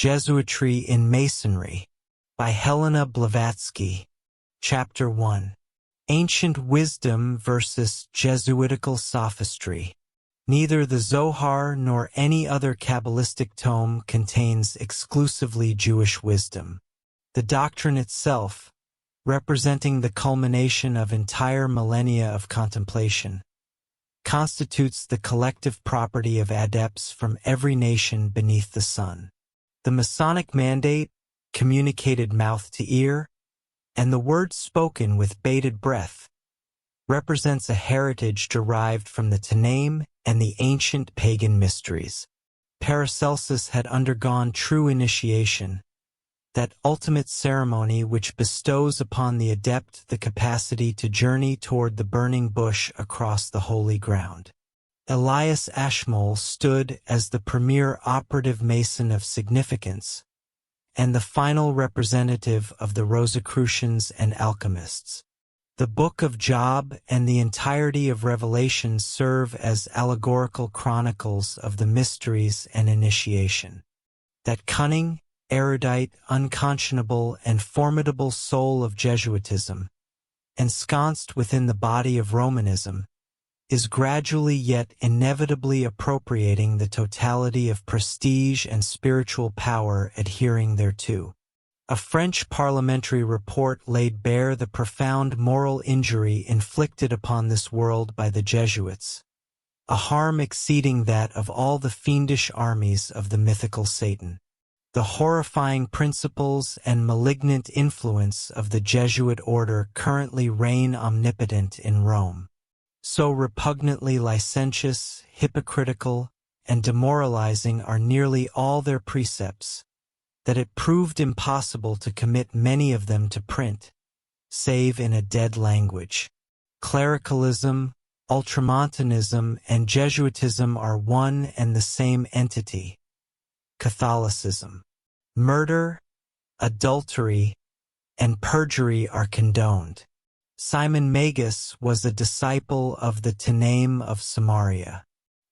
Jesuitry in Masonry by Helena Blavatsky. Chapter 1. Ancient Wisdom versus Jesuitical Sophistry. Neither the Zohar nor any other Kabbalistic tome contains exclusively Jewish wisdom. The doctrine itself, representing the culmination of entire millennia of contemplation, constitutes the collective property of adepts from every nation beneath the sun. The Masonic mandate, communicated mouth to ear, and the word spoken with bated breath, represents a heritage derived from the Tannaim and the ancient pagan mysteries. Paracelsus had undergone true initiation, that ultimate ceremony which bestows upon the adept the capacity to journey toward the burning bush across the holy ground. Elias Ashmole stood as the premier operative Mason of significance, and the final representative of the Rosicrucians and alchemists. The Book of Job and the entirety of Revelation serve as allegorical chronicles of the mysteries and initiation. That cunning, erudite, unconscionable, and formidable soul of Jesuitism, ensconced within the body of Romanism, is gradually yet inevitably appropriating the totality of prestige and spiritual power adhering thereto. A French parliamentary report laid bare the profound moral injury inflicted upon this world by the Jesuits, a harm exceeding that of all the fiendish armies of the mythical Satan. The horrifying principles and malignant influence of the Jesuit order currently reign omnipotent in Rome. So repugnantly licentious, hypocritical, and demoralizing are nearly all their precepts, that it proved impossible to commit many of them to print, save in a dead language. Clericalism, ultramontanism, and Jesuitism are one and the same entity. Catholicism. Murder, adultery, and perjury are condoned. Simon Magus was a disciple of the Tannaim of Samaria.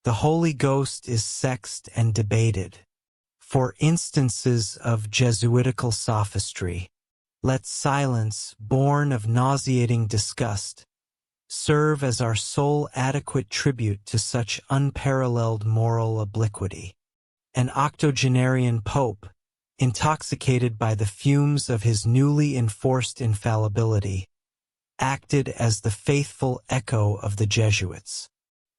The Holy Ghost is sexed and debated. For instances of Jesuitical sophistry, let silence, born of nauseating disgust, serve as our sole adequate tribute to such unparalleled moral obliquity. An octogenarian pope, intoxicated by the fumes of his newly enforced infallibility, acted as the faithful echo of the Jesuits.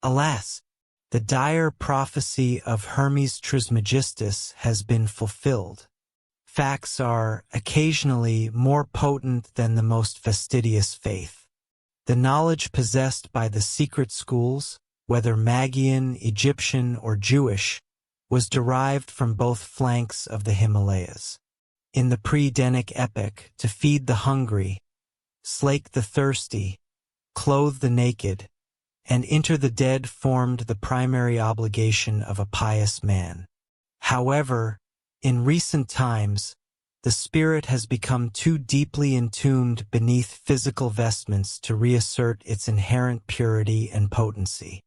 Alas, the dire prophecy of Hermes Trismegistus has been fulfilled. Facts are, occasionally, more potent than the most fastidious faith. The knowledge possessed by the secret schools, whether Magian, Egyptian, or Jewish, was derived from both flanks of the Himalayas. In the pre-Denic epoch, to feed the hungry, slake the thirsty, clothe the naked, and inter the dead formed the primary obligation of a pious man. However, in recent times, the spirit has become too deeply entombed beneath physical vestments to reassert its inherent purity and potency.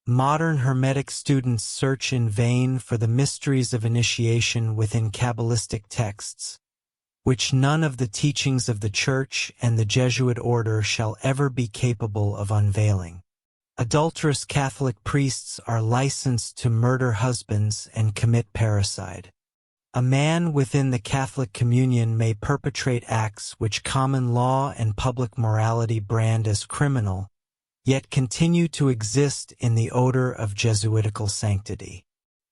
Modern Hermetic students search in vain for the mysteries of initiation within Kabbalistic texts, which none of the teachings of the Church and the Jesuit order shall ever be capable of unveiling. Adulterous Catholic priests are licensed to murder husbands and commit parricide. A man within the Catholic communion may perpetrate acts which common law and public morality brand as criminal, yet continue to exist in the odor of Jesuitical sanctity.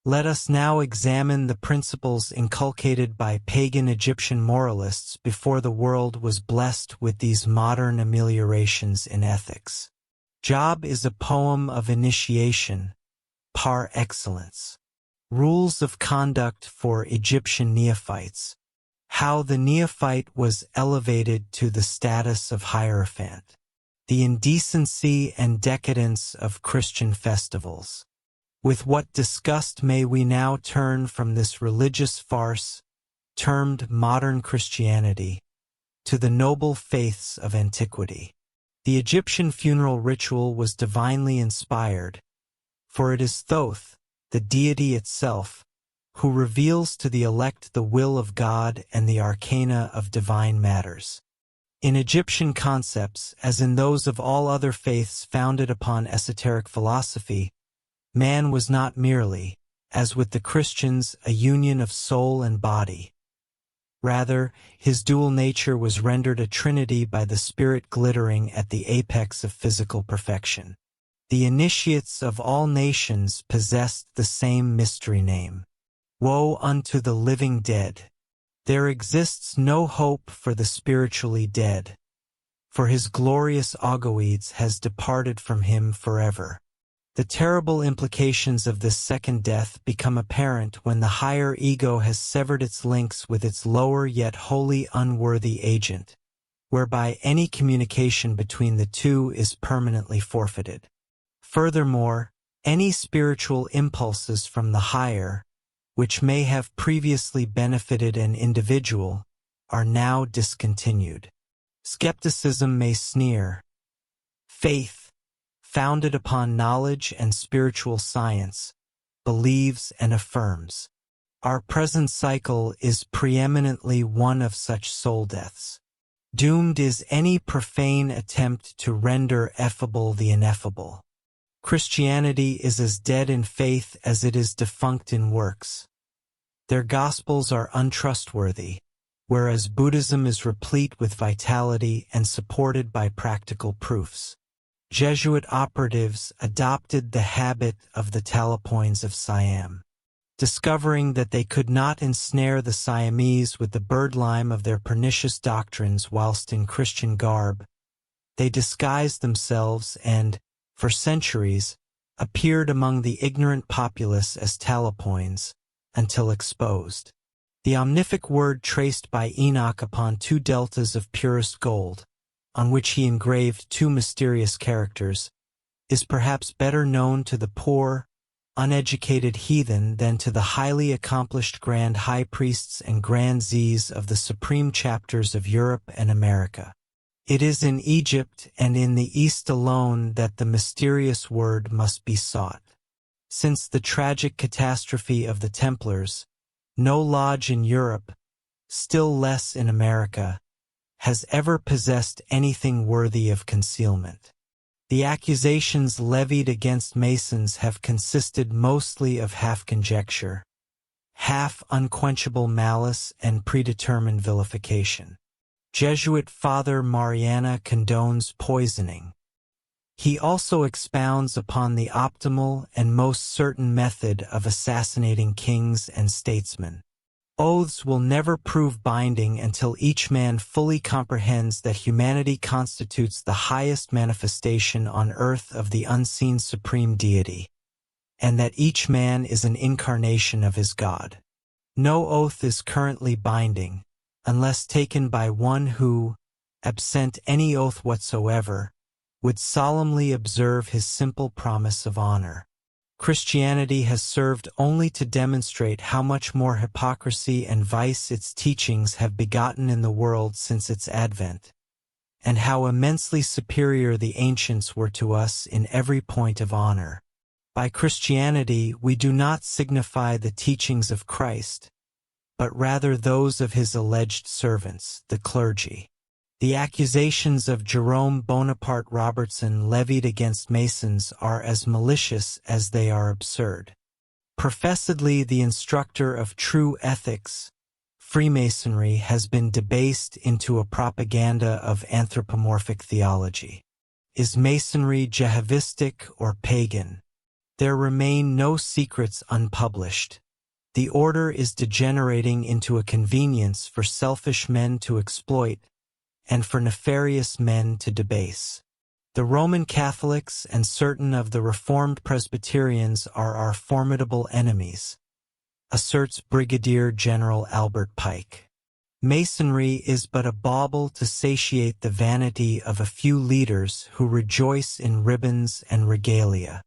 Let us now examine the principles inculcated by pagan Egyptian moralists before the world was blessed with these modern ameliorations in ethics. Job is a poem of initiation, par excellence. Rules of conduct for Egyptian neophytes. How the neophyte was elevated to the status of hierophant. The indecency and decadence of Christian festivals. With what disgust may we now turn from this religious farce, termed modern Christianity, to the noble faiths of antiquity. The Egyptian funeral ritual was divinely inspired, for it is Thoth, the deity itself, who reveals to the elect the will of God and the arcana of divine matters. In Egyptian concepts, as in those of all other faiths founded upon esoteric philosophy, man was not merely, as with the Christians, a union of soul and body. Rather, his dual nature was rendered a trinity by the spirit glittering at the apex of physical perfection. The initiates of all nations possessed the same mystery name. Woe unto the living dead! There exists no hope for the spiritually dead, for his glorious Ogoides has departed from him forever. The terrible implications of this second death become apparent when the higher ego has severed its links with its lower yet wholly unworthy agent, whereby any communication between the two is permanently forfeited. Furthermore, any spiritual impulses from the higher, which may have previously benefited an individual, are now discontinued. Skepticism may sneer. Faith, founded upon knowledge and spiritual science, believes and affirms. Our present cycle is preeminently one of such soul deaths. Doomed is any profane attempt to render effable the ineffable. Christianity is as dead in faith as it is defunct in works. Their gospels are untrustworthy, whereas Buddhism is replete with vitality and supported by practical proofs. Jesuit operatives adopted the habit of the Talapoins of Siam. Discovering that they could not ensnare the Siamese with the birdlime of their pernicious doctrines whilst in Christian garb, they disguised themselves and, for centuries, appeared among the ignorant populace as Talapoins, until exposed. The omnific word traced by Enoch upon 2 deltas of purest gold, on which he engraved 2 mysterious characters, is perhaps better known to the poor, uneducated heathen than to the highly accomplished grand high priests and grandees of the supreme chapters of Europe and America. It is in Egypt and in the East alone that the mysterious word must be sought. Since the tragic catastrophe of the Templars, no lodge in Europe, still less in America, has ever possessed anything worthy of concealment. The accusations levied against Masons have consisted mostly of half conjecture, half unquenchable malice and predetermined vilification. Jesuit Father Mariana condones poisoning. He also expounds upon the optimal and most certain method of assassinating kings and statesmen. Oaths will never prove binding until each man fully comprehends that humanity constitutes the highest manifestation on earth of the unseen supreme deity, and that each man is an incarnation of his God. No oath is currently binding, unless taken by one who, absent any oath whatsoever, would solemnly observe his simple promise of honor. Christianity has served only to demonstrate how much more hypocrisy and vice its teachings have begotten in the world since its advent, and how immensely superior the ancients were to us in every point of honor. By Christianity we do not signify the teachings of Christ, but rather those of his alleged servants, the clergy. The accusations of Jerome Bonaparte Robertson levied against Masons are as malicious as they are absurd. Professedly the instructor of true ethics, Freemasonry has been debased into a propaganda of anthropomorphic theology. Is Masonry Jehovistic or pagan? There remain no secrets unpublished. The order is degenerating into a convenience for selfish men to exploit, and for nefarious men to debase. The Roman Catholics and certain of the Reformed Presbyterians are our formidable enemies, asserts Brigadier General Albert Pike. Masonry is but a bauble to satiate the vanity of a few leaders who rejoice in ribbons and regalia.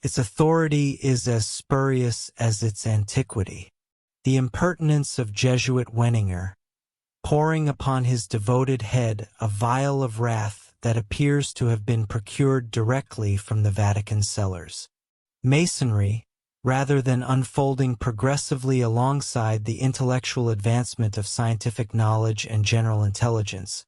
Its authority is as spurious as its antiquity. The impertinence of Jesuit Wenninger, pouring upon his devoted head a vial of wrath that appears to have been procured directly from the Vatican cellars. Masonry, rather than unfolding progressively alongside the intellectual advancement of scientific knowledge and general intelligence,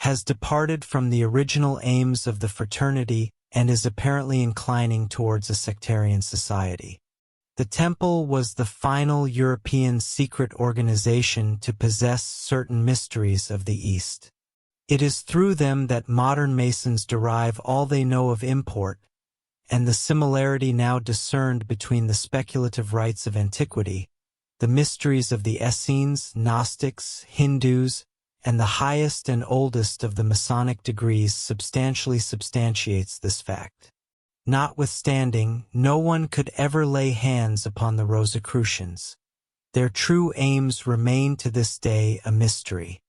has departed from the original aims of the fraternity and is apparently inclining towards a sectarian society. The Temple was the final European secret organization to possess certain mysteries of the East. It is through them that modern Masons derive all they know of import, and the similarity now discerned between the speculative rites of antiquity, the mysteries of the Essenes, Gnostics, Hindus, and the highest and oldest of the Masonic degrees substantially substantiates this fact. Notwithstanding, no one could ever lay hands upon the Rosicrucians. Their true aims remain to this day a mystery.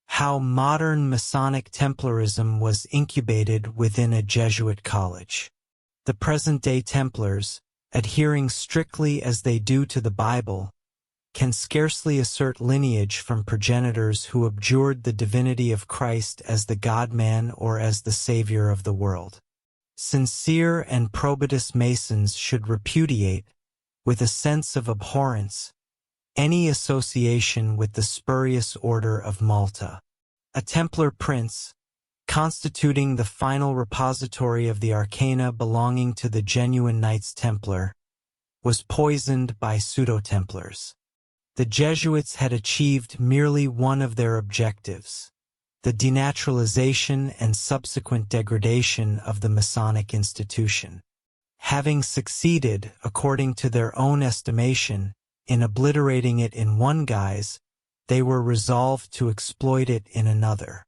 How modern Masonic Templarism was incubated within a Jesuit college. The present-day Templars, adhering strictly as they do to the Bible, can scarcely assert lineage from progenitors who abjured the divinity of Christ as the God-man or as the Savior of the world. Sincere and probitous Masons should repudiate, with a sense of abhorrence, any association with the spurious Order of Malta. A Templar prince, constituting the final repository of the arcana belonging to the genuine Knights Templar, was poisoned by pseudo-Templars. The Jesuits had achieved merely one of their objectives, the denaturalization and subsequent degradation of the Masonic institution. Having succeeded, according to their own estimation, in obliterating it in one guise, they were resolved to exploit it in another.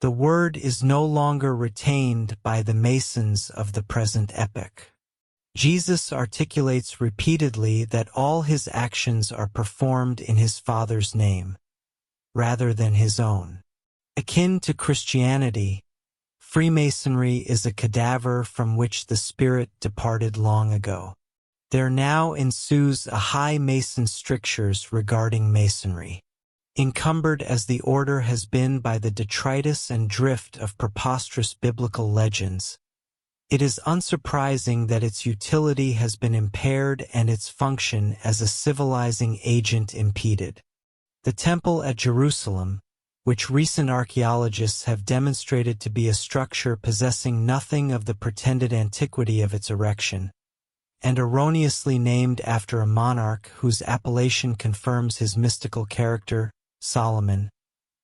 The word is no longer retained by the Masons of the present epoch. Jesus articulates repeatedly that all his actions are performed in his Father's name, rather than his own. Akin to Christianity, Freemasonry is a cadaver from which the spirit departed long ago. There now ensues a high Mason strictures regarding Masonry. Encumbered as the order has been by the detritus and drift of preposterous biblical legends, it is unsurprising that its utility has been impaired and its function as a civilizing agent impeded. The Temple at Jerusalem, which recent archaeologists have demonstrated to be a structure possessing nothing of the pretended antiquity of its erection, and erroneously named after a monarch whose appellation confirms his mystical character, Solomon,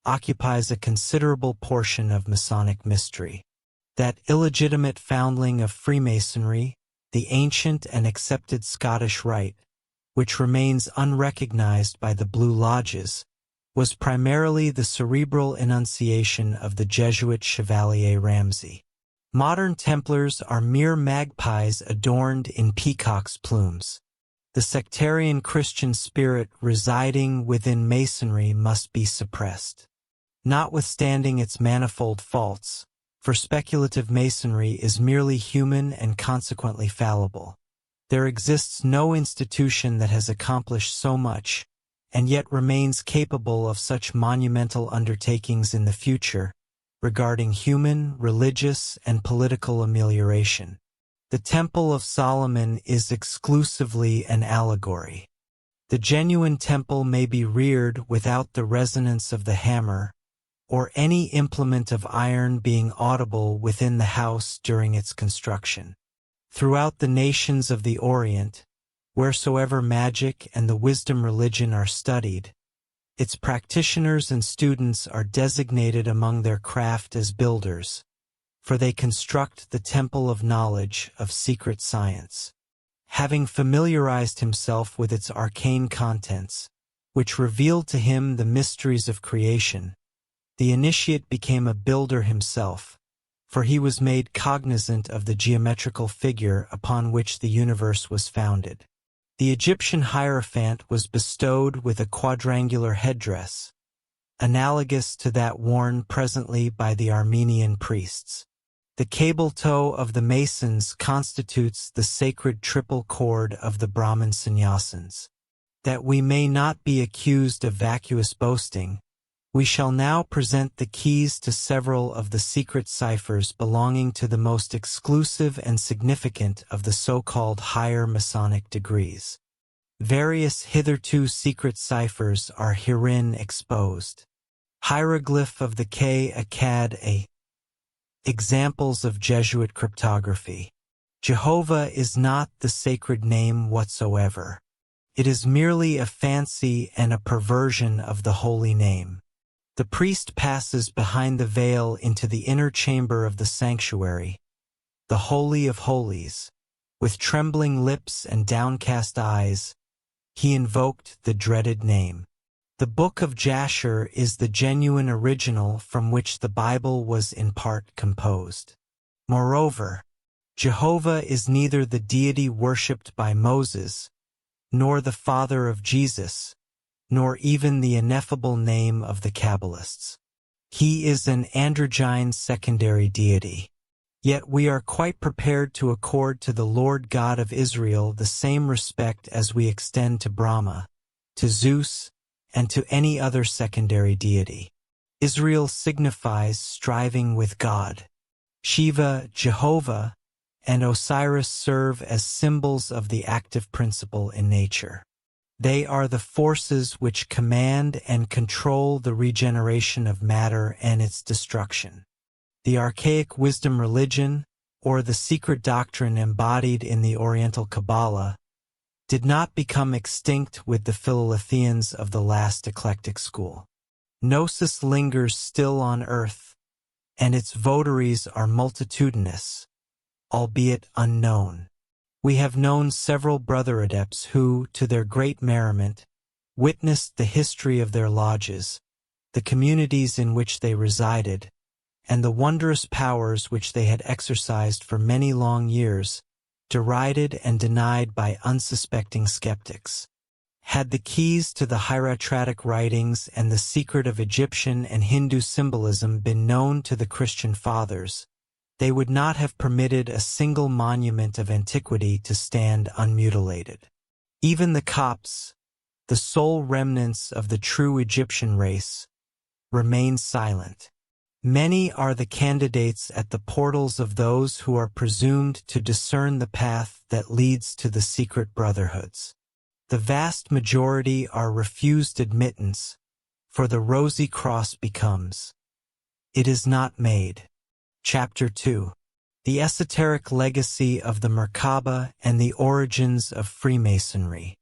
occupies a considerable portion of Masonic mystery. That illegitimate foundling of Freemasonry, the ancient and accepted Scottish rite, which remains unrecognized by the Blue Lodges, was primarily the cerebral enunciation of the Jesuit Chevalier Ramsay. Modern Templars are mere magpies adorned in peacock's plumes. The sectarian Christian spirit residing within Masonry must be suppressed. Notwithstanding its manifold faults, for speculative Masonry is merely human and consequently fallible. There exists no institution that has accomplished so much, and yet remains capable of such monumental undertakings in the future, regarding human, religious, and political amelioration. The Temple of Solomon is exclusively an allegory. The genuine temple may be reared without the resonance of the hammer, or any implement of iron being audible within the house during its construction. Throughout the nations of the Orient, wheresoever magic and the wisdom religion are studied, its practitioners and students are designated among their craft as builders, for they construct the temple of knowledge of secret science. Having familiarized himself with its arcane contents, which revealed to him the mysteries of creation, the initiate became a builder himself, for he was made cognizant of the geometrical figure upon which the universe was founded. The Egyptian hierophant was bestowed with a quadrangular headdress, analogous to that worn presently by the Armenian priests. The cable toe of the Masons constitutes the sacred triple cord of the Brahmin sannyasins. That we may not be accused of vacuous boasting, We shall now present the keys to several of the secret ciphers belonging to the most exclusive and significant of the so-called higher Masonic degrees. Various hitherto secret ciphers are herein exposed. Hieroglyph of the K-Akkad-A. Examples of Jesuit cryptography. Jehovah is not the sacred name whatsoever. It is merely a fancy and a perversion of the holy name. The priest passes behind the veil into the inner chamber of the sanctuary, the Holy of Holies. With trembling lips and downcast eyes, he invoked the dreaded name. The Book of Jasher is the genuine original from which the Bible was in part composed. Moreover, Jehovah is neither the deity worshipped by Moses, nor the father of Jesus, nor even the ineffable name of the Kabbalists. He is an androgyne secondary deity. Yet we are quite prepared to accord to the Lord God of Israel the same respect as we extend to Brahma, to Zeus, and to any other secondary deity. Israel signifies striving with God. Shiva, Jehovah, and Osiris serve as symbols of the active principle in nature. They are the forces which command and control the regeneration of matter and its destruction. The archaic wisdom religion, or the secret doctrine embodied in the Oriental Kabbalah, did not become extinct with the Philhellethians of the last eclectic school. Gnosis lingers still on earth, and its votaries are multitudinous, albeit unknown. We have known several brother adepts who, to their great merriment, witnessed the history of their lodges, the communities in which they resided, and the wondrous powers which they had exercised for many long years, derided and denied by unsuspecting skeptics. Had the keys to the hieratic writings and the secret of Egyptian and Hindu symbolism been known to the Christian fathers, they would not have permitted a single monument of antiquity to stand unmutilated. Even the Copts, the sole remnants of the true Egyptian race, remain silent. Many are the candidates at the portals of those who are presumed to discern the path that leads to the secret brotherhoods. The vast majority are refused admittance, for the rosy cross becomes, "It is not made." Chapter 2. The Esoteric Legacy of the Merkaba and the Origins of Freemasonry.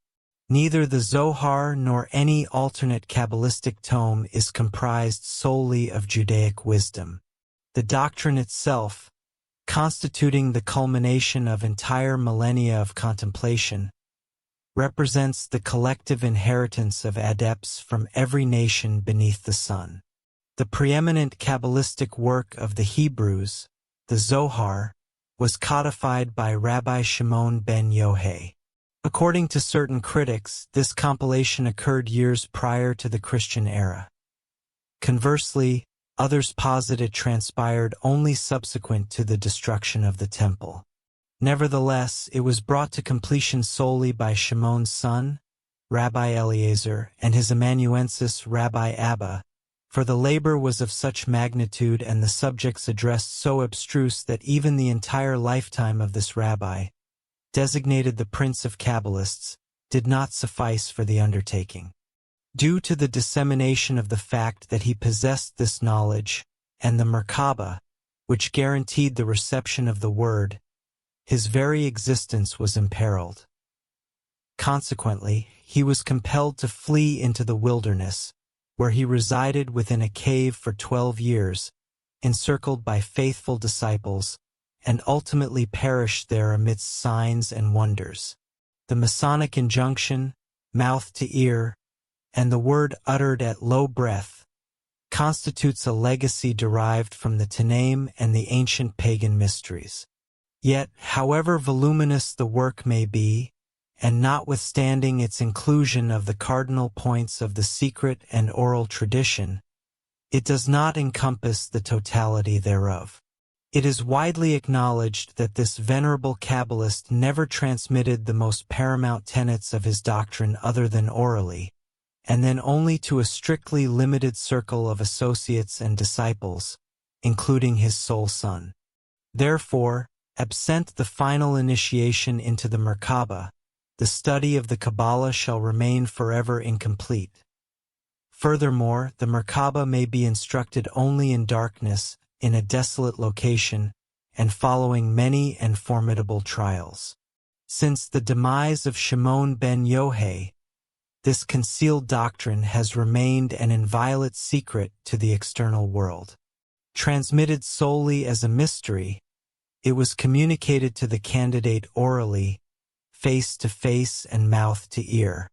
Neither the Zohar nor any alternate Kabbalistic tome is comprised solely of Judaic wisdom. The doctrine itself, constituting the culmination of entire millennia of contemplation, represents the collective inheritance of adepts from every nation beneath the sun. The preeminent Kabbalistic work of the Hebrews, the Zohar, was codified by Rabbi Shimon ben Yohai. According to certain critics, this compilation occurred years prior to the Christian era. Conversely, others posit it transpired only subsequent to the destruction of the temple. Nevertheless, it was brought to completion solely by Shimon's son, Rabbi Eliezer, and his amanuensis Rabbi Abba, for the labor was of such magnitude and the subjects addressed so abstruse that even the entire lifetime of this rabbi, designated the Prince of Kabbalists, did not suffice for the undertaking. Due to the dissemination of the fact that he possessed this knowledge, and the Merkaba, which guaranteed the reception of the word, his very existence was imperiled. Consequently, he was compelled to flee into the wilderness, where he resided within a cave for 12 years, encircled by faithful disciples, and ultimately perished there amidst signs and wonders. The Masonic injunction, mouth to ear, and the word uttered at low breath, constitutes a legacy derived from the Tannaim and the ancient pagan mysteries. Yet, however voluminous the work may be, and notwithstanding its inclusion of the cardinal points of the secret and oral tradition, it does not encompass the totality thereof. It is widely acknowledged that this venerable Kabbalist never transmitted the most paramount tenets of his doctrine other than orally, and then only to a strictly limited circle of associates and disciples, including his sole son. Therefore, absent the final initiation into the Merkaba, the study of the Kabbalah shall remain forever incomplete. Furthermore, the Merkaba may be instructed only in darkness, in a desolate location, and following many and formidable trials. Since the demise of Shimon ben Yohei, this concealed doctrine has remained an inviolate secret to the external world. Transmitted solely as a mystery, it was communicated to the candidate orally, face to face and mouth to ear.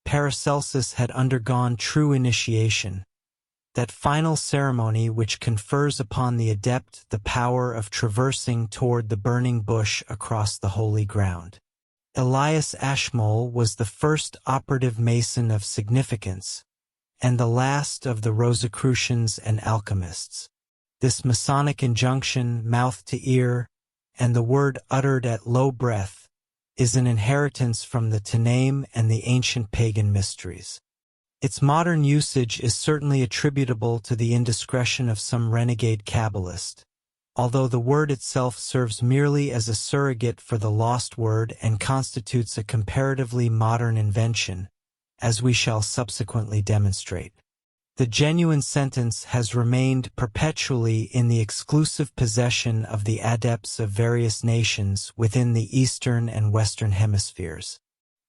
Paracelsus had undergone true initiation, that final ceremony which confers upon the adept the power of traversing toward the burning bush across the holy ground. Elias Ashmole was the first operative Mason of significance, and the last of the Rosicrucians and alchemists. This Masonic injunction, mouth to ear, and the word uttered at low breath, is an inheritance from the Tannaim and the ancient pagan mysteries. Its modern usage is certainly attributable to the indiscretion of some renegade Kabbalist, although the word itself serves merely as a surrogate for the lost word and constitutes a comparatively modern invention, as we shall subsequently demonstrate. The genuine sentence has remained perpetually in the exclusive possession of the adepts of various nations within the Eastern and Western hemispheres.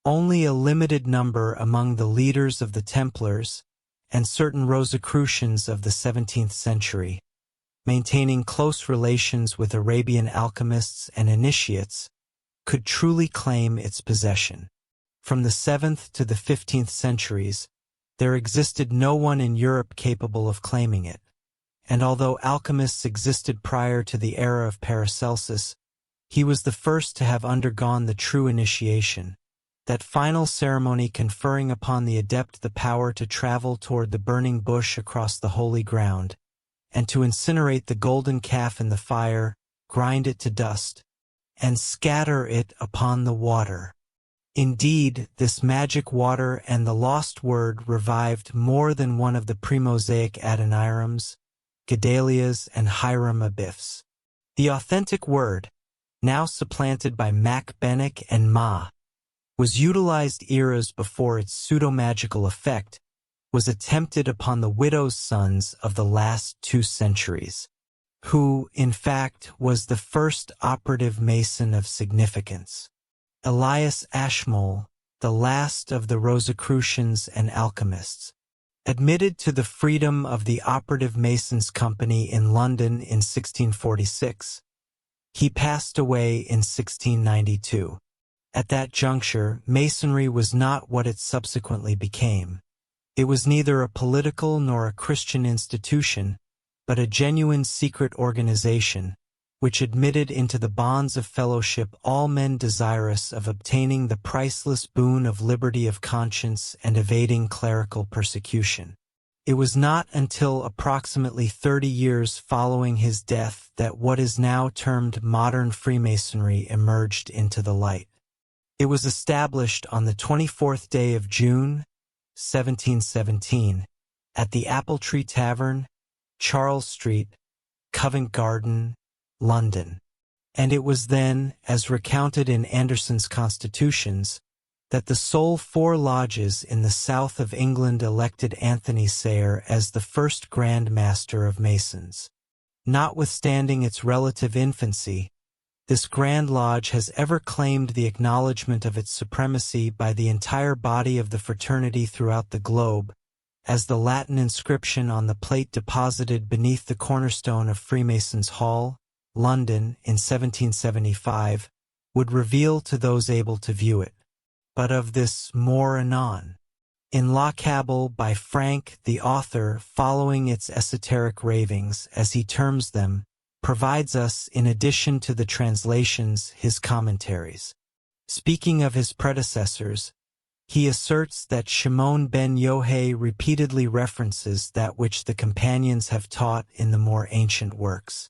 Only a limited number among the leaders of the Templars and certain Rosicrucians of the 17th century, maintaining close relations with Arabian alchemists and initiates, could truly claim its possession. From the 7th to the 15th centuries, there existed no one in Europe capable of claiming it, and although alchemists existed prior to the era of Paracelsus, he was the first to have undergone the true initiation, that final ceremony conferring upon the adept the power to travel toward the burning bush across the holy ground, and to incinerate the golden calf in the fire, grind it to dust, and scatter it upon the water. Indeed, this magic water and the lost word revived more than one of the pre-Mosaic Adonirams, Gedaliahs, and Hiram Abiphs. The authentic word, now supplanted by Macbenic and Ma, was utilized eras before its pseudo-magical effect was attempted upon the widows' sons of the last 2 centuries, who, in fact, was the first operative Mason of significance. Elias Ashmole, the last of the Rosicrucians and alchemists, admitted to the freedom of the operative Masons' Company in London in 1646. He passed away in 1692. At that juncture, Masonry was not what it subsequently became. It was neither a political nor a Christian institution, but a genuine secret organization, which admitted into the bonds of fellowship all men desirous of obtaining the priceless boon of liberty of conscience and evading clerical persecution. It was not until approximately 30 years following his death that what is now termed modern Freemasonry emerged into the light. It was established on the 24th day of June, 1717, at the Apple Tree Tavern, Charles Street, Covent Garden, London. And it was then, as recounted in Anderson's Constitutions, that the sole 4 lodges in the south of England elected Anthony Sayer as the first Grand Master of Masons. Notwithstanding its relative infancy, this Grand Lodge has ever claimed the acknowledgement of its supremacy by the entire body of the fraternity throughout the globe, as the Latin inscription on the plate deposited beneath the cornerstone of Freemasons' Hall, London, in 1775, would reveal to those able to view it. But of this more anon. In La Cabal by Frank, the author, following its esoteric ravings, as he terms them, provides us, in addition to the translations, his commentaries. Speaking of his predecessors, he asserts that Shimon ben Yohei repeatedly references that which the companions have taught in the more ancient works.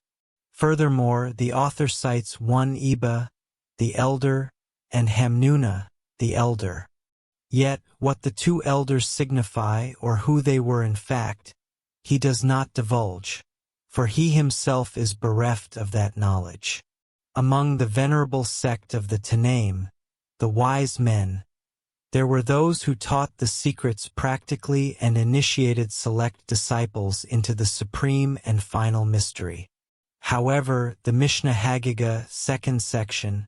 Furthermore, the author cites one Eba, the elder, and Hamnuna, the elder. Yet what the two elders signify, or who they were in fact, he does not divulge, for he himself is bereft of that knowledge. Among the venerable sect of the Tanaim, the wise men, there were those who taught the secrets practically and initiated select disciples into the supreme and final mystery. However, the Mishnah Haggadah, second section,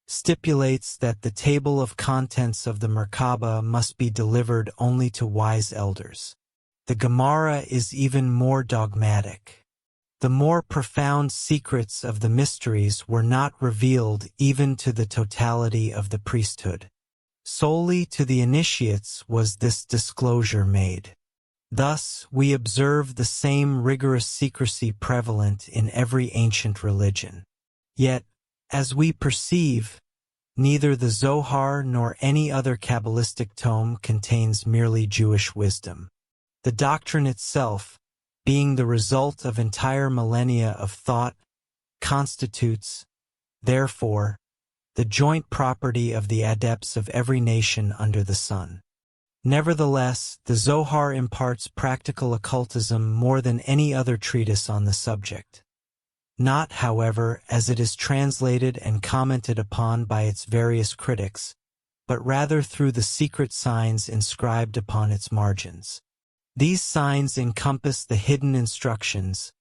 stipulates that the table of contents of the Merkabah must be delivered only to wise elders. The Gemara is even more dogmatic. The more profound secrets of the mysteries were not revealed even to the totality of the priesthood. Solely to the initiates was this disclosure made. Thus, we observe the same rigorous secrecy prevalent in every ancient religion. Yet, as we perceive, neither the Zohar nor any other Kabbalistic tome contains merely Jewish wisdom. The doctrine itself, being the result of entire millennia of thought, constitutes, therefore, the joint property of the adepts of every nation under the sun. Nevertheless, the Zohar imparts practical occultism more than any other treatise on the subject. Not, however, as it is translated and commented upon by its various critics, but rather through the secret signs inscribed upon its margins. These signs encompass the hidden instructions,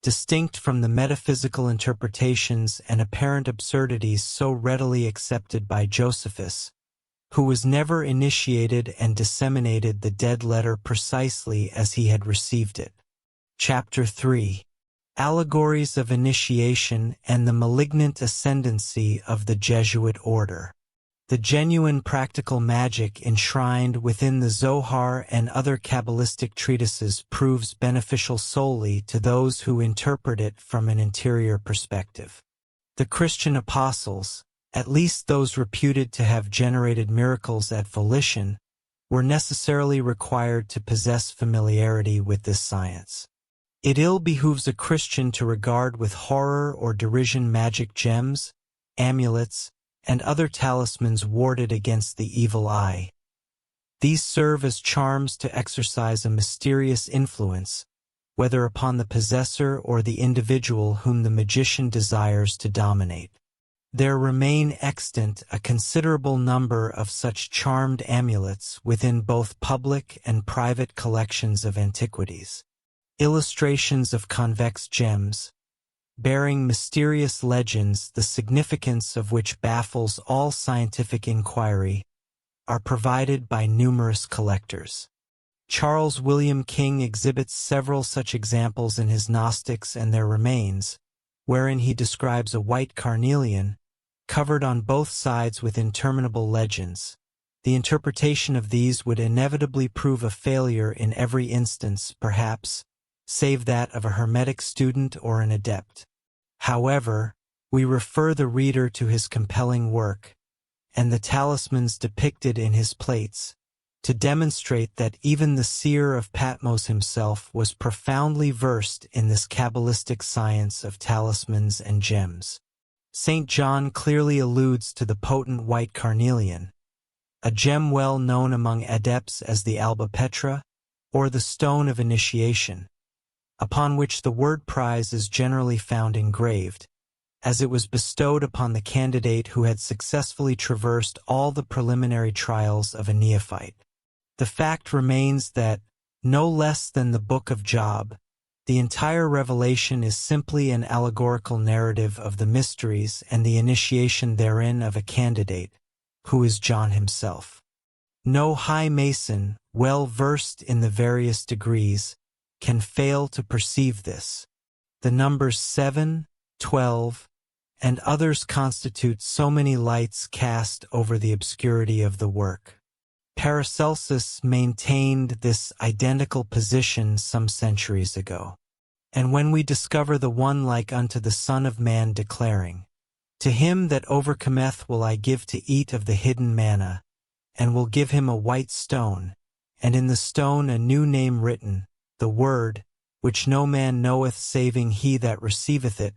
distinct from the metaphysical interpretations and apparent absurdities so readily accepted by Josephus, who was never initiated and disseminated the dead letter precisely as he had received it. Chapter 3. Allegories of Initiation and the Malignant Ascendancy of the Jesuit Order. The genuine practical magic enshrined within the Zohar and other Kabbalistic treatises proves beneficial solely to those who interpret it from an interior perspective. The Christian apostles, at least those reputed to have generated miracles at volition, were necessarily required to possess familiarity with this science. It ill behooves a Christian to regard with horror or derision magic gems, amulets, and other talismans warded against the evil eye. These serve as charms to exercise a mysterious influence, whether upon the possessor or the individual whom the magician desires to dominate. There remain extant a considerable number of such charmed amulets within both public and private collections of antiquities. Illustrations of convex gems, bearing mysterious legends the significance of which baffles all scientific inquiry, are provided by numerous collectors. Charles William King exhibits several such examples in his Gnostics and Their Remains, wherein he describes a white carnelian, covered on both sides with interminable legends. The interpretation of these would inevitably prove a failure in every instance, perhaps, save that of a Hermetic student or an adept. However, we refer the reader to his compelling work, and the talismans depicted in his plates, to demonstrate that even the seer of Patmos himself was profoundly versed in this Kabbalistic science of talismans and gems. St. John clearly alludes to the potent white carnelian, a gem well known among adepts as the alba petra, or the stone of initiation, upon which the word prize is generally found engraved, as it was bestowed upon the candidate who had successfully traversed all the preliminary trials of a neophyte. The fact remains that, no less than the Book of Job, the entire revelation is simply an allegorical narrative of the mysteries and the initiation therein of a candidate, who is John himself. No high Mason, well versed in the various degrees, can fail to perceive this. The numbers 7, 12, and others constitute so many lights cast over the obscurity of the work. Paracelsus maintained this identical position some centuries ago. And when we discover the one like unto the Son of Man declaring, "To him that overcometh will I give to eat of the hidden manna, and will give him a white stone, and in the stone a new name written, the Word, which no man knoweth saving he that receiveth it,"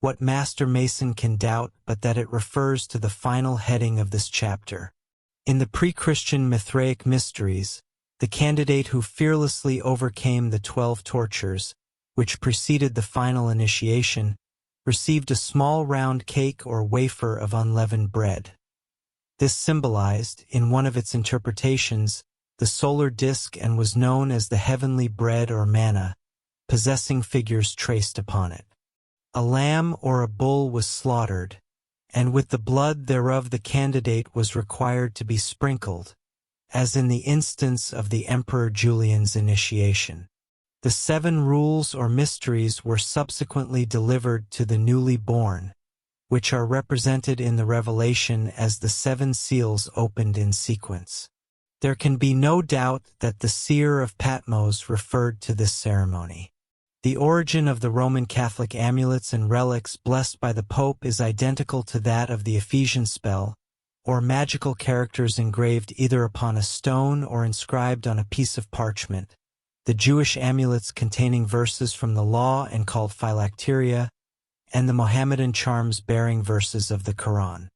what master mason can doubt but that it refers to the final heading of this chapter? In the pre-Christian Mithraic mysteries, the candidate who fearlessly overcame the 12 tortures, which preceded the final initiation, received a small round cake or wafer of unleavened bread. This symbolized, in one of its interpretations, the solar disk and was known as the heavenly bread or manna, possessing figures traced upon it. A lamb or a bull was slaughtered, and with the blood thereof the candidate was required to be sprinkled, as in the instance of the Emperor Julian's initiation. The 7 rules or mysteries were subsequently delivered to the newly born, which are represented in the Revelation as the 7 seals opened in sequence. There can be no doubt that the seer of Patmos referred to this ceremony. The origin of the Roman Catholic amulets and relics blessed by the Pope is identical to that of the Ephesian spell, or magical characters engraved either upon a stone or inscribed on a piece of parchment. The Jewish amulets containing verses from the law and called phylacteria, and the Mohammedan charms bearing verses of the Quran.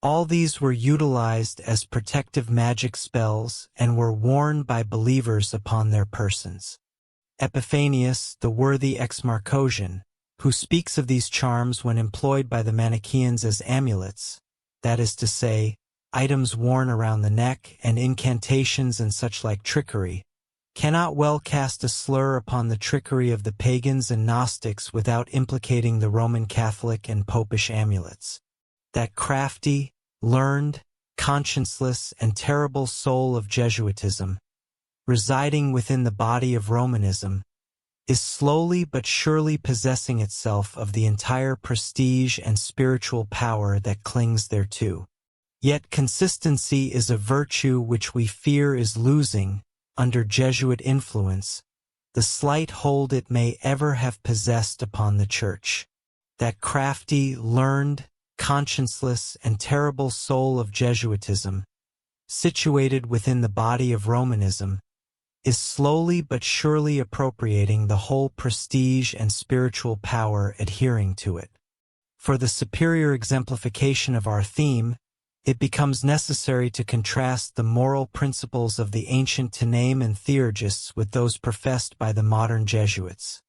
All these were utilized as protective magic spells and were worn by believers upon their persons. Epiphanius, the worthy ex-Marcosian, who speaks of these charms when employed by the Manichaeans as amulets, that is to say, items worn around the neck and incantations and such like trickery, cannot well cast a slur upon the trickery of the pagans and Gnostics without implicating the Roman Catholic and Popish amulets. That crafty, learned, conscienceless, and terrible soul of Jesuitism, residing within the body of Romanism, is slowly but surely possessing itself of the entire prestige and spiritual power that clings thereto. Yet consistency is a virtue which we fear is losing, under Jesuit influence, the slight hold it may ever have possessed upon the Church. That crafty, learned, conscienceless, and terrible soul of Jesuitism, situated within the body of Romanism, is slowly but surely appropriating the whole prestige and spiritual power adhering to it. For the superior exemplification of our theme, it becomes necessary to contrast the moral principles of the ancient Tanaim and Theurgists with those professed by the modern Jesuits.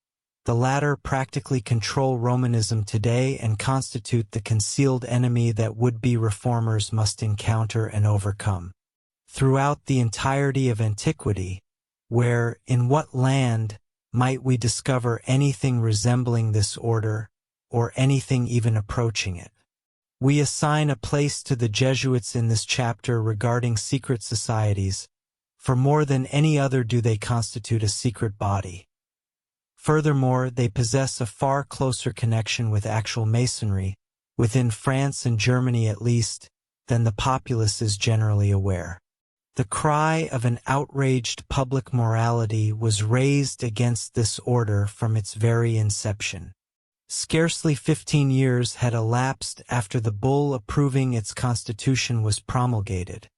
The latter practically control Romanism today and constitute the concealed enemy that would-be reformers must encounter and overcome. Throughout the entirety of antiquity, where, in what land, might we discover anything resembling this order, or anything even approaching it? We assign a place to the Jesuits in this chapter regarding secret societies, for more than any other do they constitute a secret body. Furthermore, they possess a far closer connection with actual Masonry, within France and Germany at least, than the populace is generally aware. The cry of an outraged public morality was raised against this order from its very inception. Scarcely 15 years had elapsed after the bull approving its constitution was promulgated,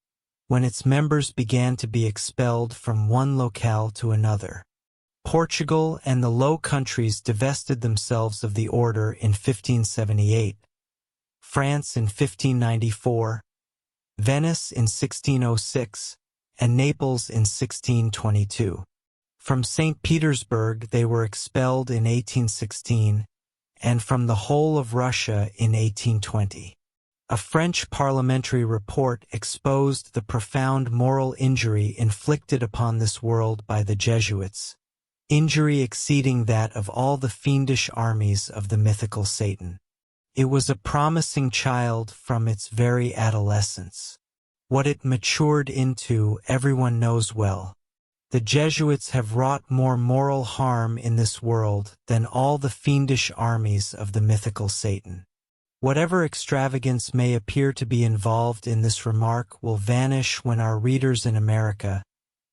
when its members began to be expelled from one locale to another. Portugal and the Low Countries divested themselves of the order in 1578, France in 1594, Venice in 1606, and Naples in 1622. From St. Petersburg they were expelled in 1816, and from the whole of Russia in 1820. A French parliamentary report exposed the profound moral injury inflicted upon this world by the Jesuits, injury exceeding that of all the fiendish armies of the mythical Satan. It was a promising child from its very adolescence. What it matured into, everyone knows well. The Jesuits have wrought more moral harm in this world than all the fiendish armies of the mythical Satan. Whatever extravagance may appear to be involved in this remark will vanish when our readers in America,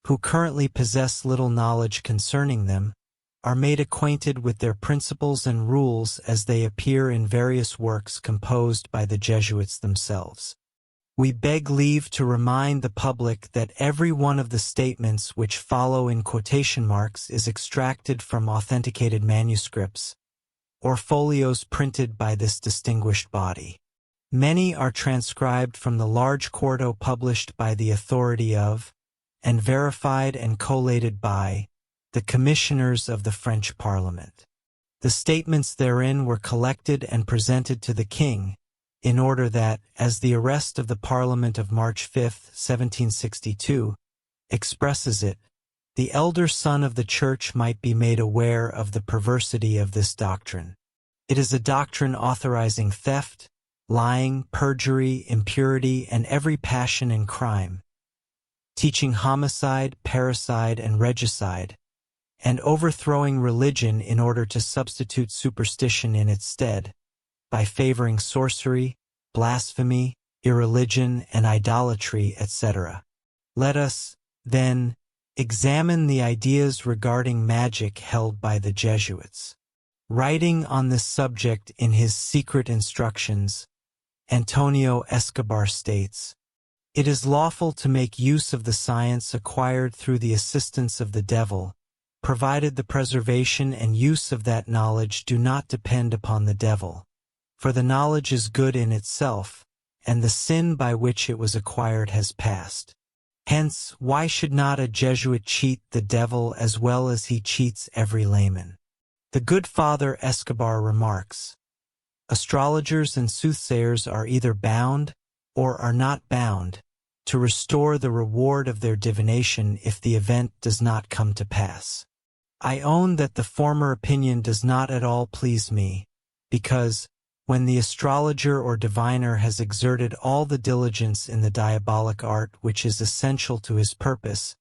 who currently possess little knowledge concerning them, are made acquainted with their principles and rules as they appear in various works composed by the Jesuits themselves. We beg leave to remind the public that every one of the statements which follow in quotation marks is extracted from authenticated manuscripts, or folios printed by this distinguished body. Many are transcribed from the large quarto published by the authority of, and verified and collated by, the commissioners of the French Parliament. The statements therein were collected and presented to the king, in order that, as the arrest of the Parliament of March 5, 1762, expresses it, the elder son of the Church might be made aware of the perversity of this doctrine. It is a doctrine authorizing theft, lying, perjury, impurity, and every passion and crime, teaching homicide, parricide, and regicide, and overthrowing religion in order to substitute superstition in its stead, by favoring sorcery, blasphemy, irreligion, and idolatry, etc. Let us, then, examine the ideas regarding magic held by the Jesuits. Writing on this subject in his Secret Instructions, Antonio Escobar states, "It is lawful to make use of the science acquired through the assistance of the devil, provided the preservation and use of that knowledge do not depend upon the devil. For the knowledge is good in itself, and the sin by which it was acquired has passed. Hence, why should not a Jesuit cheat the devil as well as he cheats every layman?" The good Father Escobar remarks, "Astrologers and soothsayers are either bound, or are not bound, to restore the reward of their divination if the event does not come to pass. I own that the former opinion does not at all please me, because, when the astrologer or diviner has exerted all the diligence in the diabolic art which is essential to his purpose,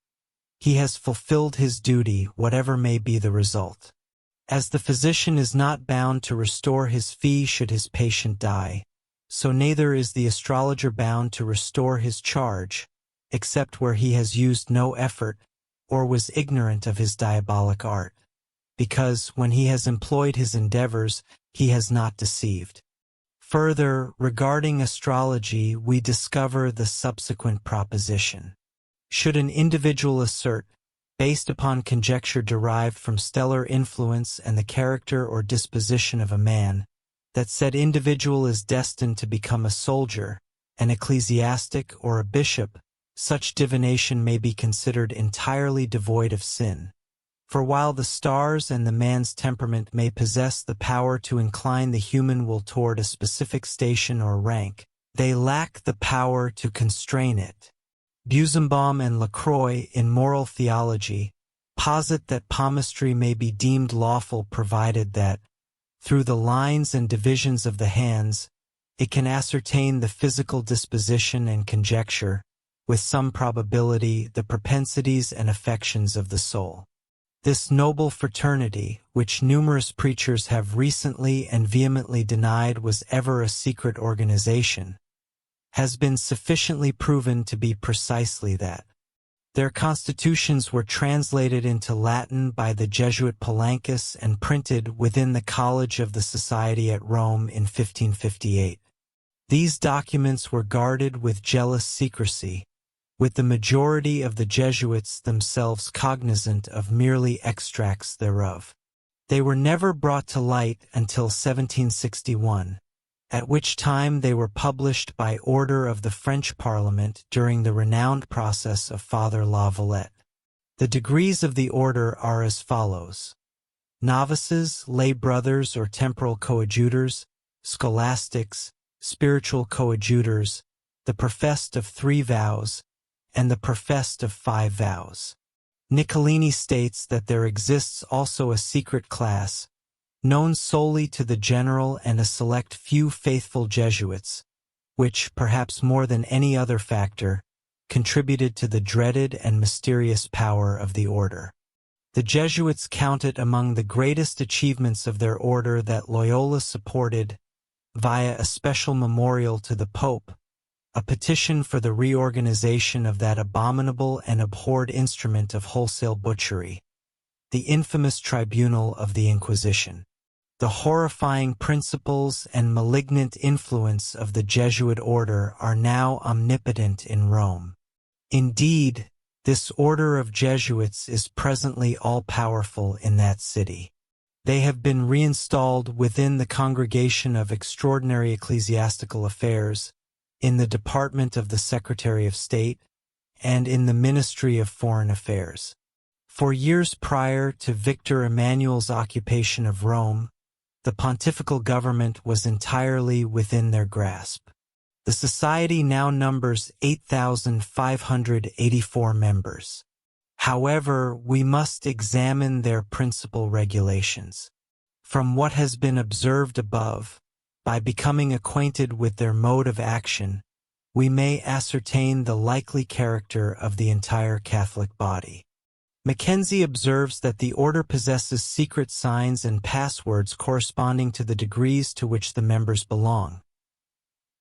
he has fulfilled his duty, whatever may be the result. As the physician is not bound to restore his fee should his patient die, so neither is the astrologer bound to restore his charge, except where he has used no effort, or was ignorant of his diabolic art, because, when he has employed his endeavors, he has not deceived." Further, regarding astrology, we discover the subsequent proposition. Should an individual assert, based upon conjecture derived from stellar influence and the character or disposition of a man, that said individual is destined to become a soldier, an ecclesiastic, or a bishop, such divination may be considered entirely devoid of sin. For while the stars and the man's temperament may possess the power to incline the human will toward a specific station or rank, they lack the power to constrain it. Busenbaum and Lacroix, in Moral Theology, posit that palmistry may be deemed lawful provided that, through the lines and divisions of the hands, it can ascertain the physical disposition and conjecture, with some probability, the propensities and affections of the soul. This noble fraternity, which numerous preachers have recently and vehemently denied was ever a secret organization, has been sufficiently proven to be precisely that. Their constitutions were translated into Latin by the Jesuit Polancus and printed within the College of the Society at Rome in 1558. These documents were guarded with jealous secrecy, with the majority of the Jesuits themselves cognizant of merely extracts thereof. They were never brought to light until 1761, at which time they were published by order of the French Parliament during the renowned process of Father La Valette. The degrees of the order are as follows: novices, lay brothers or temporal coadjutors, scholastics, spiritual coadjutors, the professed of 3 vows, and the professed of 5 vows. Niccolini states that there exists also a secret class, known solely to the general and a select few faithful Jesuits, which, perhaps more than any other factor, contributed to the dreaded and mysterious power of the order. The Jesuits count it among the greatest achievements of their order that Loyola supported, via a special memorial to the Pope, a petition for the reorganization of that abominable and abhorred instrument of wholesale butchery, the infamous tribunal of the Inquisition. The horrifying principles and malignant influence of the Jesuit order are now omnipotent in Rome. Indeed, this order of Jesuits is presently all-powerful in that city. They have been reinstalled within the Congregation of Extraordinary Ecclesiastical Affairs, in the Department of the Secretary of State, and in the Ministry of Foreign Affairs. For years prior to Victor Emmanuel's occupation of Rome, the pontifical government was entirely within their grasp. The society now numbers 8,584 members. However, we must examine their principal regulations. From what has been observed above, by becoming acquainted with their mode of action, we may ascertain the likely character of the entire Catholic body. Mackenzie observes that the order possesses secret signs and passwords corresponding to the degrees to which the members belong.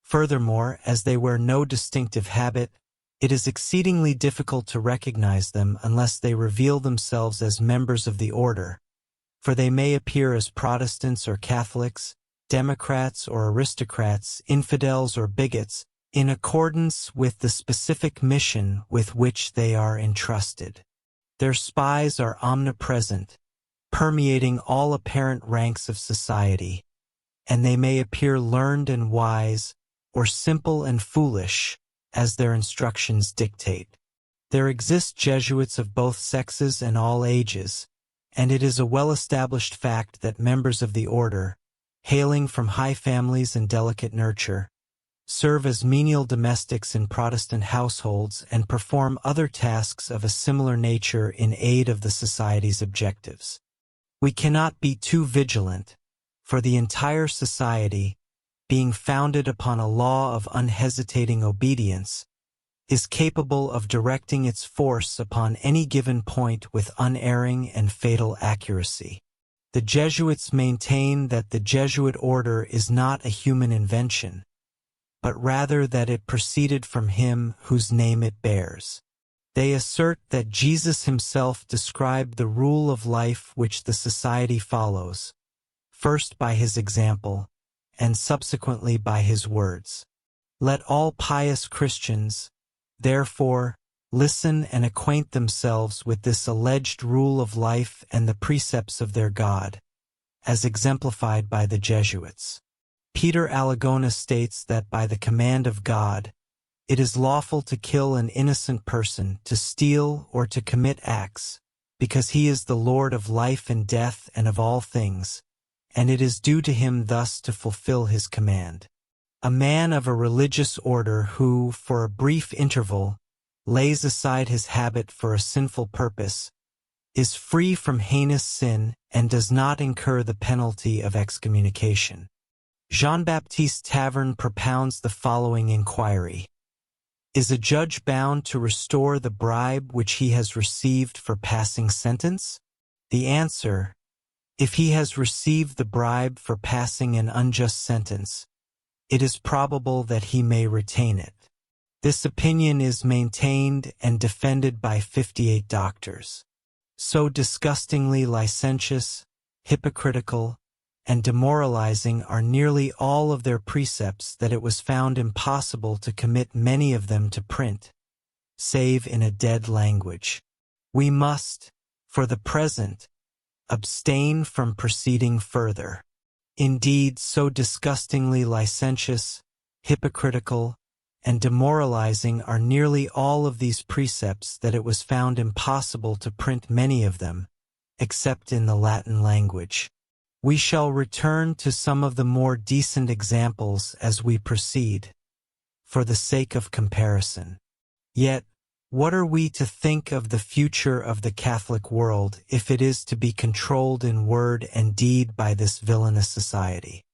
Furthermore, as they wear no distinctive habit, it is exceedingly difficult to recognize them unless they reveal themselves as members of the order, for they may appear as Protestants or Catholics, Democrats or aristocrats, infidels or bigots, in accordance with the specific mission with which they are entrusted. Their spies are omnipresent, permeating all apparent ranks of society, and they may appear learned and wise, or simple and foolish, as their instructions dictate. There exist Jesuits of both sexes and all ages, and it is a well-established fact that members of the order, hailing from high families and delicate nurture, serve as menial domestics in Protestant households and perform other tasks of a similar nature in aid of the society's objectives. We cannot be too vigilant, for the entire society, being founded upon a law of unhesitating obedience, is capable of directing its force upon any given point with unerring and fatal accuracy. The Jesuits maintain that the Jesuit order is not a human invention, but rather that it proceeded from him whose name it bears. They assert that Jesus himself described the rule of life which the society follows, first by his example, and subsequently by his words. Let all pious Christians, therefore, listen and acquaint themselves with this alleged rule of life and the precepts of their God, as exemplified by the Jesuits. Peter Alagona states that by the command of God, it is lawful to kill an innocent person, to steal, or to commit acts, because he is the Lord of life and death and of all things, and it is due to him thus to fulfill his command. A man of a religious order who, for a brief interval, lays aside his habit for a sinful purpose, is free from heinous sin and does not incur the penalty of excommunication. Jean-Baptiste Taverne propounds the following inquiry. Is a judge bound to restore the bribe which he has received for passing sentence? The answer, if he has received the bribe for passing an unjust sentence, it is probable that he may retain it. This opinion is maintained and defended by 58 doctors. So disgustingly licentious, hypocritical, and demoralizing are nearly all of their precepts that it was found impossible to commit many of them to print, save in a dead language. We must, for the present, abstain from proceeding further. Indeed, so disgustingly licentious, hypocritical, and demoralizing are nearly all of these precepts that it was found impossible to print many of them, except in the Latin language. We shall return to some of the more decent examples as we proceed, for the sake of comparison. Yet, what are we to think of the future of the Catholic world if it is to be controlled in word and deed by this villainous society?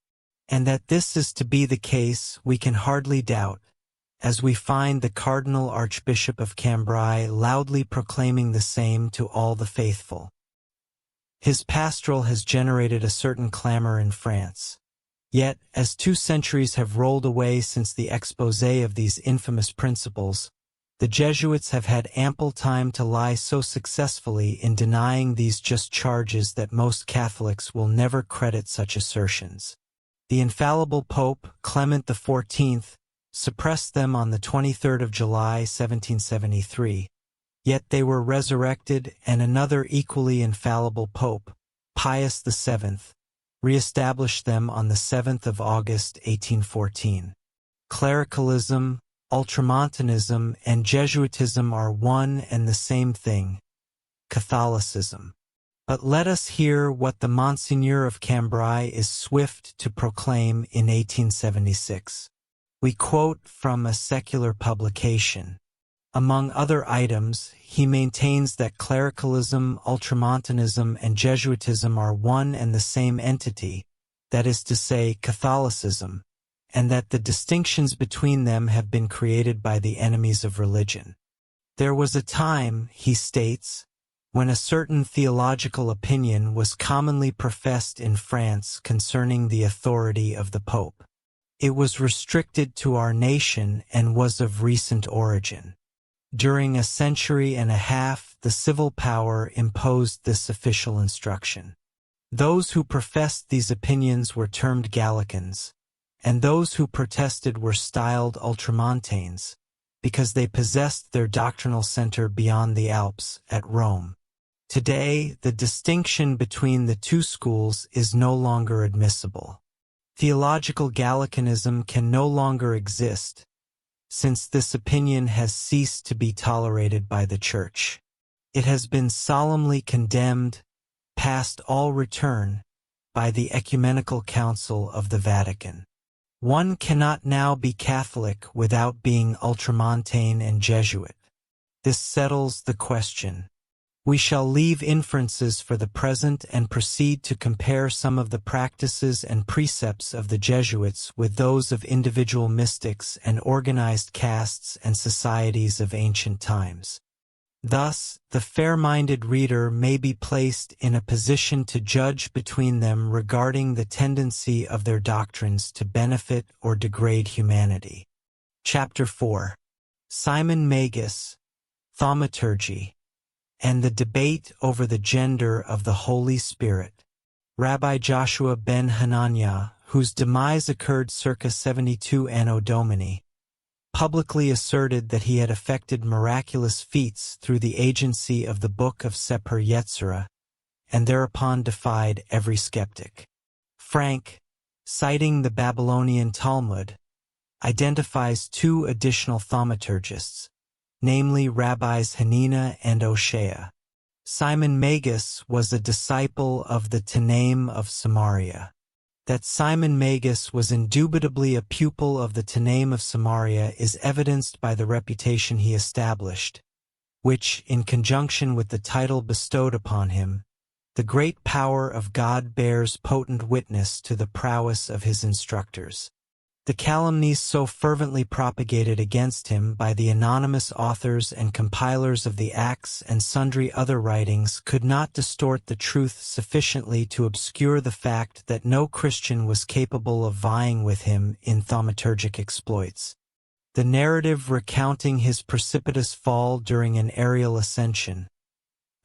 And that this is to be the case we can hardly doubt, as we find the Cardinal Archbishop of Cambrai loudly proclaiming the same to all the faithful. His pastoral has generated a certain clamor in France. Yet, as 2 centuries have rolled away since the exposé of these infamous principles, the Jesuits have had ample time to lie so successfully in denying these just charges that most Catholics will never credit such assertions. The infallible Pope, Clement XIV, suppressed them on the 23rd of July, 1773. Yet they were resurrected, and another equally infallible pope, Pius VII, re-established them on the 7th of August, 1814. Clericalism, Ultramontanism, and Jesuitism are one and the same thing, Catholicism. But let us hear what the Monsignor of Cambrai is swift to proclaim in 1876. We quote from a secular publication. Among other items, he maintains that clericalism, ultramontanism, and Jesuitism are one and the same entity, that is to say, Catholicism, and that the distinctions between them have been created by the enemies of religion. There was a time, he states, when a certain theological opinion was commonly professed in France concerning the authority of the Pope. It was restricted to our nation and was of recent origin. During a century and a half, the civil power imposed this official instruction. Those who professed these opinions were termed Gallicans, and those who protested were styled Ultramontanes, because they possessed their doctrinal center beyond the Alps, at Rome. Today, the distinction between the two schools is no longer admissible. Theological Gallicanism can no longer exist, since this opinion has ceased to be tolerated by the Church. It has been solemnly condemned, past all return, by the Ecumenical Council of the Vatican. One cannot now be Catholic without being Ultramontane and Jesuit. This settles the question. We shall leave inferences for the present and proceed to compare some of the practices and precepts of the Jesuits with those of individual mystics and organized castes and societies of ancient times. Thus, the fair-minded reader may be placed in a position to judge between them regarding the tendency of their doctrines to benefit or degrade humanity. Chapter 4. Simon Magus, Thaumaturgy, and the debate over the gender of the Holy Spirit. Rabbi Joshua ben Hananiah, whose demise occurred circa 72 Anno Domini, publicly asserted that he had effected miraculous feats through the agency of the Book of Sefer Yetzirah, and thereupon defied every skeptic. Frank, citing the Babylonian Talmud, identifies two additional thaumaturgists, namely Rabbis Helena and Oshea. Simon Magus was a disciple of the Tanaim of Samaria. That Simon Magus was indubitably a pupil of the Tanaim of Samaria is evidenced by the reputation he established, which, in conjunction with the title bestowed upon him, the great power of God bears potent witness to the prowess of his instructors. The calumnies so fervently propagated against him by the anonymous authors and compilers of the Acts and sundry other writings could not distort the truth sufficiently to obscure the fact that no Christian was capable of vying with him in thaumaturgic exploits. The narrative recounting his precipitous fall during an aerial ascension,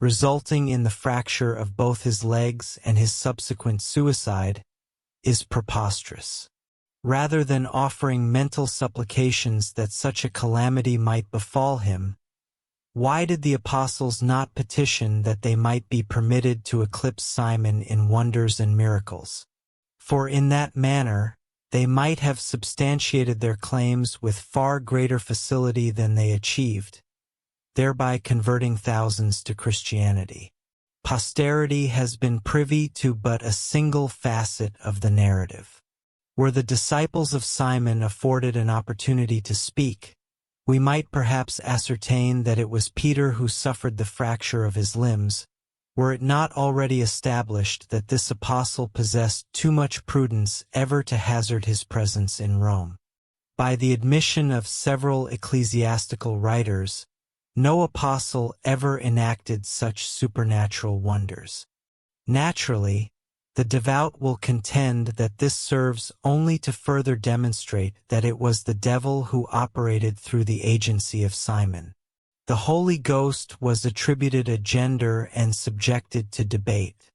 resulting in the fracture of both his legs and his subsequent suicide, is preposterous. Rather than offering mental supplications that such a calamity might befall him, why did the apostles not petition that they might be permitted to eclipse Simon in wonders and miracles? For in that manner, they might have substantiated their claims with far greater facility than they achieved, thereby converting thousands to Christianity. Posterity has been privy to but a single facet of the narrative. Were the disciples of Simon afforded an opportunity to speak, we might perhaps ascertain that it was Peter who suffered the fracture of his limbs, were it not already established that this apostle possessed too much prudence ever to hazard his presence in Rome. By the admission of several ecclesiastical writers, no apostle ever enacted such supernatural wonders. Naturally, the devout will contend that this serves only to further demonstrate that it was the devil who operated through the agency of Simon. The Holy Ghost was attributed a gender and subjected to debate.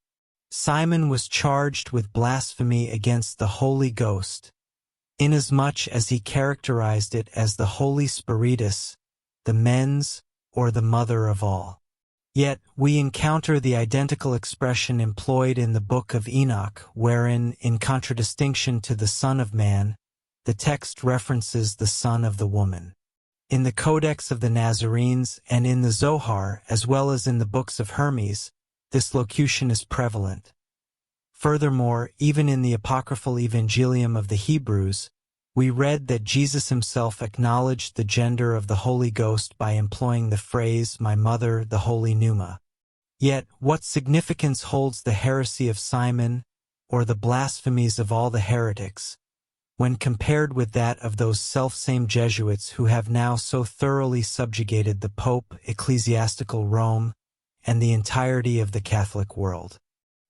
Simon was charged with blasphemy against the Holy Ghost, inasmuch as he characterized it as the Holy Spiritus, the mens, or the mother of all. Yet we encounter the identical expression employed in the Book of Enoch, wherein, in contradistinction to the Son of Man, the text references the Son of the Woman. In the Codex of the Nazarenes and in the Zohar, as well as in the books of Hermes, this locution is prevalent. Furthermore, even in the apocryphal Evangelium of the Hebrews, we read that Jesus himself acknowledged the gender of the Holy Ghost by employing the phrase, "My mother, the Holy Pneuma." Yet, what significance holds the heresy of Simon, or the blasphemies of all the heretics, when compared with that of those selfsame Jesuits who have now so thoroughly subjugated the Pope, ecclesiastical Rome, and the entirety of the Catholic world?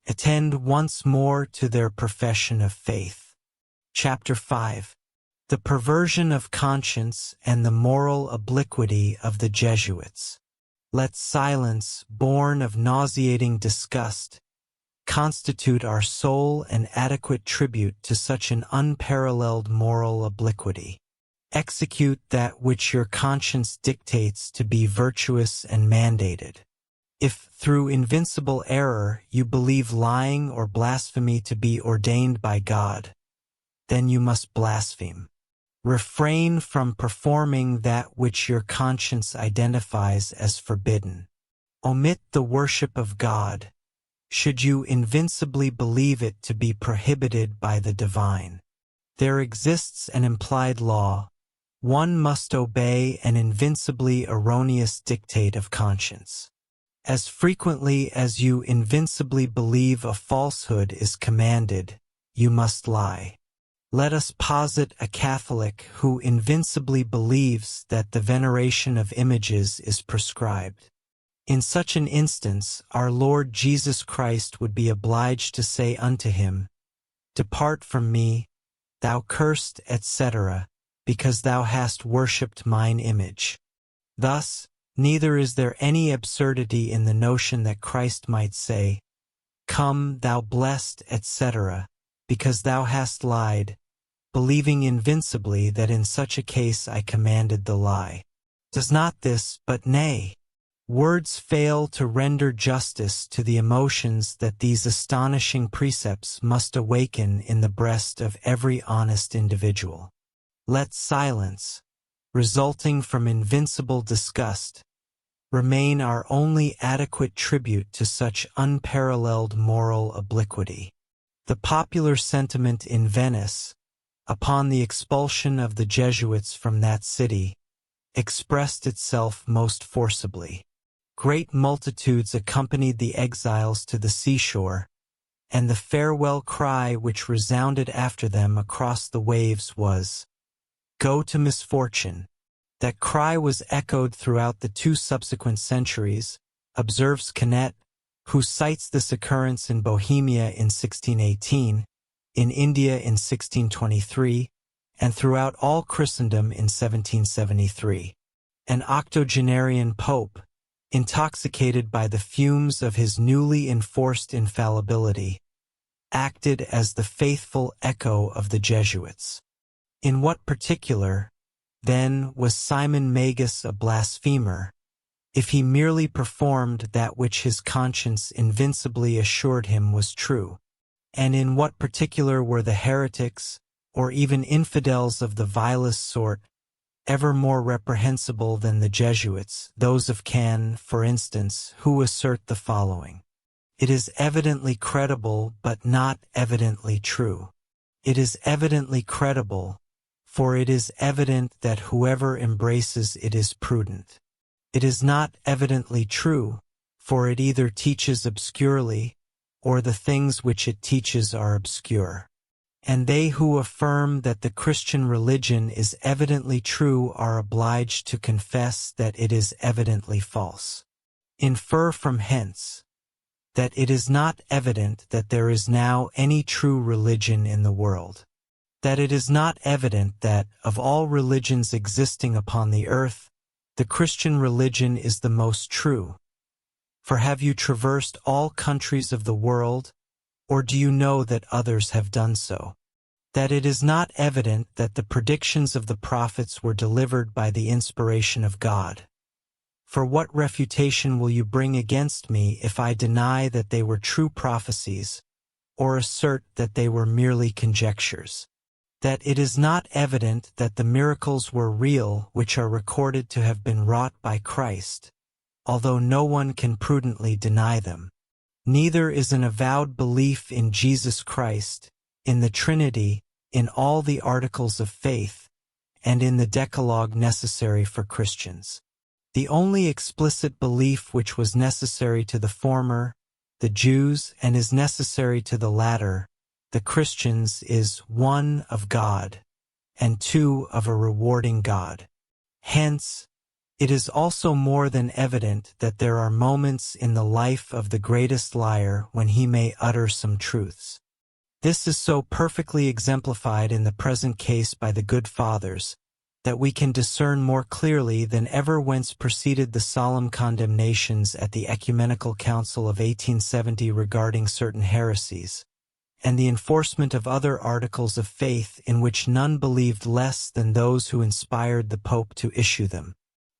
Attend once more to their profession of faith. Chapter 5. The perversion of conscience and the moral obliquity of the Jesuits. Let silence, born of nauseating disgust, constitute our sole and adequate tribute to such an unparalleled moral obliquity. Execute that which your conscience dictates to be virtuous and mandated. If through invincible error you believe lying or blasphemy to be ordained by God, then you must blaspheme. Refrain from performing that which your conscience identifies as forbidden. Omit the worship of God, should you invincibly believe it to be prohibited by the divine. There exists an implied law. One must obey an invincibly erroneous dictate of conscience. As frequently as you invincibly believe a falsehood is commanded, you must lie. Let us posit a Catholic who invincibly believes that the veneration of images is prescribed. In such an instance, our Lord Jesus Christ would be obliged to say unto him, "Depart from me, thou cursed, etc., because thou hast worshipped mine image." Thus, neither is there any absurdity in the notion that Christ might say, "Come, thou blessed, etc., because thou hast lied," believing invincibly that in such a case I commanded the lie. Does not this, but nay, words fail to render justice to the emotions that these astonishing precepts must awaken in the breast of every honest individual? Let silence, resulting from invincible disgust, remain our only adequate tribute to such unparalleled moral obliquity. The popular sentiment in Venice, upon the expulsion of the Jesuits from that city, expressed itself most forcibly. Great multitudes accompanied the exiles to the seashore, and the farewell cry which resounded after them across the waves was, "Go to misfortune." That cry was echoed throughout the 2 subsequent centuries, observes Canet, who cites this occurrence in Bohemia in 1618, in India in 1623, and throughout all Christendom in 1773. An octogenarian pope, intoxicated by the fumes of his newly enforced infallibility, acted as the faithful echo of the Jesuits. In what particular, then, was Simon Magus a blasphemer, if he merely performed that which his conscience invincibly assured him was true? And in what particular were the heretics, or even infidels of the vilest sort, ever more reprehensible than the Jesuits, those of Caen, for instance, who assert the following: "It is evidently credible, but not evidently true." It is evidently credible, for it is evident that whoever embraces it is prudent. It is not evidently true, for it either teaches obscurely, or the things which it teaches are obscure. And they who affirm that the Christian religion is evidently true are obliged to confess that it is evidently false. Infer from hence that it is not evident that there is now any true religion in the world. That it is not evident that, of all religions existing upon the earth, the Christian religion is the most true. For have you traversed all countries of the world, or do you know that others have done so? That it is not evident that the predictions of the prophets were delivered by the inspiration of God. For what refutation will you bring against me if I deny that they were true prophecies, or assert that they were merely conjectures? That it is not evident that the miracles were real which are recorded to have been wrought by Christ, although no one can prudently deny them. Neither is an avowed belief in Jesus Christ, in the Trinity, in all the articles of faith, and in the Decalogue necessary for Christians. The only explicit belief which was necessary to the former, the Jews, and is necessary to the latter, the Christians, is 1 of God, and 2 of a rewarding God. Hence, it is also more than evident that there are moments in the life of the greatest liar when he may utter some truths. This is so perfectly exemplified in the present case by the good fathers, that we can discern more clearly than ever whence proceeded the solemn condemnations at the Ecumenical Council of 1870 regarding certain heresies, and the enforcement of other articles of faith in which none believed less than those who inspired the Pope to issue them.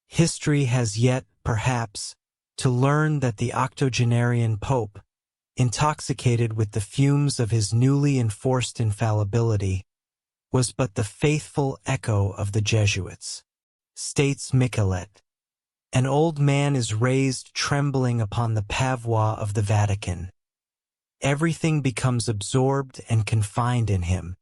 History has yet, perhaps, to learn that the octogenarian Pope, intoxicated with the fumes of his newly enforced infallibility, was but the faithful echo of the Jesuits. States Michelet. An old man is raised trembling upon the pavois of the Vatican. Everything becomes absorbed and confined in him.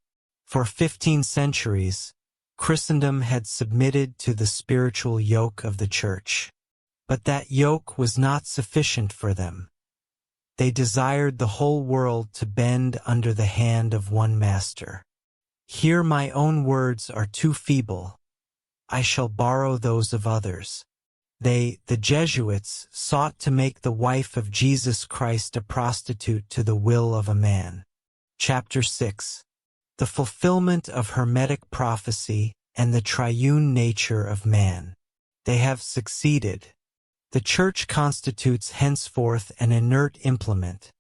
For 15 centuries, Christendom had submitted to the spiritual yoke of the Church. But that yoke was not sufficient for them. They desired the whole world to bend under the hand of one master. Here my own words are too feeble. I shall borrow those of others. They, the Jesuits, sought to make the wife of Jesus Christ a prostitute to the will of a man. Chapter 6. The fulfillment of Hermetic prophecy and the triune nature of man. They have succeeded. The Church constitutes henceforth an inert implement,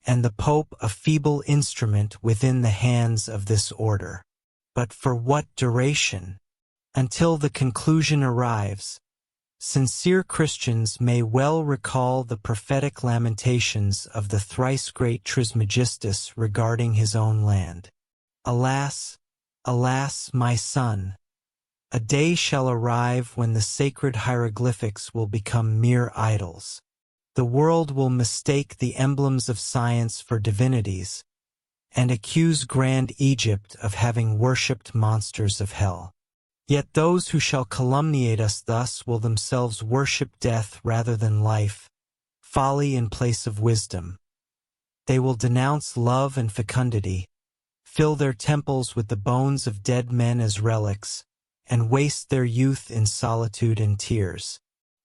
and the Pope a feeble instrument within the hands of this order. But for what duration? Until the conclusion arrives. Sincere Christians may well recall the prophetic lamentations of the thrice great Trismegistus regarding his own land. Alas, alas, my son! A day shall arrive when the sacred hieroglyphics will become mere idols. The world will mistake the emblems of science for divinities, and accuse grand Egypt of having worshipped monsters of hell. Yet those who shall calumniate us thus will themselves worship death rather than life, folly in place of wisdom. They will denounce love and fecundity, fill their temples with the bones of dead men as relics, and waste their youth in solitude and tears.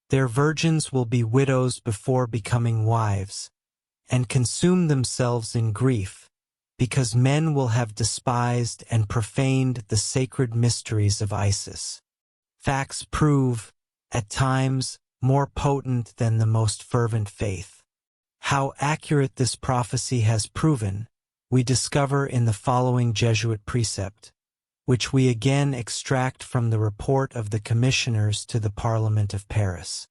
Their virgins will be widows before becoming wives, and consume themselves in grief, because men will have despised and profaned the sacred mysteries of Isis. Facts prove, at times, more potent than the most fervent faith. How accurate this prophecy has proven, we discover in the following Jesuit precept, which we again extract from the report of the commissioners to the Parliament of Paris.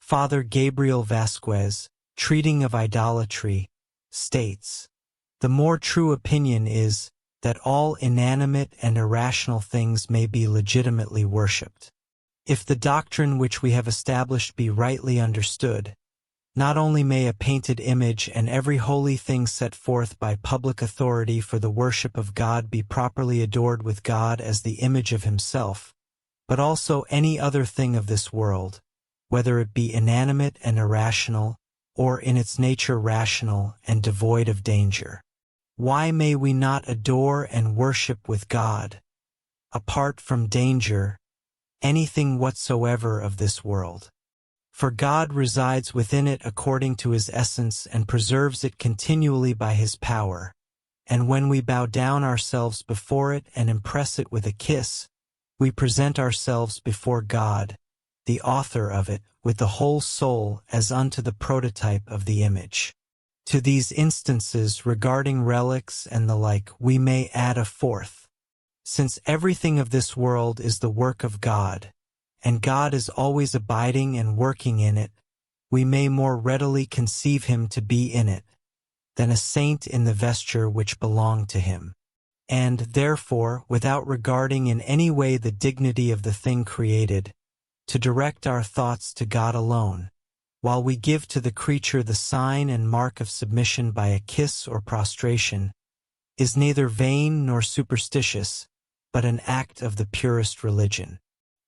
Father Gabriel Vasquez, treating of idolatry, states, "The more true opinion is, that all inanimate and irrational things may be legitimately worshipped. If the doctrine which we have established be rightly understood, not only may a painted image and every holy thing set forth by public authority for the worship of God be properly adored with God as the image of himself, but also any other thing of this world, whether it be inanimate and irrational, or in its nature rational and devoid of danger. Why may we not adore and worship with God, apart from danger, anything whatsoever of this world? For God resides within it according to his essence and preserves it continually by his power, and when we bow down ourselves before it and impress it with a kiss, we present ourselves before God, the author of it, with the whole soul as unto the prototype of the image." To these instances regarding relics and the like we may add a fourth. Since everything of this world is the work of God, and God is always abiding and working in it, we may more readily conceive him to be in it, than a saint in the vesture which belonged to him. And, therefore, without regarding in any way the dignity of the thing created, to direct our thoughts to God alone, while we give to the creature the sign and mark of submission by a kiss or prostration, is neither vain nor superstitious, but an act of the purest religion.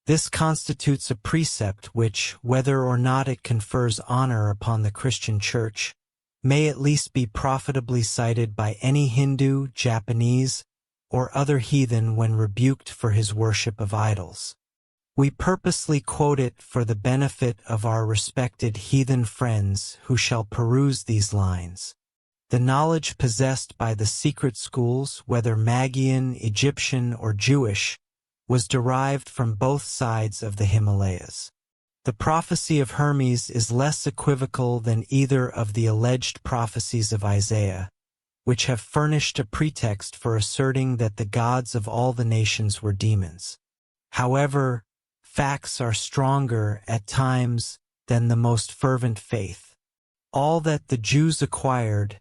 This constitutes a precept which, whether or not it confers honor upon the Christian Church, may at least be profitably cited by any Hindu, Japanese, or other heathen when rebuked for his worship of idols. We purposely quote it for the benefit of our respected heathen friends who shall peruse these lines. The knowledge possessed by the secret schools, whether Magian, Egyptian, or Jewish, was derived from both sides of the Himalayas. The prophecy of Hermes is less equivocal than either of the alleged prophecies of Isaiah, which have furnished a pretext for asserting that the gods of all the nations were demons. However, facts are stronger at times than the most fervent faith. All that the Jews acquired,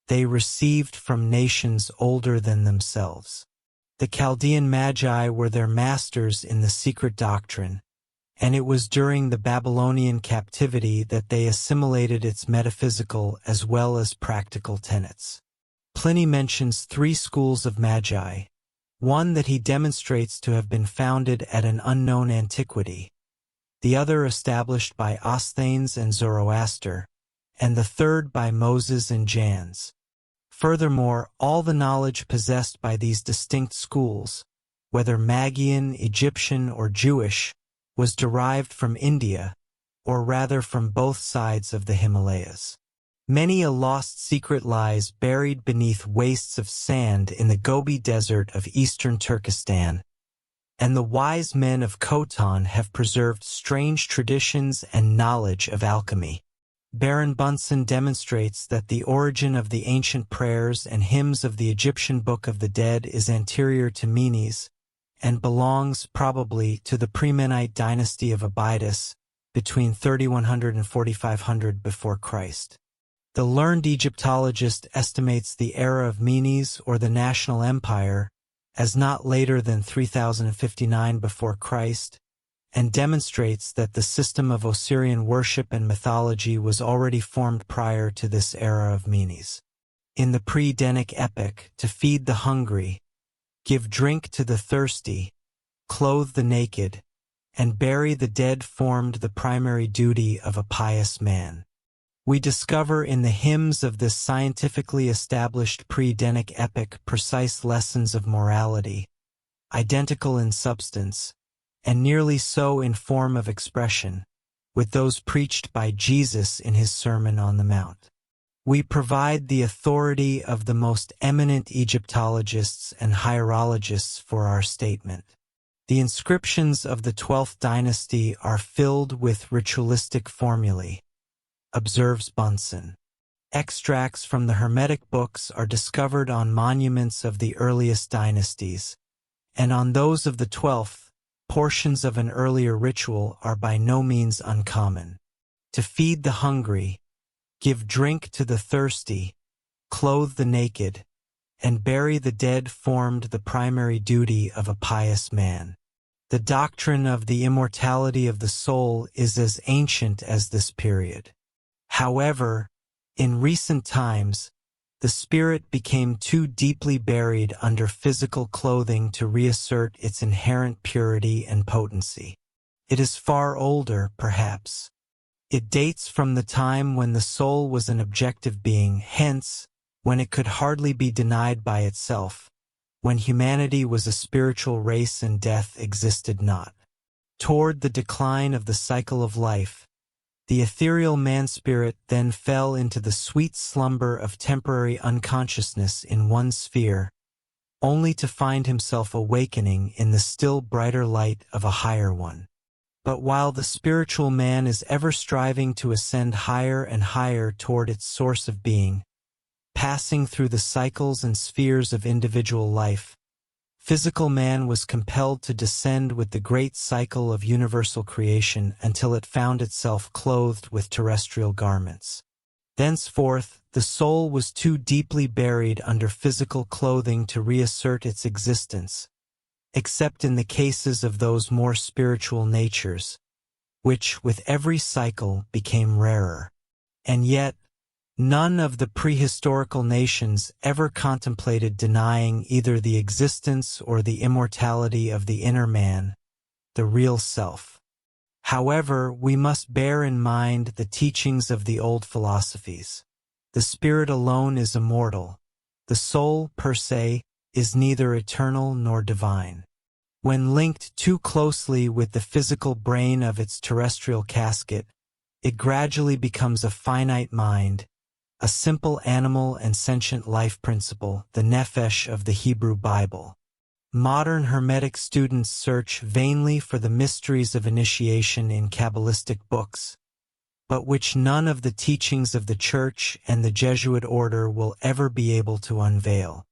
they received from nations older than themselves. The Chaldean Magi were their masters in the secret doctrine, and it was during the Babylonian captivity that they assimilated its metaphysical as well as practical tenets. Pliny mentions 3 schools of Magi, one that he demonstrates to have been founded at an unknown antiquity, the other established by Osthenes and Zoroaster, and the third by Moses and Jannes. Furthermore, all the knowledge possessed by these distinct schools, whether Magian, Egyptian, or Jewish, was derived from India, or rather from both sides of the Himalayas. Many a lost secret lies buried beneath wastes of sand in the Gobi Desert of eastern Turkestan, and the wise men of Khotan have preserved strange traditions and knowledge of alchemy. Baron Bunsen demonstrates that the origin of the ancient prayers and hymns of the Egyptian Book of the Dead is anterior to Menes, and belongs, probably, to the Premenite dynasty of Abydos, between 3100 and 4500 before Christ. The learned Egyptologist estimates the era of Menes or the National Empire as not later than 3059 before Christ, and demonstrates that the system of Osirian worship and mythology was already formed prior to this era of Menes. In the pre-Denic epoch, to feed the hungry, give drink to the thirsty, clothe the naked, and bury the dead formed the primary duty of a pious man. We discover in the hymns of this scientifically established pre-Denic epoch precise lessons of morality, identical in substance, and nearly so in form of expression, with those preached by Jesus in his Sermon on the Mount. We provide the authority of the most eminent Egyptologists and hierologists for our statement. The inscriptions of the 12th dynasty are filled with ritualistic formulae, observes Bunsen. Extracts from the Hermetic books are discovered on monuments of the earliest dynasties, and on those of the 12th, portions of an earlier ritual are by no means uncommon. To feed the hungry, give drink to the thirsty, clothe the naked, and bury the dead formed the primary duty of a pious man. The doctrine of the immortality of the soul is as ancient as this period. However, in recent times, the spirit became too deeply buried under physical clothing to reassert its inherent purity and potency. It is far older, perhaps. It dates from the time when the soul was an objective being, hence, when it could hardly be denied by itself, when humanity was a spiritual race and death existed not. Toward the decline of the cycle of life, the ethereal man-spirit then fell into the sweet slumber of temporary unconsciousness in one sphere, only to find himself awakening in the still brighter light of a higher one. But while the spiritual man is ever striving to ascend higher and higher toward its source of being, passing through the cycles and spheres of individual life, Physical man was compelled to descend with the great cycle of universal creation until it found itself clothed with terrestrial garments. Thenceforth, the soul was too deeply buried under physical clothing to reassert its existence, except in the cases of those more spiritual natures, which, with every cycle, became rarer. And yet, none of the prehistorical nations ever contemplated denying either the existence or the immortality of the inner man, the real self. However, we must bear in mind the teachings of the old philosophies. The spirit alone is immortal. The soul, per se, is neither eternal nor divine. When linked too closely with the physical brain of its terrestrial casket, it gradually becomes a finite mind, a simple animal and sentient life principle, the nephesh of the Hebrew Bible. Modern Hermetic students search vainly for the mysteries of initiation in Kabbalistic books, but which none of the teachings of the Church and the Jesuit order will ever be able to unveil.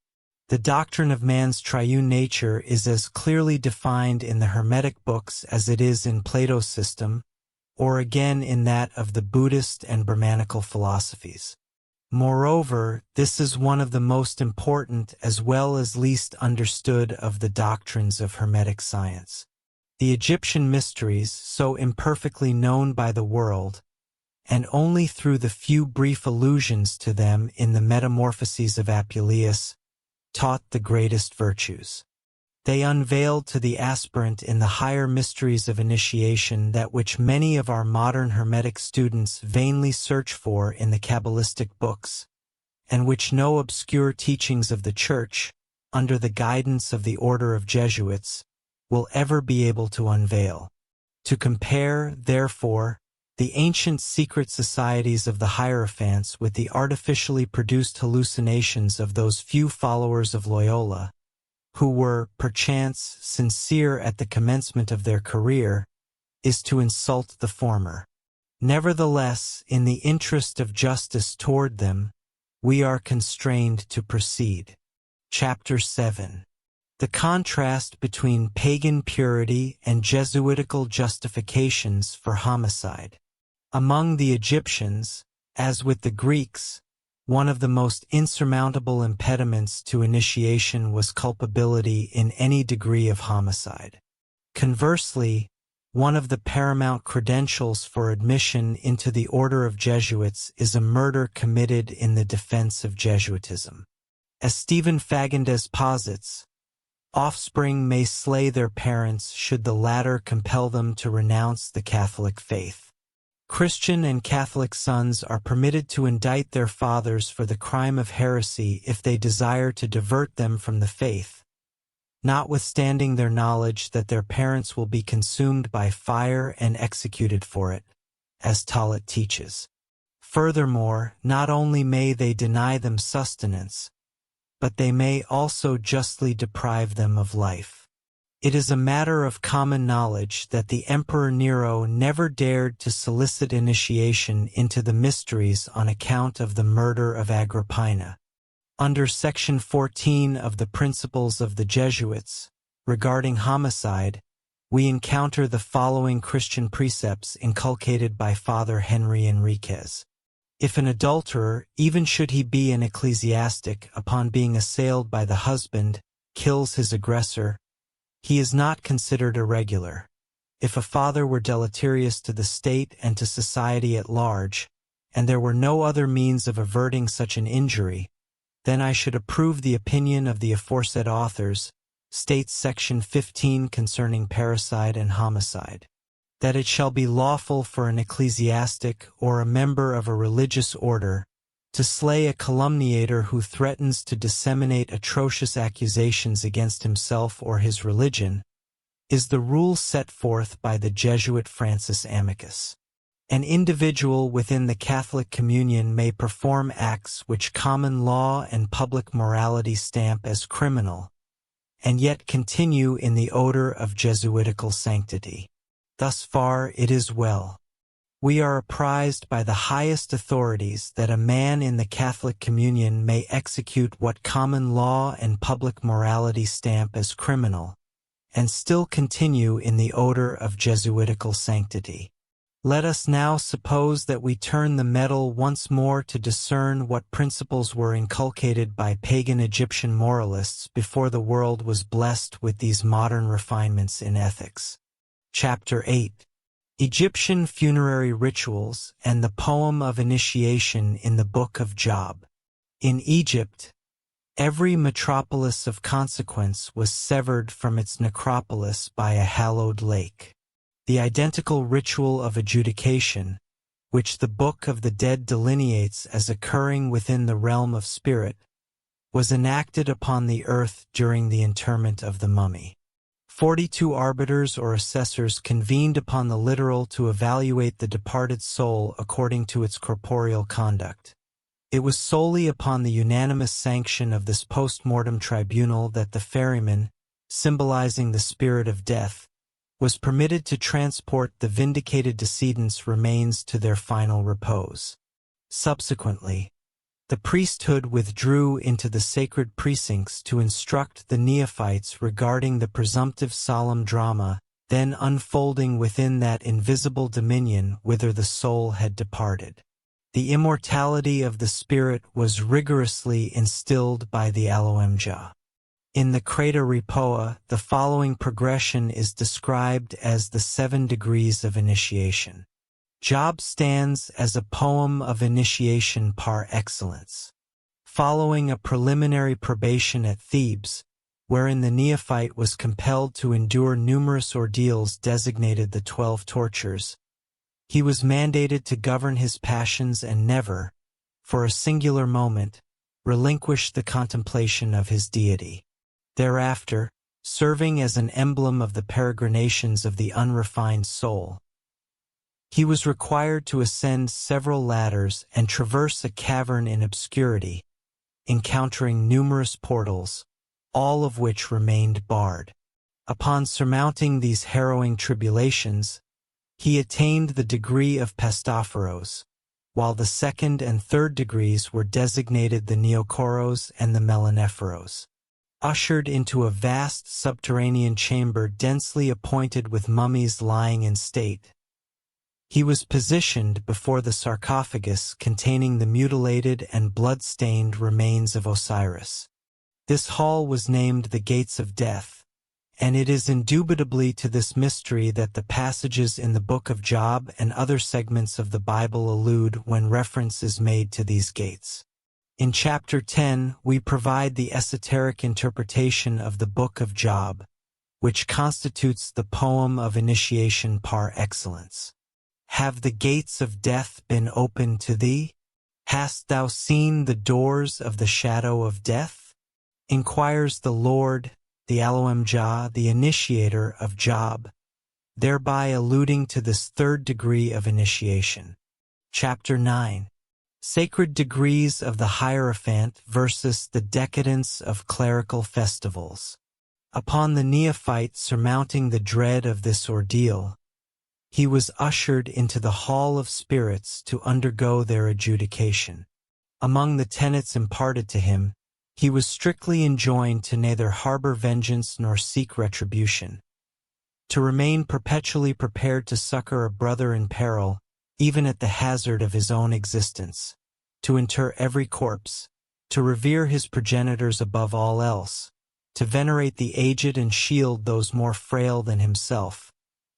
The doctrine of man's triune nature is as clearly defined in the Hermetic books as it is in Plato's system, or again in that of the Buddhist and Brahmanical philosophies. Moreover, this is one of the most important as well as least understood of the doctrines of Hermetic science. The Egyptian mysteries, so imperfectly known by the world, and only through the few brief allusions to them in the Metamorphoses of Apuleius, taught the greatest virtues. They unveiled to the aspirant in the higher mysteries of initiation that which many of our modern Hermetic students vainly search for in the Kabbalistic books, and which no obscure teachings of the Church, under the guidance of the Order of Jesuits, will ever be able to unveil. To compare, therefore, the ancient secret societies of the Hierophants with the artificially produced hallucinations of those few followers of Loyola, who were, perchance, sincere at the commencement of their career, is to insult the former. Nevertheless, in the interest of justice toward them, we are constrained to proceed. Chapter 7. The contrast between pagan purity and Jesuitical justifications for homicide. Among the Egyptians, as with the Greeks, one of the most insurmountable impediments to initiation was culpability in any degree of homicide. Conversely, one of the paramount credentials for admission into the Order of Jesuits is a murder committed in the defense of Jesuitism. As Stephen Fagendes posits, offspring may slay their parents should the latter compel them to renounce the Catholic faith. Christian and Catholic sons are permitted to indict their fathers for the crime of heresy if they desire to divert them from the faith, notwithstanding their knowledge that their parents will be consumed by fire and executed for it, as Talat teaches. Furthermore, not only may they deny them sustenance, but they may also justly deprive them of life. It is a matter of common knowledge that the Emperor Nero never dared to solicit initiation into the mysteries on account of the murder of Agrippina. Under Section 14 of the Principles of the Jesuits, regarding homicide, we encounter the following Christian precepts inculcated by Father Henry Enriquez. If an adulterer, even should he be an ecclesiastic, upon being assailed by the husband, kills his aggressor, he is not considered irregular. If a father were deleterious to the state and to society at large, and there were no other means of averting such an injury, then I should approve the opinion of the aforesaid authors, states Section 15 concerning parricide and homicide, that it shall be lawful for an ecclesiastic or a member of a religious order to slay a calumniator who threatens to disseminate atrocious accusations against himself or his religion, is the rule set forth by the Jesuit Francis Amicus. An individual within the Catholic communion may perform acts which common law and public morality stamp as criminal, and yet continue in the odor of Jesuitical sanctity. Thus far it is well. we are apprised by the highest authorities that a man in the Catholic communion may execute what common law and public morality stamp as criminal, and still continue in the odor of Jesuitical sanctity. Let us now suppose that we turn the medal once more to discern what principles were inculcated by pagan Egyptian moralists before the world was blessed with these modern refinements in ethics. Chapter 8. Egyptian funerary rituals and the poem of initiation in the Book of Job. In Egypt, every metropolis of consequence was severed from its necropolis by a hallowed lake. The identical ritual of adjudication, which the Book of the Dead delineates as occurring within the realm of spirit, was enacted upon the earth during the interment of the mummy. 42 arbiters or assessors convened upon the literal to evaluate the departed soul according to its corporeal conduct. It was solely upon the unanimous sanction of this post-mortem tribunal that the ferryman, symbolizing the spirit of death, was permitted to transport the vindicated decedent's remains to their final repose. Subsequently, the priesthood withdrew into the sacred precincts to instruct the neophytes regarding the presumptive solemn drama then unfolding within that invisible dominion whither the soul had departed. The immortality of the spirit was rigorously instilled by the Alomja. In the Crater Ripoa, the following progression is described as the 7 degrees of initiation. Job stands as a poem of initiation par excellence. Following a preliminary probation at Thebes, wherein the neophyte was compelled to endure numerous ordeals designated the 12 tortures, he was mandated to govern his passions and never, for a singular moment, relinquish the contemplation of his deity. Thereafter, serving as an emblem of the peregrinations of the unrefined soul, he was required to ascend several ladders and traverse a cavern in obscurity, encountering numerous portals, all of which remained barred. Upon surmounting these harrowing tribulations, he attained the degree of Pastaphoros, while the 2nd and 3rd degrees were designated the Neokoros and the Melanephoros. Ushered into a vast subterranean chamber densely appointed with mummies lying in state, he was positioned before the sarcophagus containing the mutilated and blood-stained remains of Osiris. This hall was named the Gates of Death, and it is indubitably to this mystery that the passages in the Book of Job and other segments of the Bible allude when reference is made to these gates. In Chapter 10, we provide the esoteric interpretation of the Book of Job, which constitutes the poem of initiation par excellence. Have the gates of death been opened to thee? Hast thou seen the doors of the shadow of death? Inquires the Lord, the Alomja, the initiator of Job, thereby alluding to this 3rd degree of initiation. Chapter 9. Sacred degrees of the Hierophant versus the decadence of clerical festivals. Upon the neophyte surmounting the dread of this ordeal, he was ushered into the Hall of Spirits to undergo their adjudication. Among the tenets imparted to him, he was strictly enjoined to neither harbor vengeance nor seek retribution, to remain perpetually prepared to succor a brother in peril, even at the hazard of his own existence, to inter every corpse, to revere his progenitors above all else, to venerate the aged and shield those more frail than himself,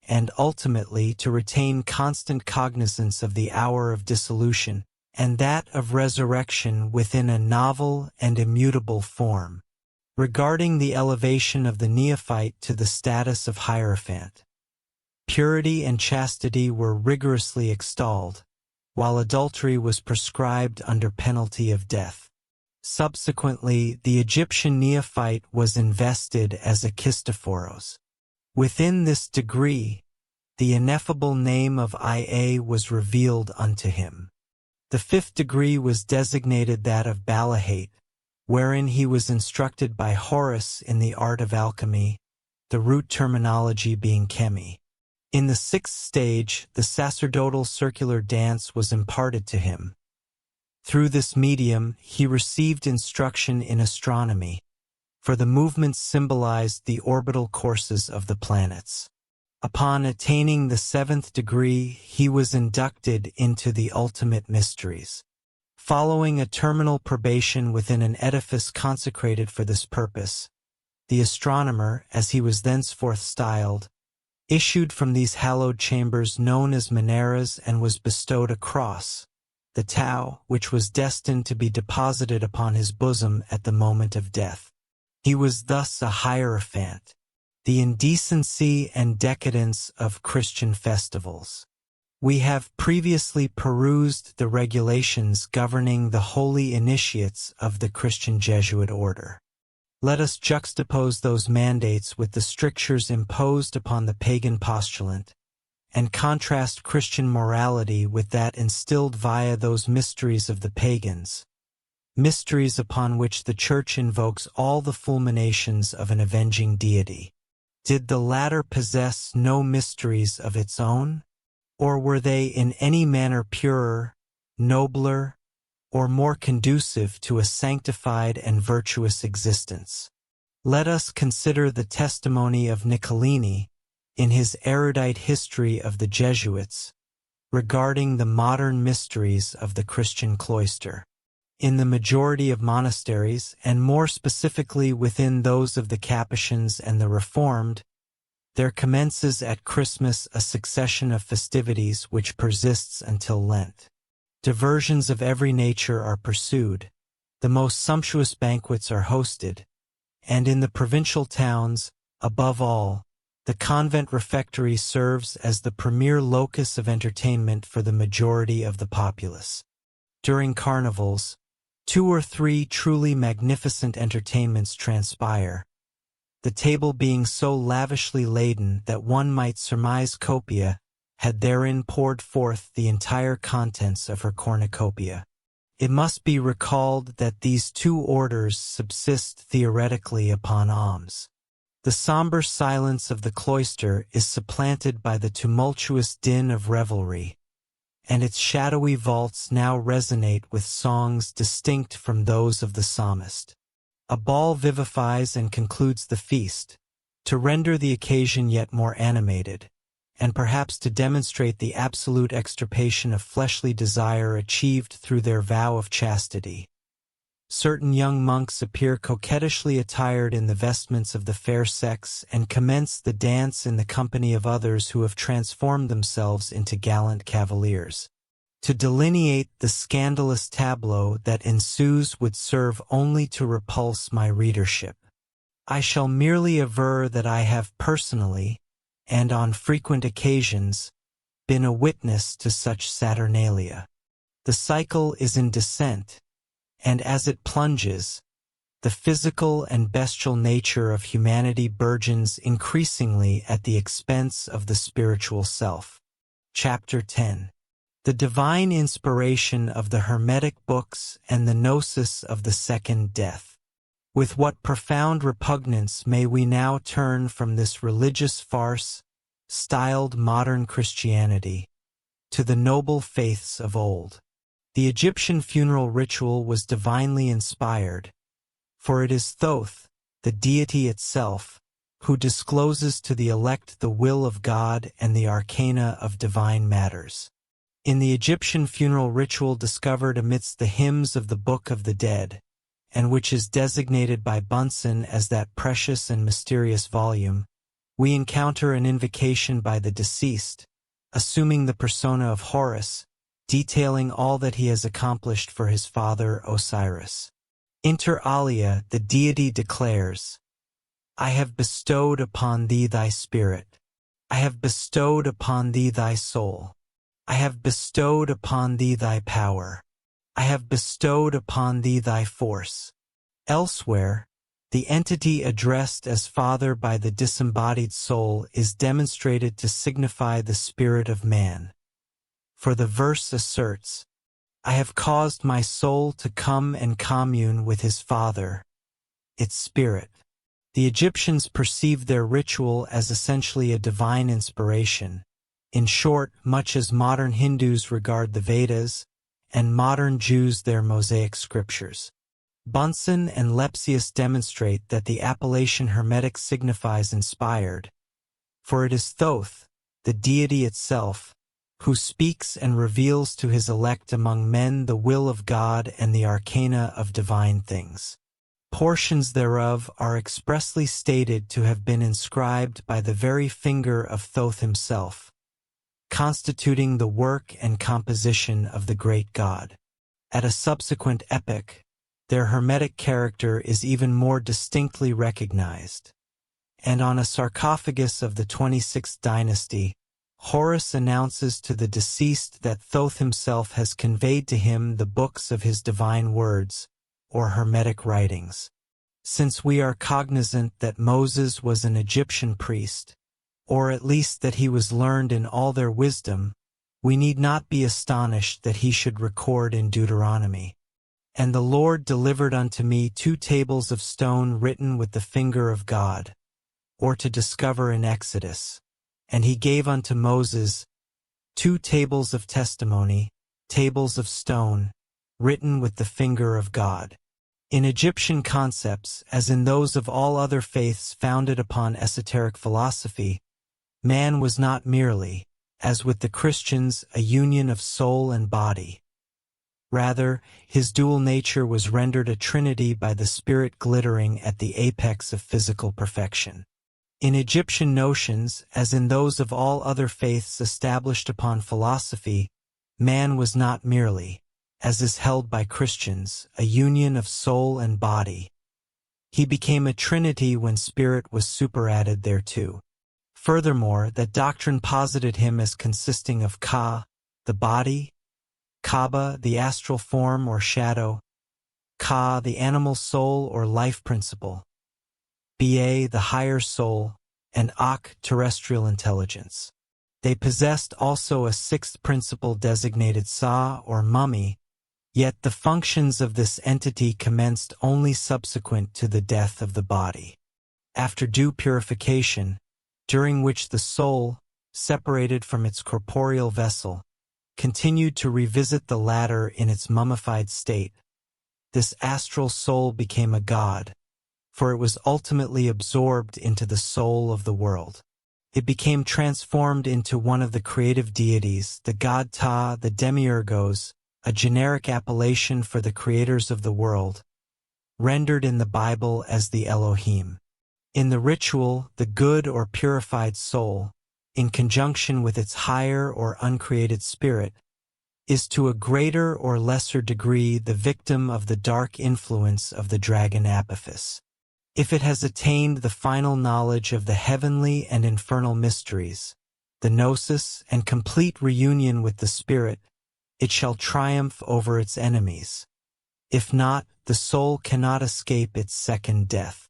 and ultimately to retain constant cognizance of the hour of dissolution and that of resurrection within a novel and immutable form. Regarding the elevation of the neophyte to the status of Hierophant, purity and chastity were rigorously extolled, while adultery was prescribed under penalty of death. Subsequently, the Egyptian neophyte was invested as a Christophoros. Within this degree, the ineffable name of Ia was revealed unto him. The 5th degree was designated that of Balahate, wherein he was instructed by Horace in the art of alchemy, the root terminology being chemi. In the sixth stage, the sacerdotal circular dance was imparted to him. Through this medium, he received instruction in astronomy, for the movements symbolized the orbital courses of the planets. Upon attaining the seventh degree, he was inducted into the ultimate mysteries. Following a terminal probation within an edifice consecrated for this purpose, the astronomer, as he was thenceforth styled, issued from these hallowed chambers known as Mineras and was bestowed a cross, the tau, which was destined to be deposited upon his bosom at the moment of death. He was thus a hierophant, the indecency and decadence of Christian festivals. We have previously perused the regulations governing the holy initiates of the Christian Jesuit order. Let us juxtapose those mandates with the strictures imposed upon the pagan postulant, and contrast Christian morality with that instilled via those mysteries of the pagans, mysteries upon which the Church invokes all the fulminations of an avenging deity. Did the latter possess no mysteries of its own? Or were they in any manner purer, nobler, or more conducive to a sanctified and virtuous existence? Let us consider the testimony of Niccolini in his erudite history of the Jesuits regarding the modern mysteries of the Christian cloister. In the majority of monasteries, and more specifically within those of the Capuchins and the Reformed, there commences at Christmas a succession of festivities which persists until Lent. Diversions of every nature are pursued, the most sumptuous banquets are hosted, and in the provincial towns, above all, the convent refectory serves as the premier locus of entertainment for the majority of the populace. During carnivals, 2 or 3 truly magnificent entertainments transpire, the table being so lavishly laden that one might surmise Copia had therein poured forth the entire contents of her cornucopia. It must be recalled that these 2 orders subsist theoretically upon alms. The somber silence of the cloister is supplanted by the tumultuous din of revelry, and its shadowy vaults now resonate with songs distinct from those of the psalmist. A ball vivifies and concludes the feast, to render the occasion yet more animated, and perhaps to demonstrate the absolute extirpation of fleshly desire achieved through their vow of chastity. Certain young monks appear coquettishly attired in the vestments of the fair sex and commence the dance in the company of others who have transformed themselves into gallant cavaliers. To delineate the scandalous tableau that ensues would serve only to repulse my readership. I shall merely aver that I have personally, and on frequent occasions, been a witness to such saturnalia. The cycle is in descent, and as it plunges, the physical and bestial nature of humanity burgeons increasingly at the expense of the spiritual self. Chapter 10. The divine inspiration of the Hermetic books and the gnosis of the second death. With what profound repugnance may we now turn from this religious farce, styled modern Christianity, to the noble faiths of old. The Egyptian funeral ritual was divinely inspired, for it is Thoth, the deity itself, who discloses to the elect the will of God and the arcana of divine matters. In the Egyptian funeral ritual discovered amidst the hymns of the Book of the Dead, and which is designated by Bunsen as that precious and mysterious volume, we encounter an invocation by the deceased, assuming the persona of Horus, detailing all that he has accomplished for his father Osiris. Inter alia, the deity declares, "I have bestowed upon thee thy spirit. I have bestowed upon thee thy soul. I have bestowed upon thee thy power. I have bestowed upon thee thy force." Elsewhere, the entity addressed as Father by the disembodied soul is demonstrated to signify the spirit of man. For the verse asserts, "I have caused my soul to come and commune with his Father, its spirit." The Egyptians perceived their ritual as essentially a divine inspiration, In short, much as modern Hindus regard the Vedas, and modern Jews their Mosaic scriptures. Bunsen and Lepsius demonstrate that the appellation Hermetic signifies inspired, for it is Thoth, the deity itself, who speaks and reveals to his elect among men the will of God and the arcana of divine things. Portions thereof are expressly stated to have been inscribed by the very finger of Thoth himself, constituting the work and composition of the great god. At a subsequent epoch, their Hermetic character is even more distinctly recognized, and on a sarcophagus of the 26th dynasty, Horus announces to the deceased that Thoth himself has conveyed to him the books of his divine words, or Hermetic writings. Since we are cognizant that Moses was an Egyptian priest, or at least that he was learned in all their wisdom, we need not be astonished that he should record in Deuteronomy, "And the Lord delivered unto me 2 tables of stone written with the finger of God," or to discover in Exodus, "And he gave unto Moses 2 tables of testimony, tables of stone, written with the finger of God." In Egyptian concepts, as in those of all other faiths founded upon esoteric philosophy, man was not merely, as with the Christians, a union of soul and body. Rather, his dual nature was rendered a trinity by the spirit glittering at the apex of physical perfection. In Egyptian notions, as in those of all other faiths established upon philosophy, man was not merely, as is held by Christians, a union of soul and body. He became a trinity when spirit was superadded thereto. Furthermore, that doctrine posited him as consisting of Ka, the body, Kaba, the astral form or shadow, Ka, the animal soul or life principle, Ba, the higher soul, and Ak, terrestrial intelligence. They possessed also a 6th principle designated Sa or mummy, yet the functions of this entity commenced only subsequent to the death of the body. After due purification, during which the soul, separated from its corporeal vessel, continued to revisit the latter in its mummified state, this astral soul became a god, for it was ultimately absorbed into the soul of the world. It became transformed into one of the creative deities, the god Ta, the demiurgos, a generic appellation for the creators of the world, rendered in the Bible as the Elohim. In the ritual, the good or purified soul, in conjunction with its higher or uncreated spirit, is to a greater or lesser degree the victim of the dark influence of the dragon Apophis. If it has attained the final knowledge of the heavenly and infernal mysteries, the gnosis and complete reunion with the spirit, it shall triumph over its enemies. If not, the soul cannot escape its second death.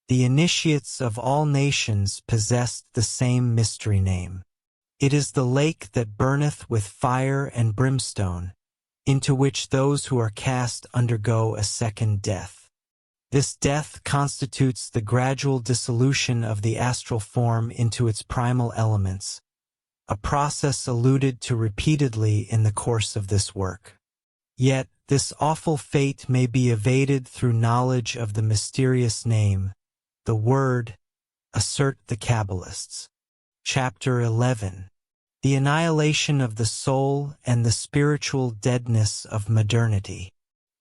The initiates of all nations possessed the same mystery name. It is the lake that burneth with fire and brimstone, into which those who are cast undergo a second death. This death constitutes the gradual dissolution of the astral form into its primal elements, a process alluded to repeatedly in the course of this work. Yet, this awful fate may be evaded through knowledge of the mysterious name, the word, assert the Kabbalists. Chapter 11. The annihilation of the soul and the spiritual deadness of modernity.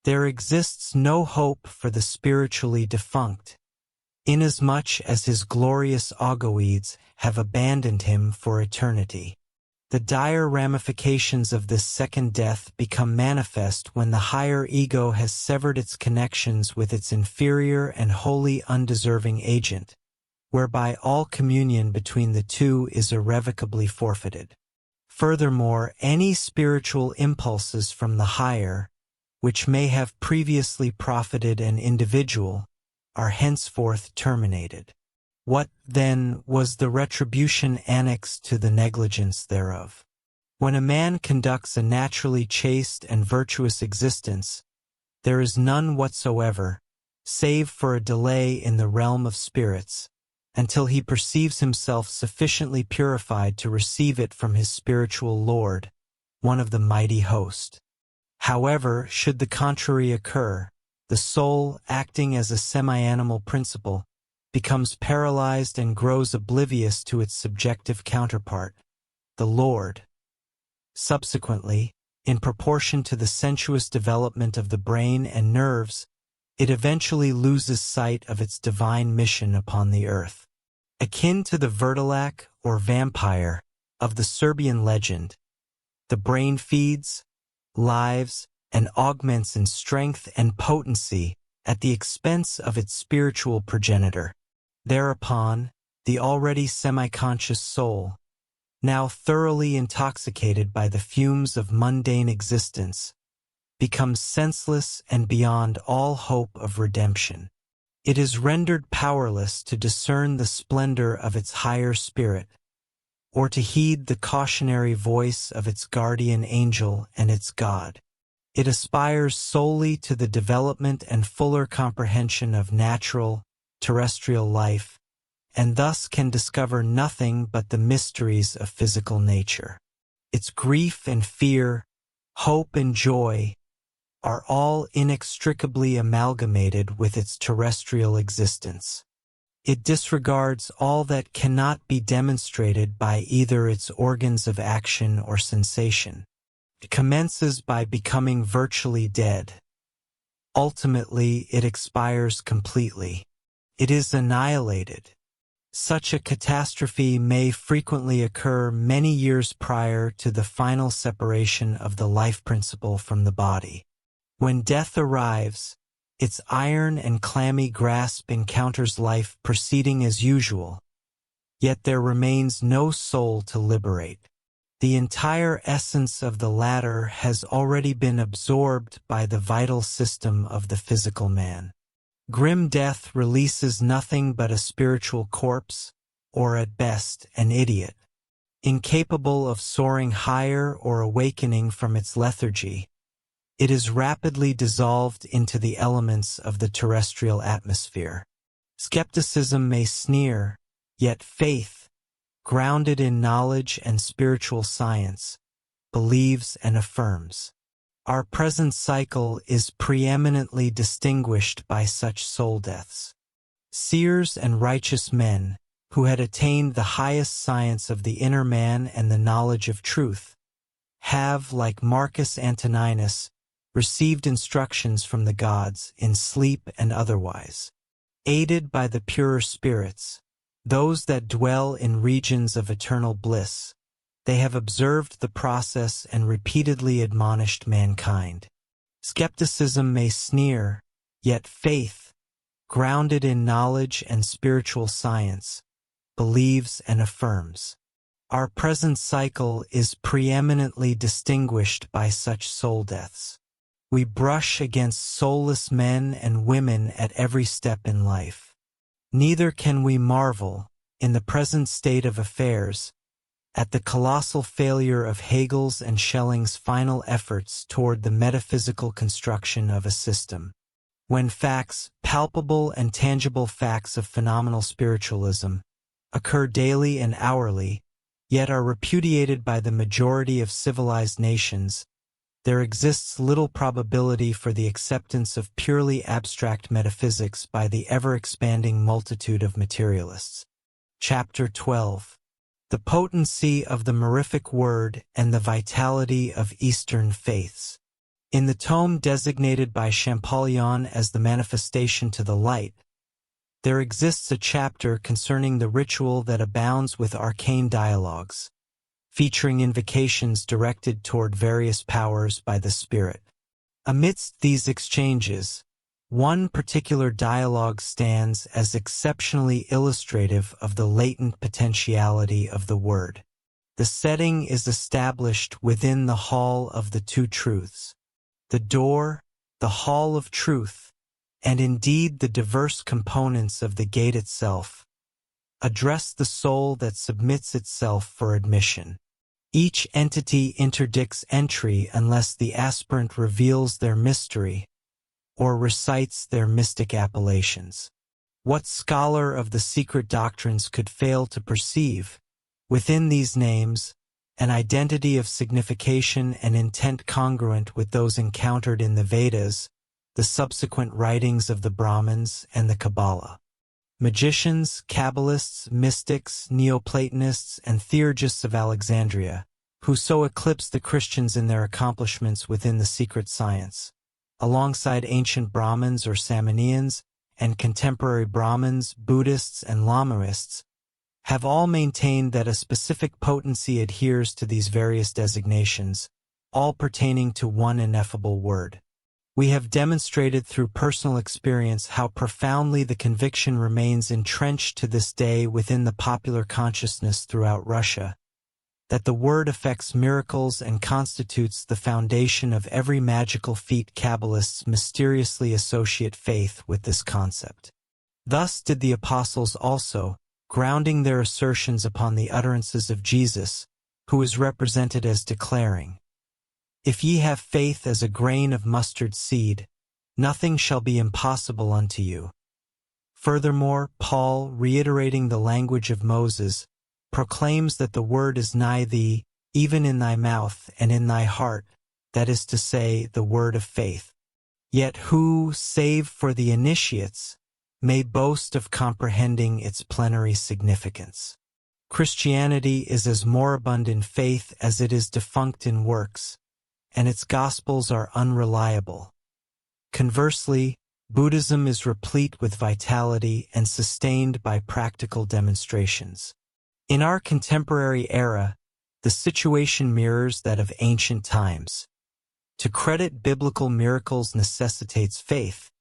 There exists no hope for the spiritually defunct, inasmuch as his glorious Ogoids have abandoned him for eternity. The dire ramifications of this second death become manifest when the higher ego has severed its connections with its inferior and wholly undeserving agent, whereby all communion between the two is irrevocably forfeited. Furthermore, any spiritual impulses from the higher, which may have previously profited an individual, are henceforth terminated. What, then, was the retribution annexed to the negligence thereof? When a man conducts a naturally chaste and virtuous existence, there is none whatsoever, save for a delay in the realm of spirits, until he perceives himself sufficiently purified to receive it from his spiritual Lord, one of the mighty host. However, should the contrary occur, the soul, acting as a semi-animal principle, becomes paralyzed and grows oblivious to its subjective counterpart, the Lord. Subsequently, in proportion to the sensuous development of the brain and nerves, it eventually loses sight of its divine mission upon the earth. Akin to the Vertilac or vampire of the Serbian legend, the brain feeds, lives, and augments in strength and potency at the expense of its spiritual progenitor. Thereupon, the already semi-conscious soul, now thoroughly intoxicated by the fumes of mundane existence, becomes senseless and beyond all hope of redemption. It is rendered powerless to discern the splendor of its higher spirit, or to heed the cautionary voice of its guardian angel and its God. It aspires solely to the development and fuller comprehension of natural, terrestrial life, and thus can discover nothing but the mysteries of physical nature. Its grief and fear, hope and joy, are all inextricably amalgamated with its terrestrial existence. It disregards all that cannot be demonstrated by either its organs of action or sensation. It commences by becoming virtually dead. Ultimately, it expires completely. It is annihilated. Such a catastrophe may frequently occur many years prior to the final separation of the life principle from the body. When death arrives, its iron and clammy grasp encounters life proceeding as usual, yet there remains no soul to liberate. The entire essence of the latter has already been absorbed by the vital system of the physical man. Grim death releases nothing but a spiritual corpse, or at best, an idiot, incapable of soaring higher or awakening from its lethargy. It is rapidly dissolved into the elements of the terrestrial atmosphere. Skepticism may sneer, yet faith, grounded in knowledge and spiritual science, believes and affirms. Our present cycle is preeminently distinguished by such soul deaths. Seers and righteous men, who had attained the highest science of the inner man and the knowledge of truth, have, like Marcus Antoninus, received instructions from the gods in sleep and otherwise. Aided by the purer spirits, those that dwell in regions of eternal bliss, they have observed the process and repeatedly admonished mankind. Skepticism may sneer, yet faith, grounded in knowledge and spiritual science, believes and affirms. Our present cycle is preeminently distinguished by such soul deaths. We brush against soulless men and women at every step in life. Neither can we marvel, in the present state of affairs, at the colossal failure of Hegel's and Schelling's final efforts toward the metaphysical construction of a system. When facts, palpable and tangible facts of phenomenal spiritualism, occur daily and hourly, yet are repudiated by the majority of civilized nations, there exists little probability for the acceptance of purely abstract metaphysics by the ever-expanding multitude of materialists. Chapter 12. The potency of the Mirific word and the vitality of Eastern faiths. In the tome designated by Champollion as the Manifestation to the Light, there exists a chapter concerning the ritual that abounds with arcane dialogues, featuring invocations directed toward various powers by the Spirit. Amidst these exchanges, one particular dialogue stands as exceptionally illustrative of the latent potentiality of the word. The setting is established within the Hall of the Two Truths. The door, the Hall of Truth, and indeed the diverse components of the gate itself, address the soul that submits itself for admission. Each entity interdicts entry unless the aspirant reveals their mystery or recites their mystic appellations. What scholar of the secret doctrines could fail to perceive, within these names, an identity of signification and intent congruent with those encountered in the Vedas, the subsequent writings of the Brahmins, and the Kabbalah? Magicians, Kabbalists, mystics, Neoplatonists, and theurgists of Alexandria, who so eclipsed the Christians in their accomplishments within the secret science, alongside ancient Brahmins or Samoneans, and contemporary Brahmins, Buddhists, and Lamaists, have all maintained that a specific potency adheres to these various designations, all pertaining to one ineffable word. We have demonstrated through personal experience how profoundly the conviction remains entrenched to this day within the popular consciousness throughout Russia, that the word effects miracles and constitutes the foundation of every magical feat. Kabbalists mysteriously associate faith with this concept. Thus did the apostles also, grounding their assertions upon the utterances of Jesus, who is represented as declaring, "If ye have faith as a grain of mustard seed, nothing shall be impossible unto you." Furthermore, Paul, reiterating the language of Moses, proclaims that the word is nigh thee, even in thy mouth and in thy heart, that is to say, the word of faith. Yet who, save for the initiates, may boast of comprehending its plenary significance? Christianity is as moribund in faith as it is defunct in works, and its gospels are unreliable. Conversely, Buddhism is replete with vitality and sustained by practical demonstrations. In our contemporary era, the situation mirrors that of ancient times. To credit biblical miracles necessitates faith,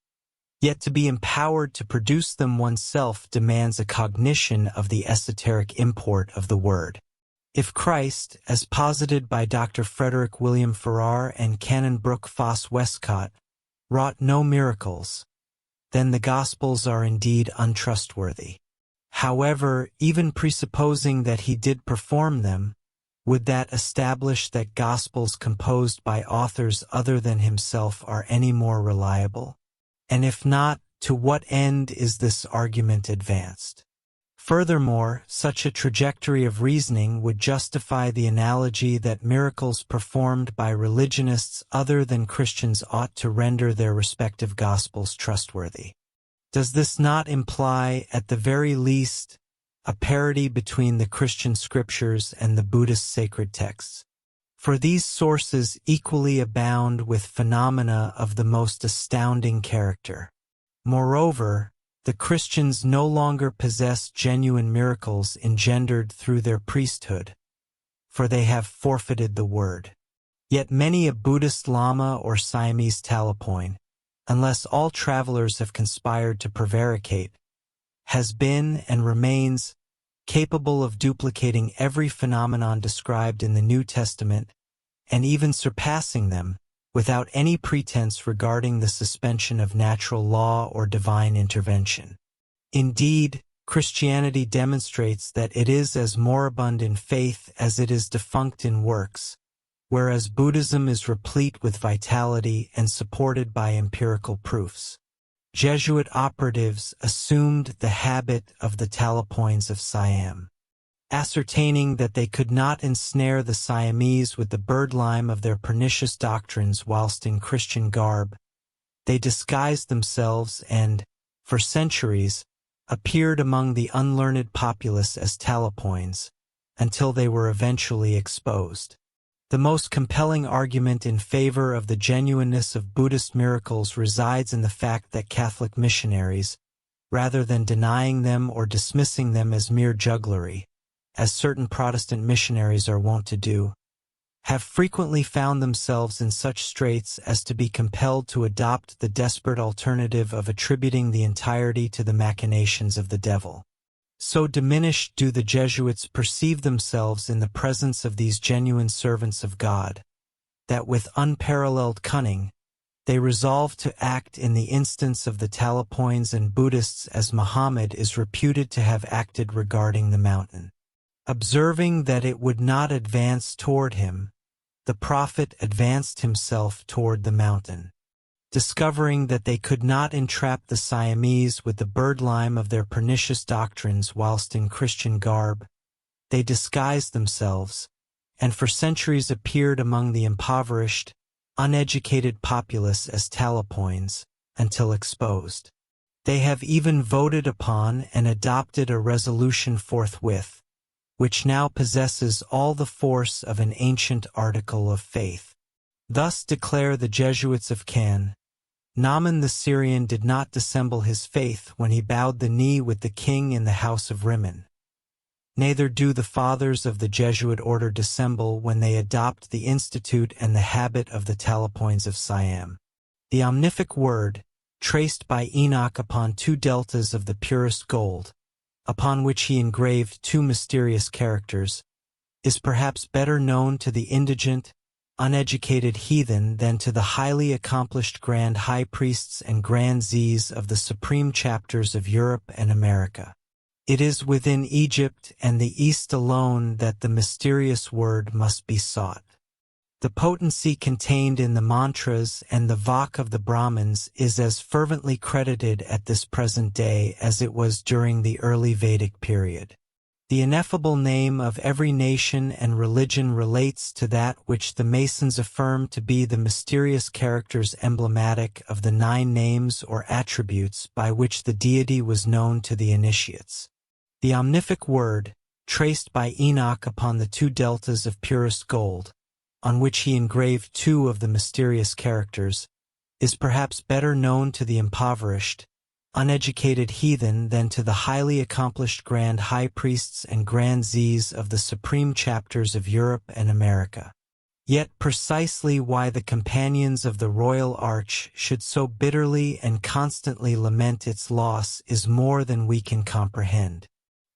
yet to be empowered to produce them oneself demands a cognition of the esoteric import of the word. If Christ, as posited by Dr. Frederick William Farrar and Canon Brooke Foss Westcott, wrought no miracles, then the Gospels are indeed untrustworthy. However, even presupposing that he did perform them, would that establish that Gospels composed by authors other than himself are any more reliable? And if not, to what end is this argument advanced? Furthermore, such a trajectory of reasoning would justify the analogy that miracles performed by religionists other than Christians ought to render their respective Gospels trustworthy. Does this not imply, at the very least, a parity between the Christian scriptures and the Buddhist sacred texts? For these sources equally abound with phenomena of the most astounding character. Moreover, the Christians no longer possess genuine miracles engendered through their priesthood, for they have forfeited the word. Yet many a Buddhist Lama or Siamese Talapoin, unless all travelers have conspired to prevaricate, has been and remains capable of duplicating every phenomenon described in the New Testament and even surpassing them without any pretense regarding the suspension of natural law or divine intervention. Indeed, Christianity demonstrates that it is as moribund in faith as it is defunct in works, whereas Buddhism is replete with vitality and supported by empirical proofs. Jesuit operatives assumed the habit of the Talapoins of Siam. Ascertaining that they could not ensnare the Siamese with the birdlime of their pernicious doctrines whilst in Christian garb, they disguised themselves and, for centuries, appeared among the unlearned populace as Talapoins, until they were eventually exposed. The most compelling argument in favor of the genuineness of Buddhist miracles resides in the fact that Catholic missionaries, rather than denying them or dismissing them as mere jugglery, as certain Protestant missionaries are wont to do, have frequently found themselves in such straits as to be compelled to adopt the desperate alternative of attributing the entirety to the machinations of the devil. So diminished do the Jesuits perceive themselves in the presence of these genuine servants of God, that with unparalleled cunning, they resolve to act in the instance of the Talapoins and Buddhists as Muhammad is reputed to have acted regarding the mountain. Observing that it would not advance toward him, the prophet advanced himself toward the mountain. discovering that they could not entrap the Siamese with the birdlime of their pernicious doctrines whilst in Christian garb, they disguised themselves, and for centuries appeared among the impoverished, uneducated populace as Talapoins, until exposed. They have even voted upon and adopted a resolution forthwith, which now possesses all the force of an ancient article of faith. Thus declare the Jesuits of Caen, Naaman the Syrian did not dissemble his faith when he bowed the knee with the king in the house of Rimmon. Neither do the fathers of the Jesuit order dissemble when they adopt the institute and the habit of the Talapoins of Siam. The omnific word, traced by Enoch upon 2 deltas of the purest gold, upon which he engraved 2 mysterious characters, is perhaps better known to the indigent, uneducated heathen than to the highly accomplished grand high priests and grandees of the supreme chapters of Europe and America. It is within Egypt and the East alone that the mysterious word must be sought. The potency contained in the mantras and the Vak of the Brahmins is as fervently credited at this present day as it was during the early Vedic period. The ineffable name of every nation and religion relates to that which the Masons affirm to be the mysterious characters emblematic of the 9 names or attributes by which the deity was known to the initiates. The omnific word, traced by Enoch upon the 2 deltas of purest gold, on which he engraved 2 of the mysterious characters, is perhaps better known to the impoverished, uneducated heathen than to the highly accomplished grand high priests and grandees of the supreme chapters of Europe and America. Yet precisely why the companions of the Royal Arch should so bitterly and constantly lament its loss is more than we can comprehend.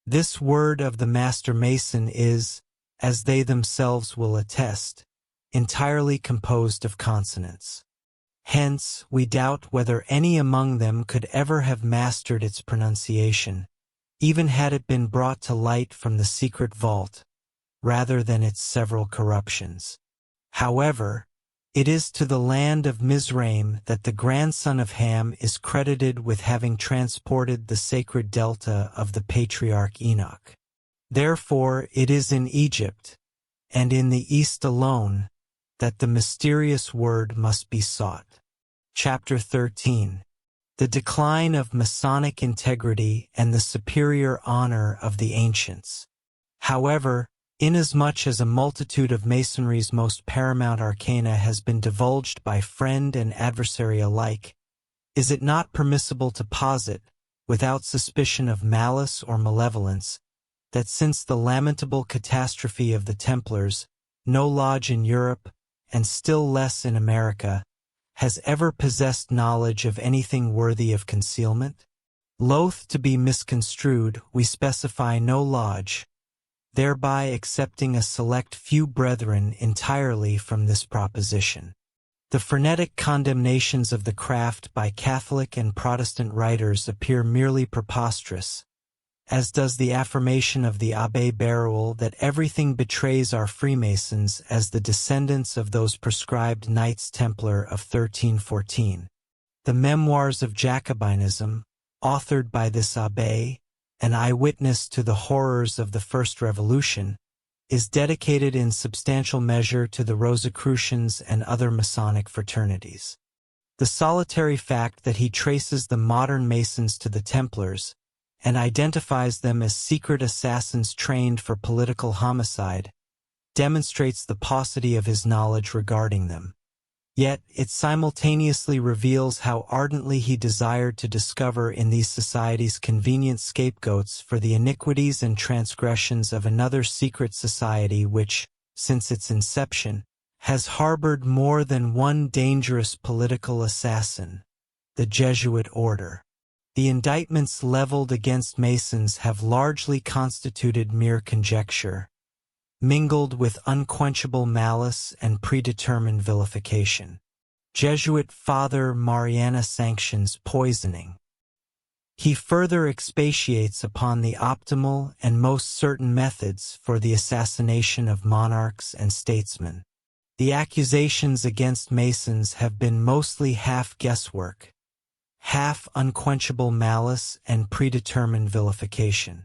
This word of the Master Mason is, as they themselves will attest, entirely composed of consonants. Hence, we doubt whether any among them could ever have mastered its pronunciation, even had it been brought to light from the secret vault, rather than its several corruptions. However, it is to the land of Mizraim that the grandson of Ham is credited with having transported the sacred delta of the patriarch Enoch. Therefore, it is in Egypt, and in the East alone, that the mysterious word must be sought. Chapter 13. The decline of Masonic integrity and the superior honor of the ancients. However, inasmuch as a multitude of Masonry's most paramount arcana has been divulged by friend and adversary alike, is it not permissible to posit, without suspicion of malice or malevolence, that since the lamentable catastrophe of the Templars, no lodge in Europe, and still less in America, has ever possessed knowledge of anything worthy of concealment? Loath to be misconstrued, we specify no lodge, thereby excepting a select few brethren entirely from this proposition. The frenetic condemnations of the craft by Catholic and Protestant writers appear merely preposterous, as does the affirmation of the Abbé Barruel that everything betrays our Freemasons as the descendants of those proscribed Knights Templar of 1314. The Memoirs of Jacobinism, authored by this abbé, an eyewitness to the horrors of the First Revolution, is dedicated in substantial measure to the Rosicrucians and other Masonic fraternities. The solitary fact that he traces the modern Masons to the Templars, and identifies them as secret assassins trained for political homicide, demonstrates the paucity of his knowledge regarding them. Yet it simultaneously reveals how ardently he desired to discover in these societies convenient scapegoats for the iniquities and transgressions of another secret society which, since its inception, has harbored more than one dangerous political assassin, the Jesuit order. The indictments leveled against Masons have largely constituted mere conjecture, mingled with unquenchable malice and predetermined vilification. Jesuit Father Mariana sanctions poisoning. He further expatiates upon the optimal and most certain methods for the assassination of monarchs and statesmen. The accusations against Masons have been mostly half guesswork, half unquenchable malice and predetermined vilification.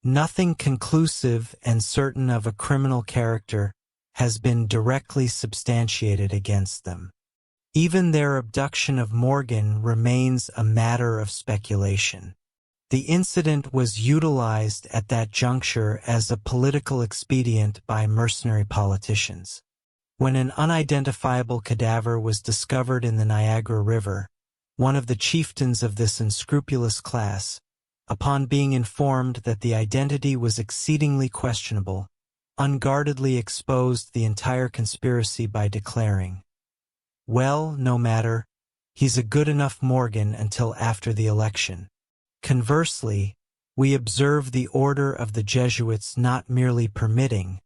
Nothing conclusive and certain of a criminal character has been directly substantiated against them. Even their abduction of Morgan remains a matter of speculation. The incident was utilized at that juncture as a political expedient by mercenary politicians. When an unidentifiable cadaver was discovered in the Niagara River, one of the chieftains of this unscrupulous class, upon being informed that the identity was exceedingly questionable, unguardedly exposed the entire conspiracy by declaring, "Well, no matter, he's a good enough Morgan until after the election." Conversely, we observe the order of the Jesuits not merely permitting,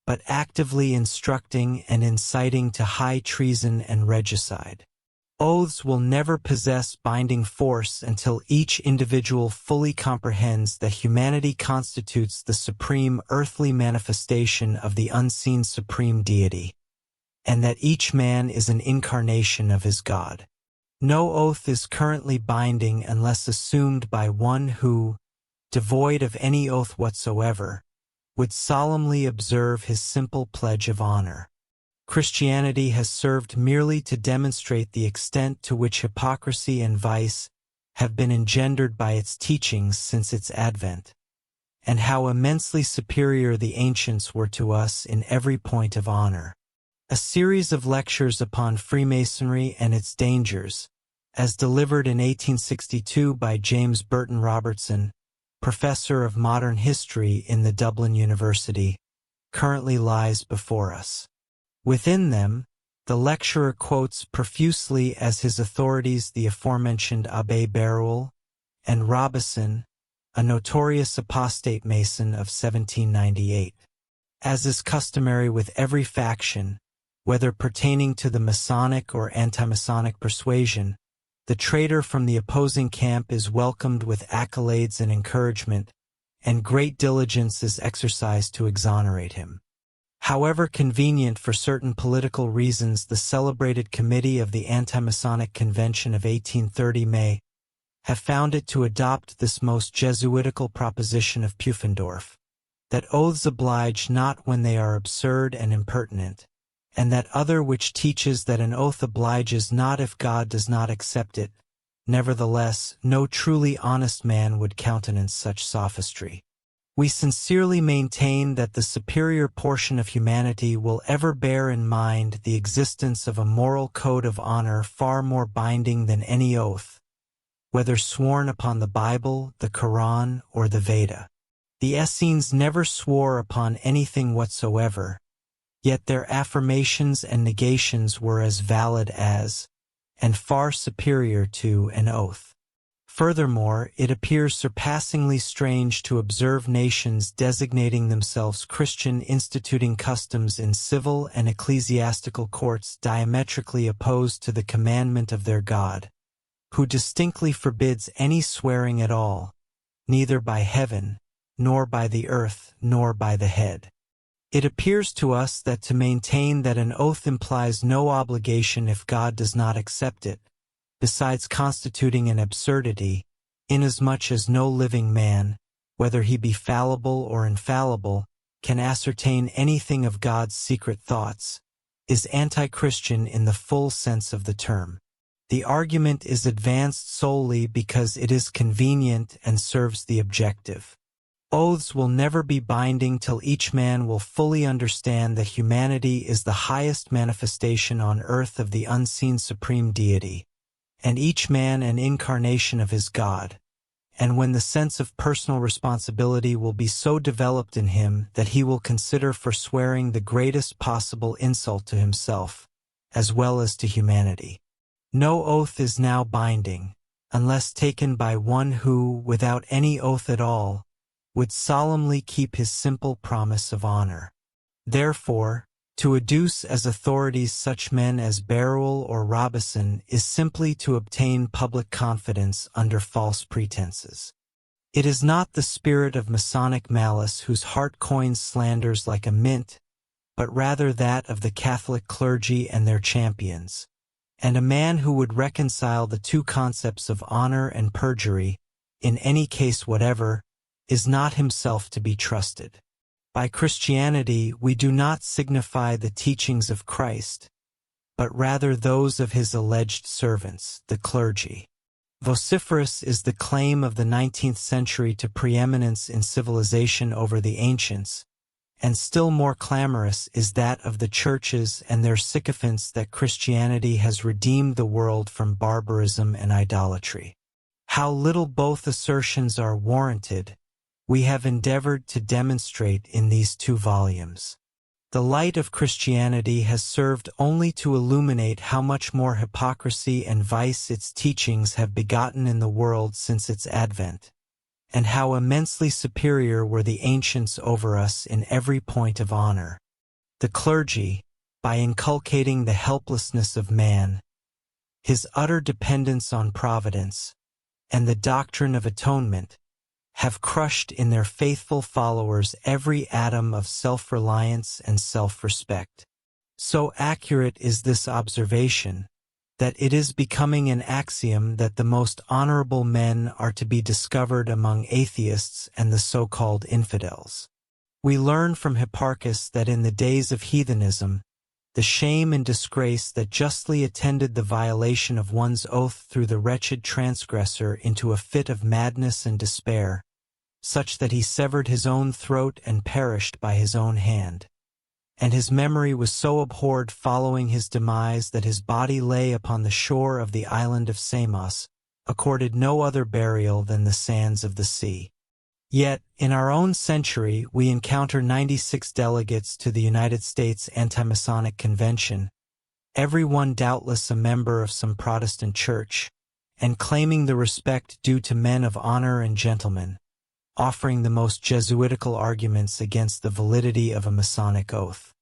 but actively instructing and inciting to high treason and regicide. Oaths will never possess binding force until each individual fully comprehends that humanity constitutes the supreme earthly manifestation of the unseen supreme deity, and that each man is an incarnation of his God. No oath is currently binding unless assumed by one who, devoid of any oath whatsoever, would solemnly observe his simple pledge of honor. Christianity has served merely to demonstrate the extent to which hypocrisy and vice have been engendered by its teachings since its advent, and how immensely superior the ancients were to us in every point of honor. A series of lectures upon Freemasonry and its dangers, as delivered in 1862 by James Burton Robertson, Professor of Modern History in the Dublin University, currently lies before us. Within them, the lecturer quotes profusely as his authorities the aforementioned Abbé Berulle and Robison, a notorious apostate Mason of 1798. As is customary with every faction, whether pertaining to the Masonic or anti-Masonic persuasion, the traitor from the opposing camp is welcomed with accolades and encouragement, and great diligence is exercised to exonerate him. However convenient for certain political reasons the celebrated committee of the Anti-Masonic Convention of 1830 may have found it to adopt this most Jesuitical proposition of Pufendorf, that oaths oblige not when they are absurd and impertinent, and that other which teaches that an oath obliges not if God does not accept it. Nevertheless, no truly honest man would countenance such sophistry. We sincerely maintain that the superior portion of humanity will ever bear in mind the existence of a moral code of honor far more binding than any oath, whether sworn upon the Bible, the Quran, or the Veda. The Essenes never swore upon anything whatsoever, yet their affirmations and negations were as valid as, and far superior to, an oath. Furthermore, it appears surpassingly strange to observe nations designating themselves Christian instituting customs in civil and ecclesiastical courts diametrically opposed to the commandment of their God, who distinctly forbids any swearing at all, neither by heaven, nor by the earth, nor by the head. It appears to us that to maintain that an oath implies no obligation if God does not accept it, besides constituting an absurdity, inasmuch as no living man, whether he be fallible or infallible, can ascertain anything of God's secret thoughts, is anti-Christian in the full sense of the term. The argument is advanced solely because it is convenient and serves the objective. Oaths will never be binding till each man will fully understand that humanity is the highest manifestation on earth of the unseen supreme deity, and each man an incarnation of his God, and when the sense of personal responsibility will be so developed in him that he will consider forswearing the greatest possible insult to himself, as well as to humanity. No oath is now binding, unless taken by one who, without any oath at all, would solemnly keep his simple promise of honor. Therefore, to adduce as authorities such men as Berulle or Robison is simply to obtain public confidence under false pretenses. It is not the spirit of Masonic malice whose heart coins slanders like a mint, but rather that of the Catholic clergy and their champions. And a man who would reconcile the two concepts of honor and perjury, in any case whatever, is not himself to be trusted. By Christianity we do not signify the teachings of Christ, but rather those of his alleged servants, the clergy. Vociferous is the claim of the 19th century to preeminence in civilization over the ancients, and still more clamorous is that of the churches and their sycophants that Christianity has redeemed the world from barbarism and idolatry. How little both assertions are warranted, we have endeavored to demonstrate in these 2 volumes. The light of Christianity has served only to illuminate how much more hypocrisy and vice its teachings have begotten in the world since its advent, and how immensely superior were the ancients over us in every point of honor. The clergy, by inculcating the helplessness of man, his utter dependence on providence, and the doctrine of atonement, have crushed in their faithful followers every atom of self-reliance and self-respect. So accurate is this observation, that it is becoming an axiom that the most honorable men are to be discovered among atheists and the so-called infidels. We learn from Hipparchus that in the days of heathenism, the shame and disgrace that justly attended the violation of one's oath threw the wretched transgressor into a fit of madness and despair, such that he severed his own throat and perished by his own hand. And his memory was so abhorred following his demise that his body lay upon the shore of the island of Samos, accorded no other burial than the sands of the sea. Yet, in our own century, we encounter 96 delegates to the United States Anti-Masonic Convention, every one doubtless a member of some Protestant church, and claiming the respect due to men of honor and gentlemen, offering the most Jesuitical arguments against the validity of a Masonic oath.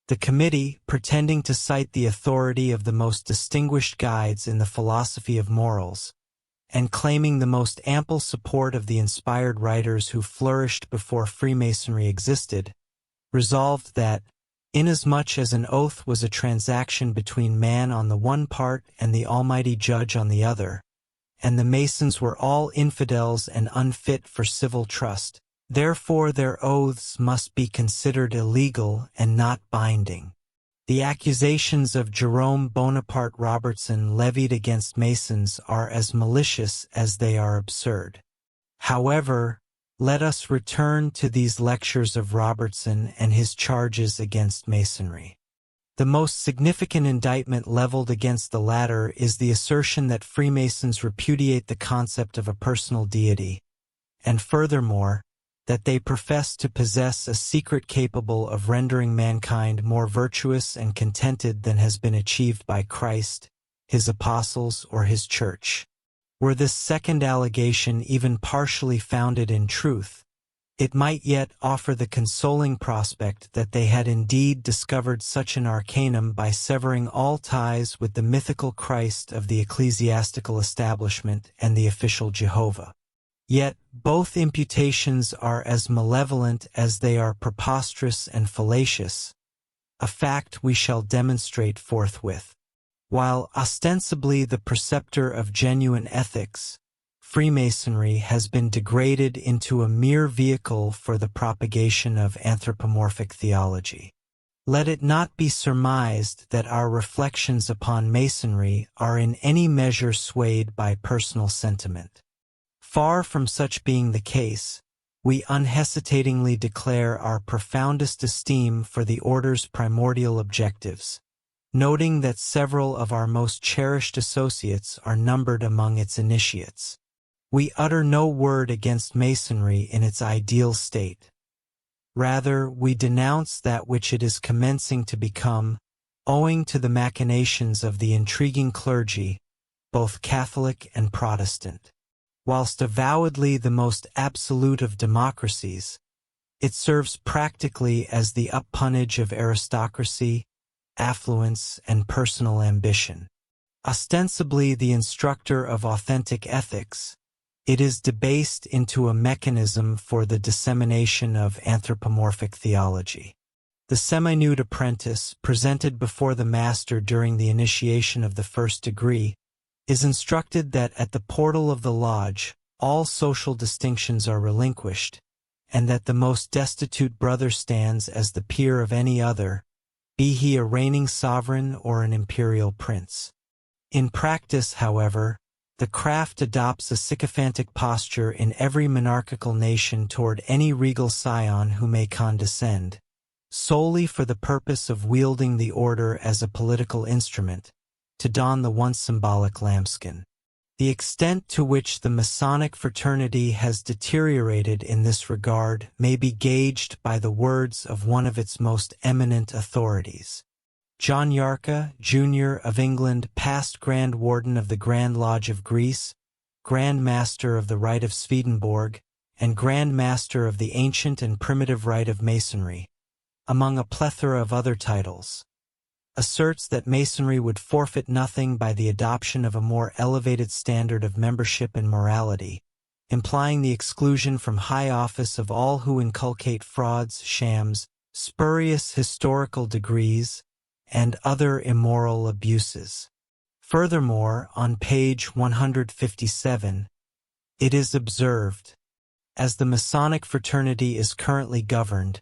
The committee, pretending to cite the authority of the most distinguished guides in the philosophy of morals, and claiming the most ample support of the inspired writers who flourished before Freemasonry existed, resolved that, inasmuch as an oath was a transaction between man on the one part and the Almighty Judge on the other, and the Masons were all infidels and unfit for civil trust, therefore their oaths must be considered illegal and not binding. The accusations of Jerome Bonaparte Robertson levied against Masons are as malicious as they are absurd. However, let us return to these lectures of Robertson and his charges against Masonry. The most significant indictment leveled against the latter is the assertion that Freemasons repudiate the concept of a personal deity, and furthermore, that they profess to possess a secret capable of rendering mankind more virtuous and contented than has been achieved by Christ, his apostles, or his church. Were this second allegation even partially founded in truth, it might yet offer the consoling prospect that they had indeed discovered such an arcanum by severing all ties with the mythical Christ of the ecclesiastical establishment and the official Jehovah. Yet both imputations are as malevolent as they are preposterous and fallacious, a fact we shall demonstrate forthwith. While ostensibly the preceptor of genuine ethics, Freemasonry has been degraded into a mere vehicle for the propagation of anthropomorphic theology. Let it not be surmised that our reflections upon Masonry are in any measure swayed by personal sentiment. Far from such being the case, we unhesitatingly declare our profoundest esteem for the order's primordial objectives, noting that several of our most cherished associates are numbered among its initiates. We utter no word against Masonry in its ideal state. Rather, we denounce that which it is commencing to become, owing to the machinations of the intriguing clergy, both Catholic and Protestant. Whilst avowedly the most absolute of democracies, it serves practically as the uppunnage of aristocracy, affluence, and personal ambition. Ostensibly the instructor of authentic ethics, it is debased into a mechanism for the dissemination of anthropomorphic theology. The semi-nude apprentice, presented before the master during the initiation of the first degree, is instructed that at the portal of the lodge, all social distinctions are relinquished, and that the most destitute brother stands as the peer of any other, be he a reigning sovereign or an imperial prince. In practice, however, the craft adopts a sycophantic posture in every monarchical nation toward any regal scion who may condescend, solely for the purpose of wielding the order as a political instrument, to don the once symbolic lambskin. The extent to which the Masonic fraternity has deteriorated in this regard may be gauged by the words of one of its most eminent authorities. John Yarka, Jr. of England, past Grand Warden of the Grand Lodge of Greece, Grand Master of the Rite of Swedenborg, and Grand Master of the Ancient and Primitive Rite of Masonry, among a plethora of other titles, asserts that Masonry would forfeit nothing by the adoption of a more elevated standard of membership and morality, implying the exclusion from high office of all who inculcate frauds, shams, spurious historical degrees, and other immoral abuses. Furthermore, on page 157, it is observed, as the Masonic fraternity is currently governed,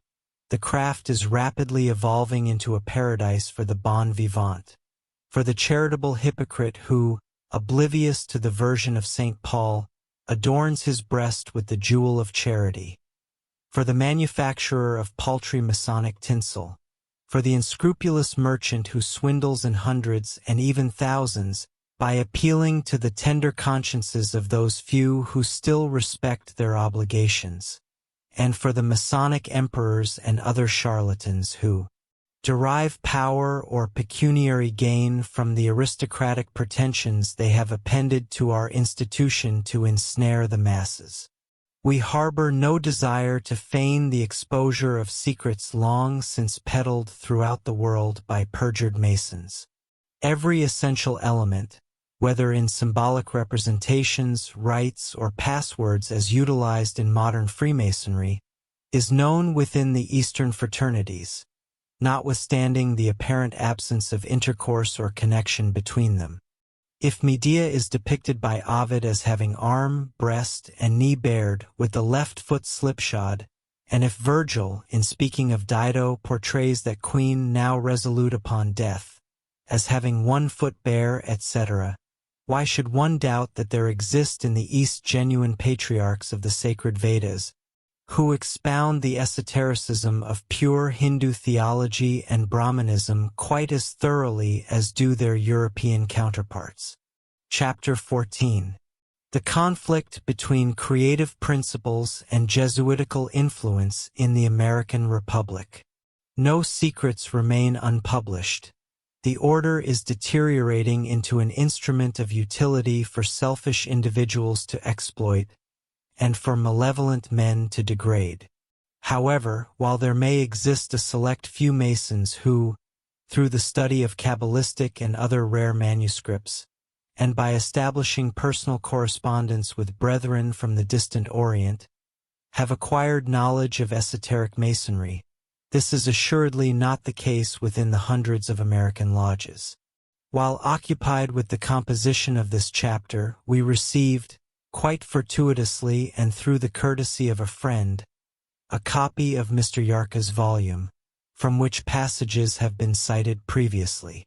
the craft is rapidly evolving into a paradise for the bon vivant, for the charitable hypocrite who, oblivious to the version of St. Paul, adorns his breast with the jewel of charity, for the manufacturer of paltry Masonic tinsel, for the unscrupulous merchant who swindles in hundreds and even thousands by appealing to the tender consciences of those few who still respect their obligations, and for the Masonic emperors and other charlatans who derive power or pecuniary gain from the aristocratic pretensions they have appended to our institution to ensnare the masses. We harbor no desire to feign the exposure of secrets long since peddled throughout the world by perjured Masons. Every essential element, whether in symbolic representations, rites, or passwords as utilized in modern Freemasonry, is known within the Eastern fraternities, notwithstanding the apparent absence of intercourse or connection between them. If Medea is depicted by Ovid as having arm, breast, and knee bared with the left foot slipshod, and if Virgil, in speaking of Dido, portrays that queen now resolute upon death, as having one foot bare, etc., why should one doubt that there exist in the East genuine patriarchs of the sacred Vedas, who expound the esotericism of pure Hindu theology and Brahmanism quite as thoroughly as do their European counterparts? Chapter 14. The conflict between creative principles and Jesuitical influence in the American Republic. No secrets remain unpublished. The order is deteriorating into an instrument of utility for selfish individuals to exploit, and for malevolent men to degrade. However, while there may exist a select few Masons who, through the study of Kabbalistic and other rare manuscripts, and by establishing personal correspondence with brethren from the distant Orient, have acquired knowledge of esoteric Masonry, this is assuredly not the case within the hundreds of American lodges. While occupied with the composition of this chapter, we received, quite fortuitously and through the courtesy of a friend, a copy of Mr. Yarka's volume, from which passages have been cited previously.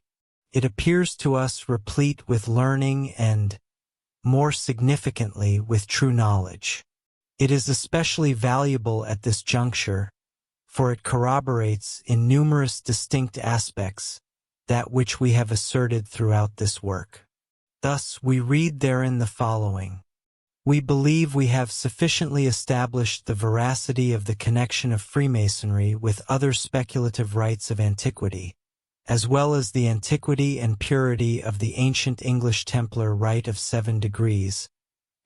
It appears to us replete with learning and, more significantly, with true knowledge. It is especially valuable at this juncture, for it corroborates in numerous distinct aspects that which we have asserted throughout this work. Thus, we read therein the following. We believe we have sufficiently established the veracity of the connection of Freemasonry with other speculative rites of antiquity, as well as the antiquity and purity of the ancient English Templar Rite of 7 degrees,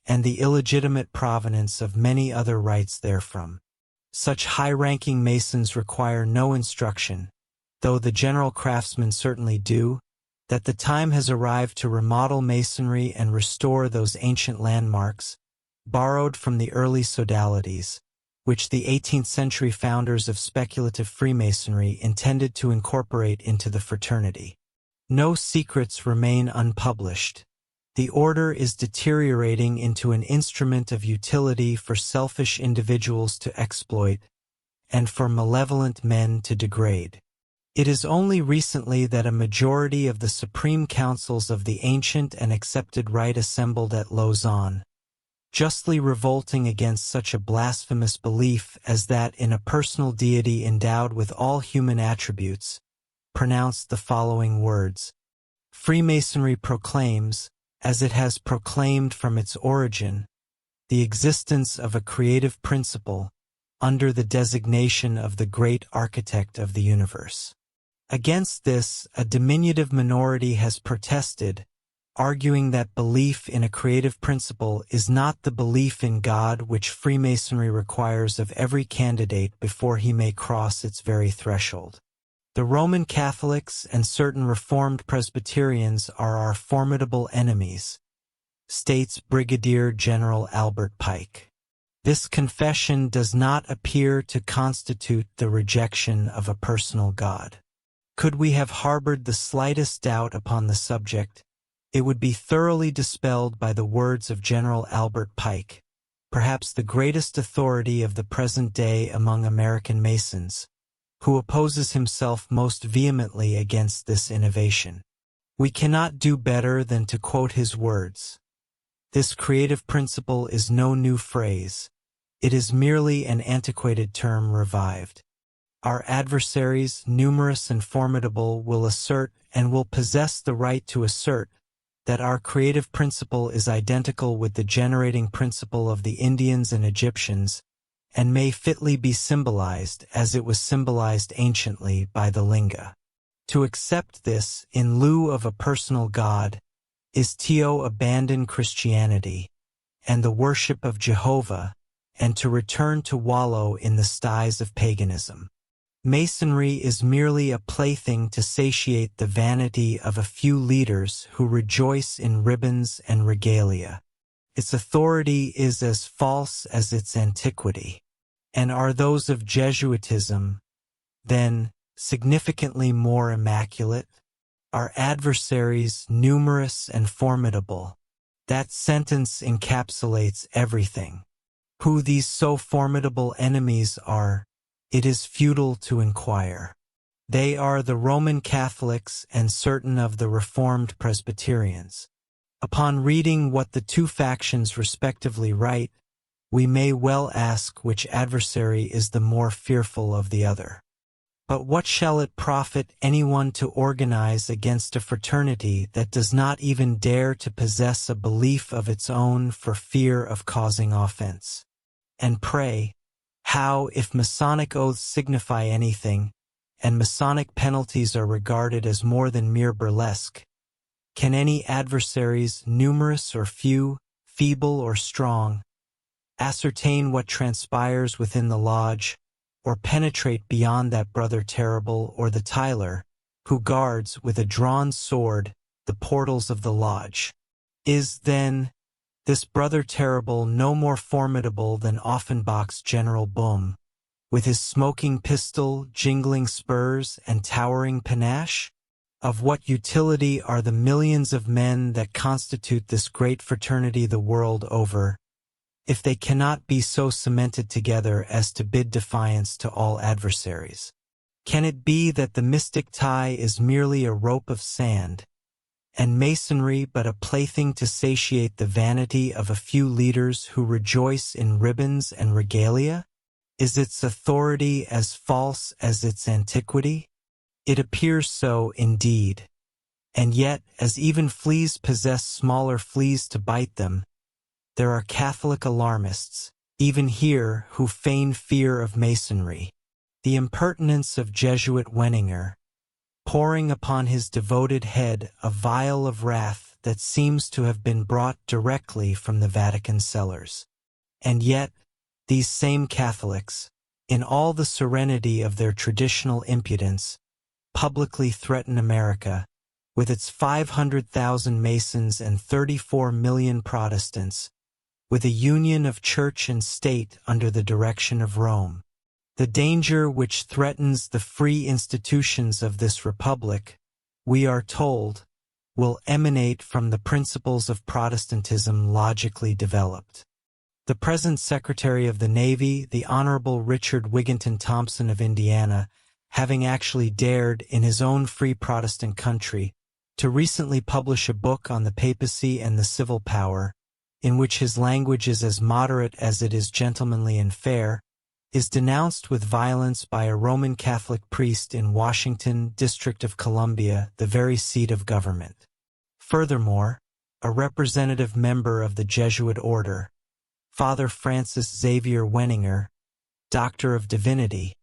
and the illegitimate provenance of many other rites therefrom. Such high-ranking Masons require no instruction, though the general craftsmen certainly do, that the time has arrived to remodel Masonry and restore those ancient landmarks, borrowed from the early sodalities, which the 18th century founders of speculative Freemasonry intended to incorporate into the fraternity. No secrets remain unpublished. The order is deteriorating into an instrument of utility for selfish individuals to exploit and for malevolent men to degrade. It is only recently that a majority of the supreme councils of the ancient and accepted rite assembled at Lausanne, justly revolting against such a blasphemous belief as that in a personal deity endowed with all human attributes, pronounced the following words: Freemasonry proclaims, as it has proclaimed from its origin, the existence of a creative principle under the designation of the great architect of the universe. Against this, a diminutive minority has protested, arguing that belief in a creative principle is not the belief in God which Freemasonry requires of every candidate before he may cross its very threshold. The Roman Catholics and certain Reformed Presbyterians are our formidable enemies, states Brigadier General Albert Pike. This confession does not appear to constitute the rejection of a personal God. Could we have harbored the slightest doubt upon the subject, it would be thoroughly dispelled by the words of General Albert Pike, perhaps the greatest authority of the present day among American Masons, who opposes himself most vehemently against this innovation. We cannot do better than to quote his words. This creative principle is no new phrase. It is merely an antiquated term revived. Our adversaries, numerous and formidable, will assert and will possess the right to assert that our creative principle is identical with the generating principle of the Indians and Egyptians, and may fitly be symbolized as it was symbolized anciently by the Linga. To accept this in lieu of a personal God is to abandon Christianity and the worship of Jehovah, and to return to wallow in the styes of paganism. Masonry is merely a plaything to satiate the vanity of a few leaders who rejoice in ribbons and regalia. Its authority is as false as its antiquity. And are those of Jesuitism, then, significantly more immaculate? Our adversaries numerous and formidable? That sentence encapsulates everything. Who these so formidable enemies are, it is futile to inquire. They are the Roman Catholics and certain of the Reformed Presbyterians. Upon reading what the two factions respectively write, we may well ask which adversary is the more fearful of the other. But what shall it profit anyone to organize against a fraternity that does not even dare to possess a belief of its own for fear of causing offense? And pray, how, if Masonic oaths signify anything, and Masonic penalties are regarded as more than mere burlesque, can any adversaries, numerous or few, feeble or strong, ascertain what transpires within the lodge, or penetrate beyond that brother terrible or the Tyler, who guards with a drawn sword the portals of the lodge? Is, then, this brother terrible no more formidable than Offenbach's General Boom, with his smoking pistol, jingling spurs, and towering panache? Of what utility are the millions of men that constitute this great fraternity the world over, if they cannot be so cemented together as to bid defiance to all adversaries? Can it be that the mystic tie is merely a rope of sand, and Masonry but a plaything to satiate the vanity of a few leaders who rejoice in ribbons and regalia? Is its authority as false as its antiquity? It appears so indeed. And yet, as even fleas possess smaller fleas to bite them, there are Catholic alarmists, even here, who feign fear of Masonry. The impertinence of Jesuit Wenninger, pouring upon his devoted head a vial of wrath that seems to have been brought directly from the Vatican cellars. And yet, these same Catholics, in all the serenity of their traditional impudence, publicly threaten America, with its 500,000 Masons and 34 million Protestants, with a union of church and state under the direction of Rome. The danger which threatens the free institutions of this republic, we are told, will emanate from the principles of Protestantism logically developed. The present Secretary of the Navy, the Honorable Richard Wigginton Thompson of Indiana, having actually dared, in his own free Protestant country, to recently publish a book on the papacy and the civil power, in which his language is as moderate as it is gentlemanly and fair, is denounced with violence by a Roman Catholic priest in Washington, District of Columbia, the very seat of government. Furthermore, a representative member of the Jesuit order, Father Francis Xavier Wenninger, Doctor of Divinity,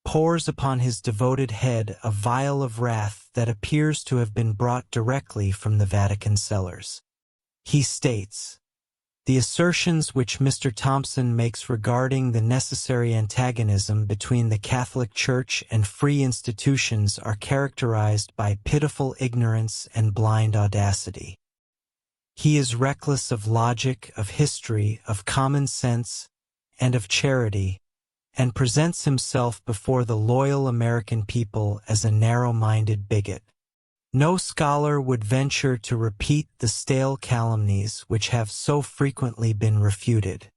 pours upon his devoted head a vial of wrath that appears to have been brought directly from the Vatican cellars. He states, "The assertions which Mr. Thompson makes regarding the necessary antagonism between the Catholic Church and free institutions are characterized by pitiful ignorance and blind audacity. He is reckless of logic, of history, of common sense, and of charity, and presents himself before the loyal American people as a narrow-minded bigot. No scholar would venture to repeat the stale calumnies which have so frequently been refuted.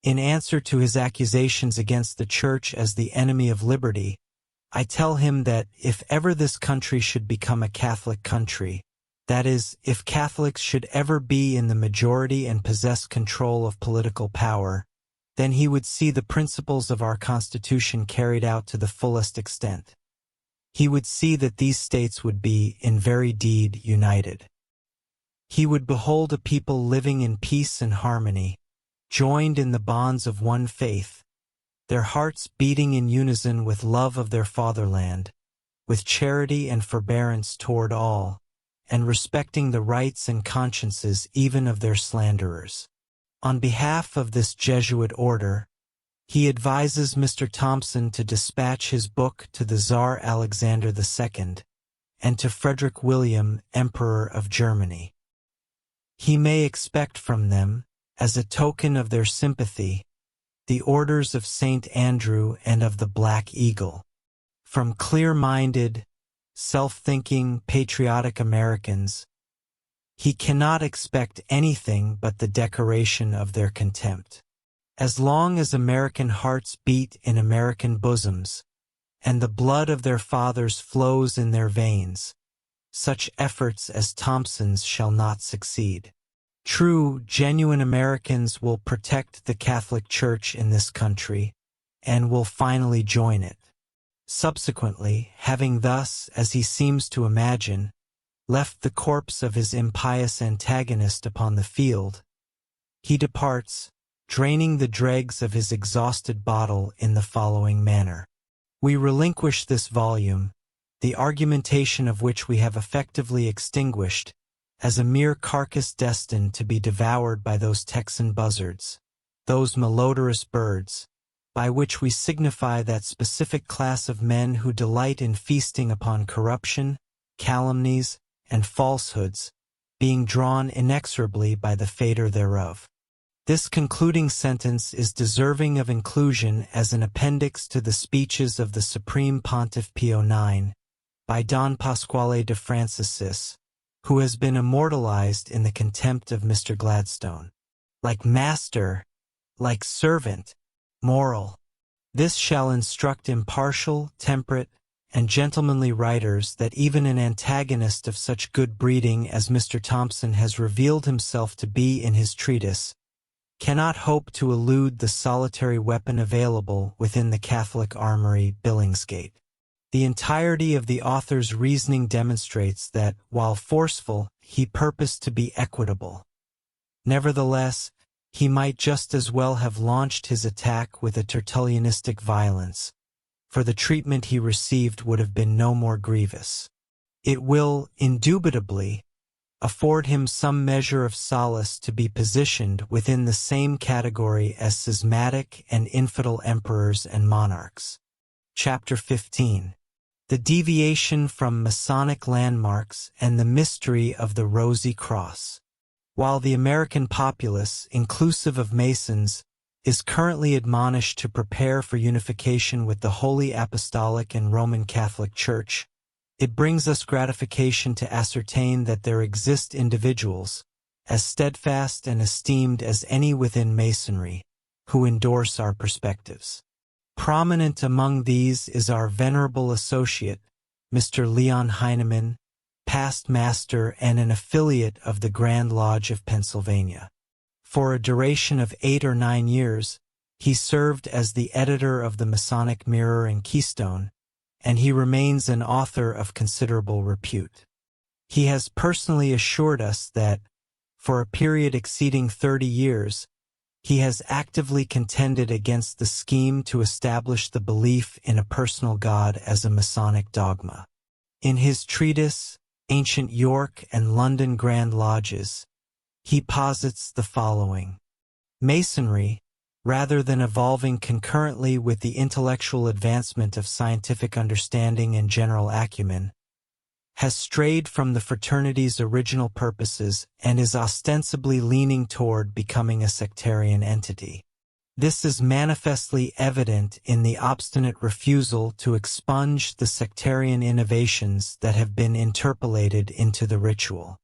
In answer to his accusations against the Church as the enemy of liberty, I tell him that if ever this country should become a Catholic country, that is, if Catholics should ever be in the majority and possess control of political power, then he would see the principles of our Constitution carried out to the fullest extent. He would see that these states would be, in very deed, united. He would behold a people living in peace and harmony, joined in the bonds of one faith, their hearts beating in unison with love of their fatherland, with charity and forbearance toward all, and respecting the rights and consciences even of their slanderers. On behalf of this Jesuit order, he advises Mr. Thompson to dispatch his book to the Tsar Alexander II and to Frederick William, Emperor of Germany. He may expect from them, as a token of their sympathy, the orders of St. Andrew and of the Black Eagle. From clear-minded, self-thinking, patriotic Americans, he cannot expect anything but the decoration of their contempt. As long as American hearts beat in American bosoms, and the blood of their fathers flows in their veins, such efforts as Thompson's shall not succeed. True, genuine Americans will protect the Catholic Church in this country, and will finally join it. Subsequently, having thus, as he seems to imagine, left the corpse of his impious antagonist upon the field, he departs, draining the dregs of his exhausted bottle in the following manner. We relinquish this volume, the argumentation of which we have effectively extinguished, as a mere carcass destined to be devoured by those Texan buzzards, those malodorous birds, by which we signify that specific class of men who delight in feasting upon corruption, calumnies, and falsehoods, being drawn inexorably by the fator thereof. This concluding sentence is deserving of inclusion as an appendix to the speeches of the Supreme Pontiff Pio IX, by Don Pasquale de Franciscis, who has been immortalized in the contempt of Mr. Gladstone. Like master, like servant, moral. This shall instruct impartial, temperate, and gentlemanly writers that even an antagonist of such good breeding as Mr. Thompson has revealed himself to be in his treatise, cannot hope to elude the solitary weapon available within the Catholic armory, Billingsgate. The entirety of the author's reasoning demonstrates that, while forceful, he purposed to be equitable. Nevertheless, he might just as well have launched his attack with a Tertullianistic violence, for the treatment he received would have been no more grievous. It will, indubitably, afford him some measure of solace to be positioned within the same category as schismatic and infidel emperors and monarchs. Chapter 15. The Deviation from Masonic Landmarks and the Mystery of the Rosy Cross. While the American populace, inclusive of Masons, is currently admonished to prepare for unification with the Holy Apostolic and Roman Catholic Church, it brings us gratification to ascertain that there exist individuals, as steadfast and esteemed as any within Masonry, who endorse our perspectives. Prominent among these is our venerable associate, Mr. Leon Heinemann, past master and an affiliate of the Grand Lodge of Pennsylvania. For a duration of 8 or 9 years, he served as the editor of the Masonic Mirror and Keystone, and he remains an author of considerable repute. He has personally assured us that, for a period exceeding 30 years, he has actively contended against the scheme to establish the belief in a personal God as a Masonic dogma. In his treatise, Ancient York and London Grand Lodges, he posits the following. Masonry, rather than evolving concurrently with the intellectual advancement of scientific understanding and general acumen, has strayed from the fraternity's original purposes and is ostensibly leaning toward becoming a sectarian entity. This is manifestly evident in the obstinate refusal to expunge the sectarian innovations that have been interpolated into the ritual.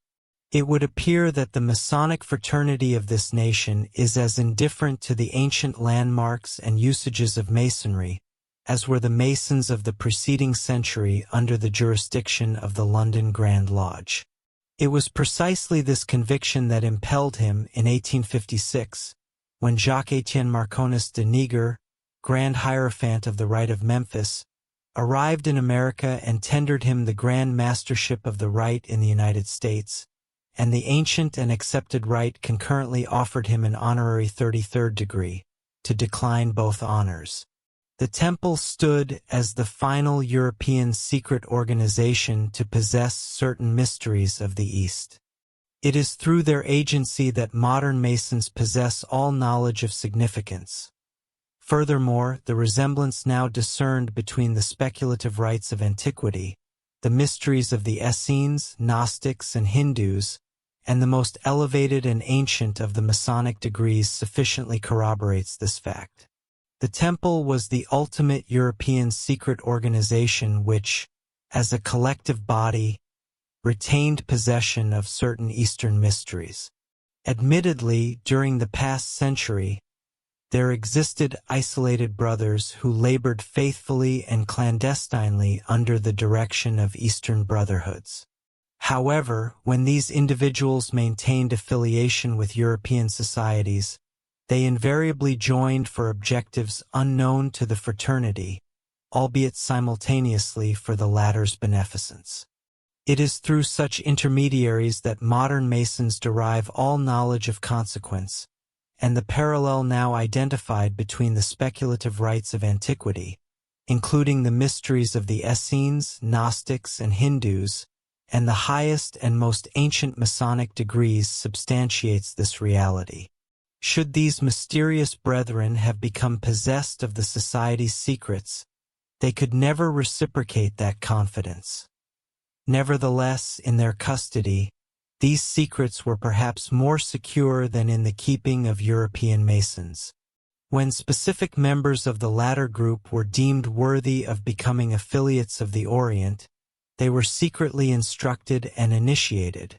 It would appear that the Masonic fraternity of this nation is as indifferent to the ancient landmarks and usages of Masonry as were the Masons of the preceding century under the jurisdiction of the London Grand Lodge. It was precisely this conviction that impelled him in 1856, when Jacques-Étienne Marconis de Niger, Grand Hierophant of the Rite of Memphis, arrived in America and tendered him the Grand Mastership of the Rite in the United States, and the ancient and accepted rite concurrently offered him an honorary 33rd degree, to decline both honors. The temple stood as the final European secret organization to possess certain mysteries of the East. It is through their agency that modern Masons possess all knowledge of significance. Furthermore, the resemblance now discerned between the speculative rites of antiquity, the mysteries of the Essenes, Gnostics, and Hindus, and the most elevated and ancient of the Masonic degrees sufficiently corroborates this fact. The temple was the ultimate European secret organization which, as a collective body, retained possession of certain Eastern mysteries. Admittedly, during the past century, there existed isolated brothers who labored faithfully and clandestinely under the direction of Eastern brotherhoods. However, when these individuals maintained affiliation with European societies, they invariably joined for objectives unknown to the fraternity, albeit simultaneously for the latter's beneficence. It is through such intermediaries that modern Masons derive all knowledge of consequence, and the parallel now identified between the speculative rites of antiquity, including the mysteries of the Essenes, Gnostics, and Hindus, and the highest and most ancient Masonic degrees substantiates this reality. Should these mysterious brethren have become possessed of the society's secrets, they could never reciprocate that confidence. Nevertheless, in their custody, these secrets were perhaps more secure than in the keeping of European Masons. When specific members of the latter group were deemed worthy of becoming affiliates of the Orient, they were secretly instructed and initiated,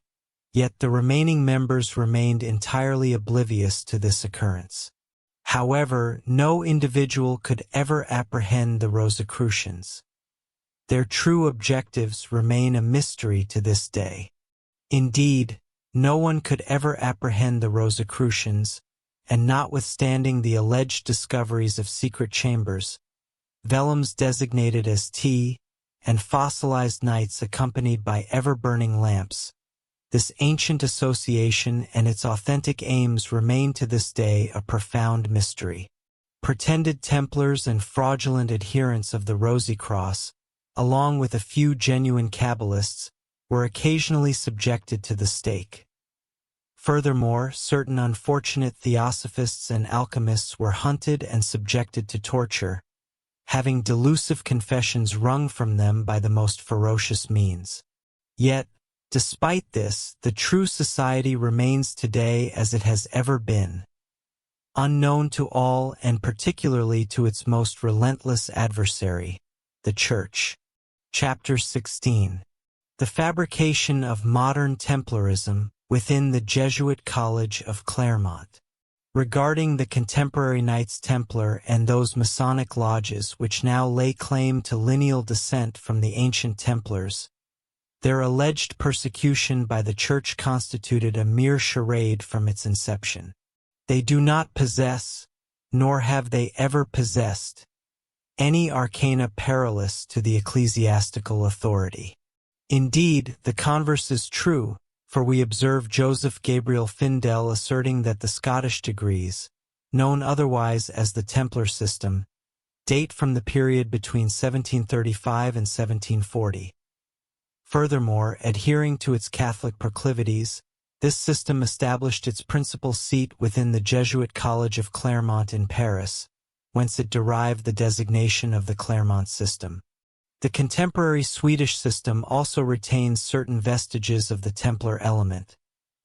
yet the remaining members remained entirely oblivious to this occurrence. However, no individual could ever apprehend the Rosicrucians. Their true objectives remain a mystery to this day. Indeed, no one could ever apprehend the Rosicrucians, and notwithstanding the alleged discoveries of secret chambers, vellums designated as tea, and fossilized nights accompanied by ever-burning lamps, this ancient association and its authentic aims remain to this day a profound mystery. Pretended Templars and fraudulent adherents of the Rosy Cross, along with a few genuine Kabbalists, were occasionally subjected to the stake. Furthermore, certain unfortunate theosophists and alchemists were hunted and subjected to torture, having delusive confessions wrung from them by the most ferocious means. Yet, Despite this, the true society remains today as it has ever been, unknown to all and particularly to its most relentless adversary, the Church. Chapter 16. The fabrication of modern Templarism within the Jesuit College of Claremont. Regarding the contemporary Knights Templar and those Masonic lodges which now lay claim to lineal descent from the ancient Templars, their alleged persecution by the Church constituted a mere charade from its inception. They do not possess, nor have they ever possessed, any arcana perilous to the ecclesiastical authority. Indeed, the converse is true, for we observe Joseph Gabriel Findel asserting that the Scottish degrees, known otherwise as the Templar system, date from the period between 1735 and 1740. Furthermore, adhering to its Catholic proclivities, this system established its principal seat within the Jesuit College of Claremont in Paris, whence it derived the designation of the Claremont system. The contemporary Swedish system also retains certain vestiges of the Templar element,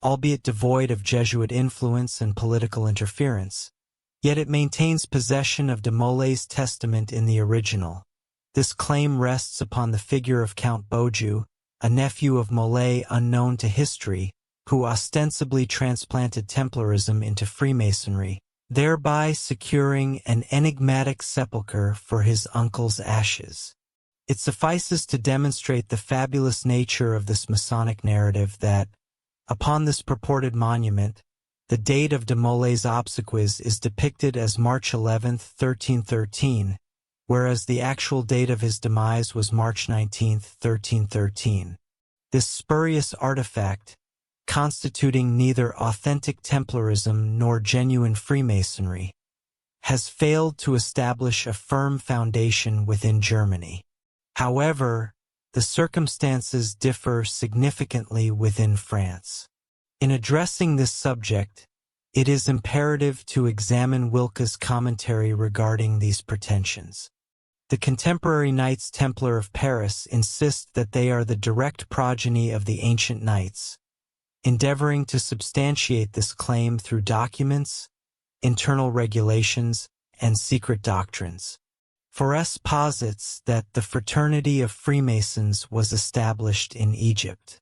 albeit devoid of Jesuit influence and political interference, yet it maintains possession of de Molay's testament in the original. This claim rests upon the figure of Count Beaujeu, a nephew of Molay unknown to history, who ostensibly transplanted Templarism into Freemasonry, thereby securing an enigmatic sepulchre for his uncle's ashes. It suffices to demonstrate the fabulous nature of this Masonic narrative that, upon this purported monument, the date of de Molay's obsequies is depicted as March 11, 1313, whereas the actual date of his demise was March 19, 1313. This spurious artifact, constituting neither authentic Templarism nor genuine Freemasonry, has failed to establish a firm foundation within Germany. However, the circumstances differ significantly within France. In addressing this subject, it is imperative to examine Wilke's commentary regarding these pretensions. The contemporary Knights Templar of Paris insist that they are the direct progeny of the ancient knights, endeavoring to substantiate this claim through documents, internal regulations, and secret doctrines. Forres posits that the fraternity of Freemasons was established in Egypt.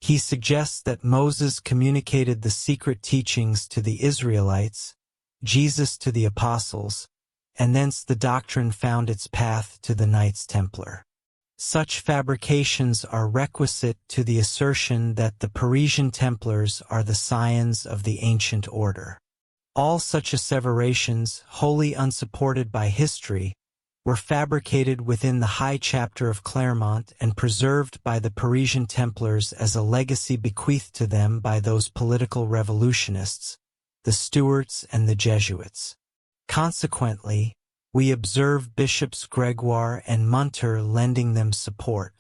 He suggests that Moses communicated the secret teachings to the Israelites, Jesus to the apostles, and thence the doctrine found its path to the Knights Templar. Such fabrications are requisite to the assertion that the Parisian Templars are the scions of the ancient order. All such asseverations, wholly unsupported by history, were fabricated within the High Chapter of Claremont and preserved by the Parisian Templars as a legacy bequeathed to them by those political revolutionists, the Stuarts and the Jesuits. Consequently, we observe Bishops Gregoire and Munter lending them support.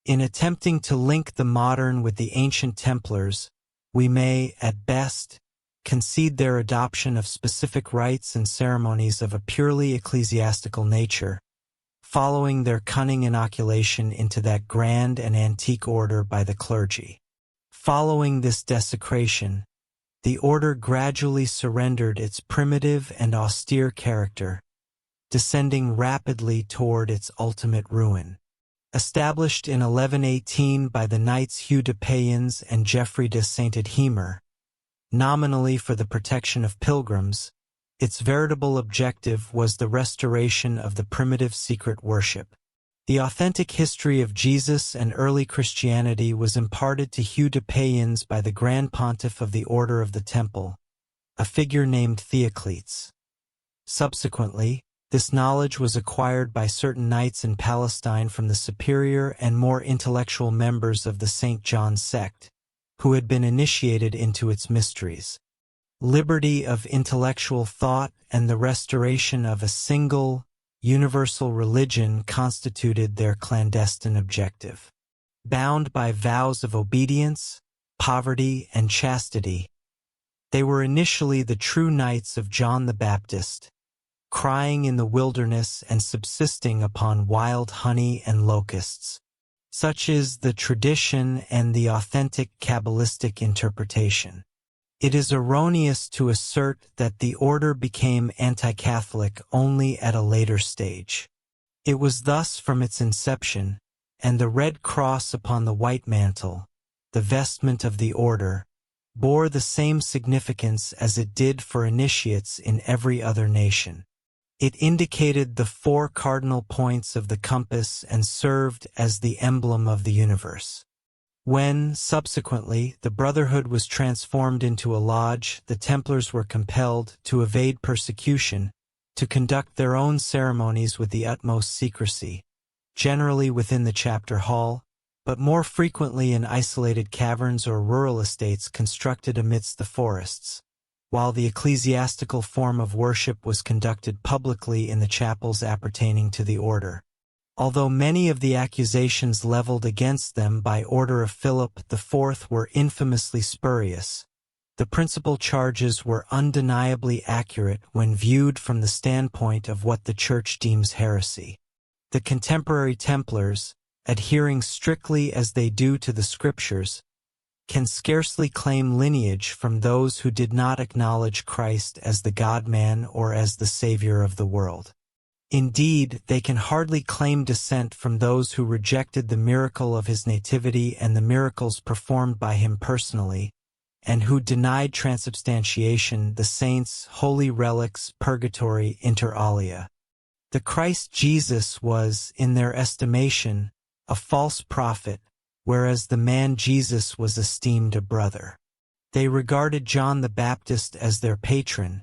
In attempting to link the modern with the ancient Templars, we may, at best, concede their adoption of specific rites and ceremonies of a purely ecclesiastical nature, following their cunning inoculation into that grand and antique order by the clergy. Following this desecration, the order gradually surrendered its primitive and austere character, descending rapidly toward its ultimate ruin. Established in 1118 by the Knights Hugh de Payens and Geoffrey de Saint-Edhemer, nominally for the protection of pilgrims, its veritable objective was the restoration of the primitive secret worship. The authentic history of Jesus and early Christianity was imparted to Hugh de Payens by the Grand Pontiff of the Order of the Temple, a figure named Theocletes. Subsequently, this knowledge was acquired by certain knights in Palestine from the superior and more intellectual members of the St. John sect, who had been initiated into its mysteries. Liberty of intellectual thought and the restoration of a single, universal religion constituted their clandestine objective. Bound by vows of obedience, poverty, and chastity, they were initially the true knights of John the Baptist, crying in the wilderness and subsisting upon wild honey and locusts. Such is the tradition and the authentic Kabbalistic interpretation. It is erroneous to assert that the order became anti-Catholic only at a later stage. It was thus from its inception, and the red cross upon the white mantle, the vestment of the order, bore the same significance as it did for initiates in every other nation. It indicated the 4 cardinal points of the compass and served as the emblem of the universe. When, subsequently, the Brotherhood was transformed into a lodge, the Templars were compelled to evade persecution, to conduct their own ceremonies with the utmost secrecy, generally within the chapter hall, but more frequently in isolated caverns or rural estates constructed amidst the forests, while the ecclesiastical form of worship was conducted publicly in the chapels appertaining to the order. Although many of the accusations leveled against them by order of Philip IV were infamously spurious, the principal charges were undeniably accurate when viewed from the standpoint of what the Church deems heresy. The contemporary Templars, adhering strictly as they do to the Scriptures, can scarcely claim lineage from those who did not acknowledge Christ as the God-man or as the Savior of the world. Indeed, they can hardly claim descent from those who rejected the miracle of his nativity and the miracles performed by him personally, and who denied transubstantiation, the saints, holy relics, purgatory, inter alia. The Christ Jesus was, in their estimation, a false prophet, whereas the man Jesus was esteemed a brother. They regarded John the Baptist as their patron,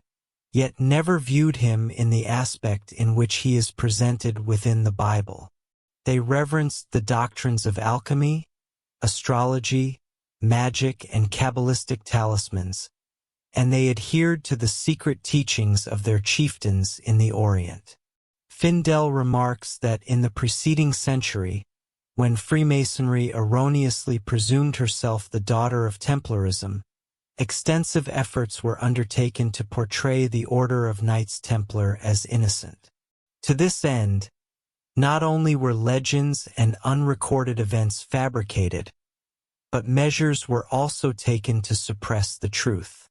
yet never viewed him in the aspect in which he is presented within the Bible. They reverenced the doctrines of alchemy, astrology, magic, and Kabbalistic talismans, and they adhered to the secret teachings of their chieftains in the Orient. Findel remarks that in the preceding century, when Freemasonry erroneously presumed herself the daughter of Templarism, extensive efforts were undertaken to portray the Order of Knights Templar as innocent. To this end, not only were legends and unrecorded events fabricated, but measures were also taken to suppress the truth.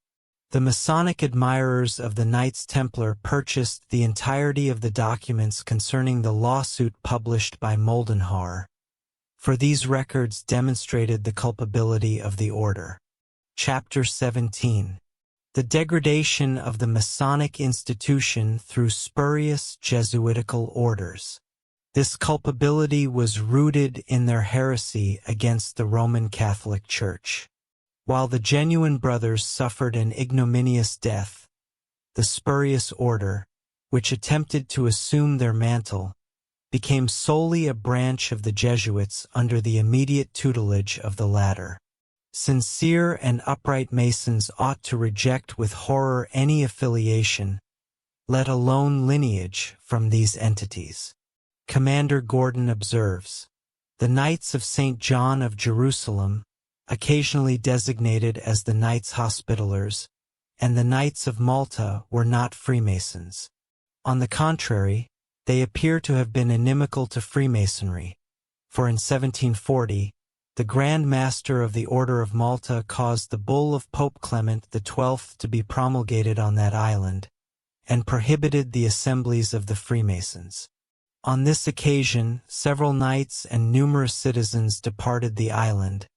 The Masonic admirers of the Knights Templar purchased the entirety of the documents concerning the lawsuit published by Moldenhaur, for these records demonstrated the culpability of the order. Chapter 17. The degradation of the Masonic institution through spurious Jesuitical orders. This culpability was rooted in their heresy against the Roman Catholic Church. While the genuine brothers suffered an ignominious death, the spurious order, which attempted to assume their mantle, became solely a branch of the Jesuits under the immediate tutelage of the latter. Sincere and upright Masons ought to reject with horror any affiliation, let alone lineage, from these entities. Commander Gordon observes, the Knights of St. John of Jerusalem, occasionally designated as the Knights Hospitallers, and the Knights of Malta were not Freemasons. On the contrary, they appear to have been inimical to Freemasonry, for in 1740, the Grand Master of the Order of Malta caused the bull of Pope Clement XII to be promulgated on that island, and prohibited the assemblies of the Freemasons. On this occasion, several knights and numerous citizens departed the island,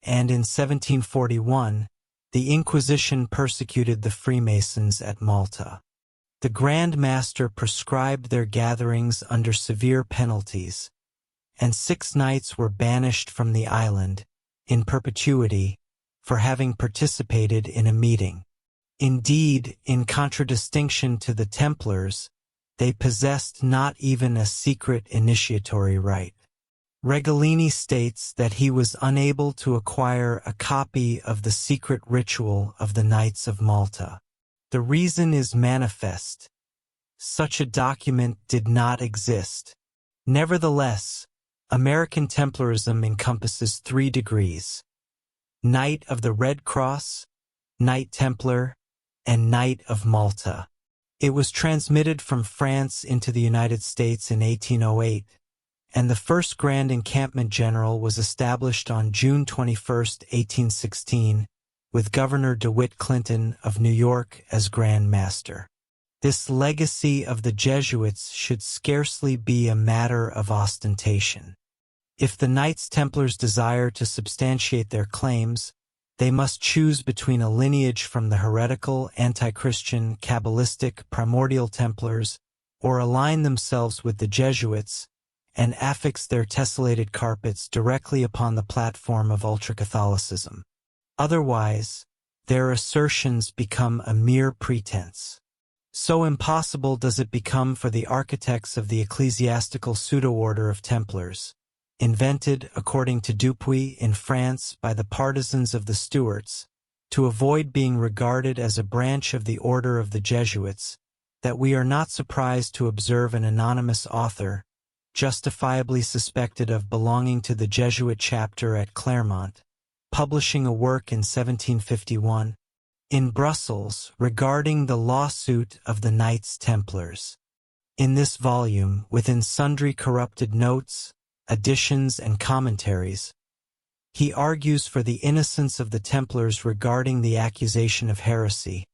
and in 1741, the Inquisition persecuted the Freemasons at Malta. The Grand Master prescribed their gatherings under severe penalties, and 6 knights were banished from the island, in perpetuity, for having participated in a meeting. Indeed, in contradistinction to the Templars, they possessed not even a secret initiatory rite. Regalini states that he was unable to acquire a copy of the secret ritual of the Knights of Malta. The reason is manifest. Such a document did not exist. Nevertheless, American Templarism encompasses 3 degrees: Knight of the Red Cross, Knight Templar, and Knight of Malta. It was transmitted from France into the United States in 1808, and the first Grand Encampment General was established on June 21, 1816, with Governor DeWitt Clinton of New York as Grand Master. This legacy of the Jesuits should scarcely be a matter of ostentation. If the Knights Templars desire to substantiate their claims, they must choose between a lineage from the heretical, anti-Christian, Kabbalistic, primordial Templars, or align themselves with the Jesuits and affix their tessellated carpets directly upon the platform of ultra-Catholicism. Otherwise, their assertions become a mere pretense. So impossible does it become for the architects of the ecclesiastical pseudo-order of Templars, invented, according to Dupuy, in France by the partisans of the Stuarts, to avoid being regarded as a branch of the order of the Jesuits, that we are not surprised to observe an anonymous author, justifiably suspected of belonging to the Jesuit chapter at Clermont, publishing a work in 1751, in Brussels regarding the lawsuit of the Knights Templars. In this volume, within sundry corrupted notes, additions, and commentaries, he argues for the innocence of the Templars regarding the accusation of heresy,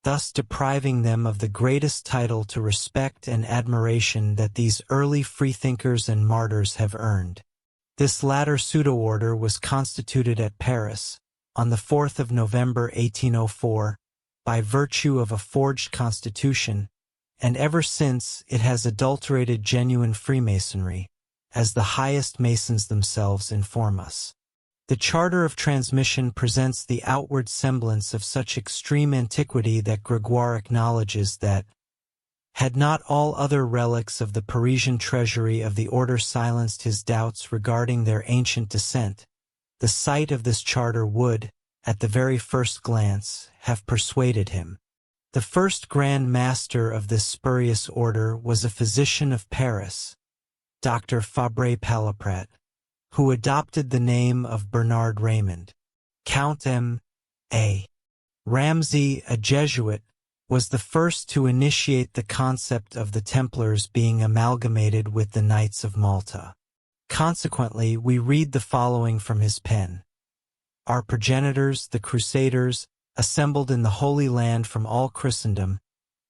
thus depriving them of the greatest title to respect and admiration that these early freethinkers and martyrs have earned. This latter pseudo-order was constituted at Paris on the 4th of November 1804 by virtue of a forged constitution, and ever since it has adulterated genuine Freemasonry, as the highest Masons themselves inform us. The Charter of Transmission presents the outward semblance of such extreme antiquity that Gregoire acknowledges that, had not all other relics of the Parisian treasury of the order silenced his doubts regarding their ancient descent, the sight of this charter would, at the very first glance, have persuaded him. The first Grand Master of this spurious order was a physician of Paris, Dr. Fabre Palaprat, who adopted the name of Bernard Raymond. Count M.A. Ramsay, a Jesuit, was the first to initiate the concept of the Templars being amalgamated with the Knights of Malta. Consequently, we read the following from his pen. Our progenitors, the Crusaders, assembled in the Holy Land from all Christendom,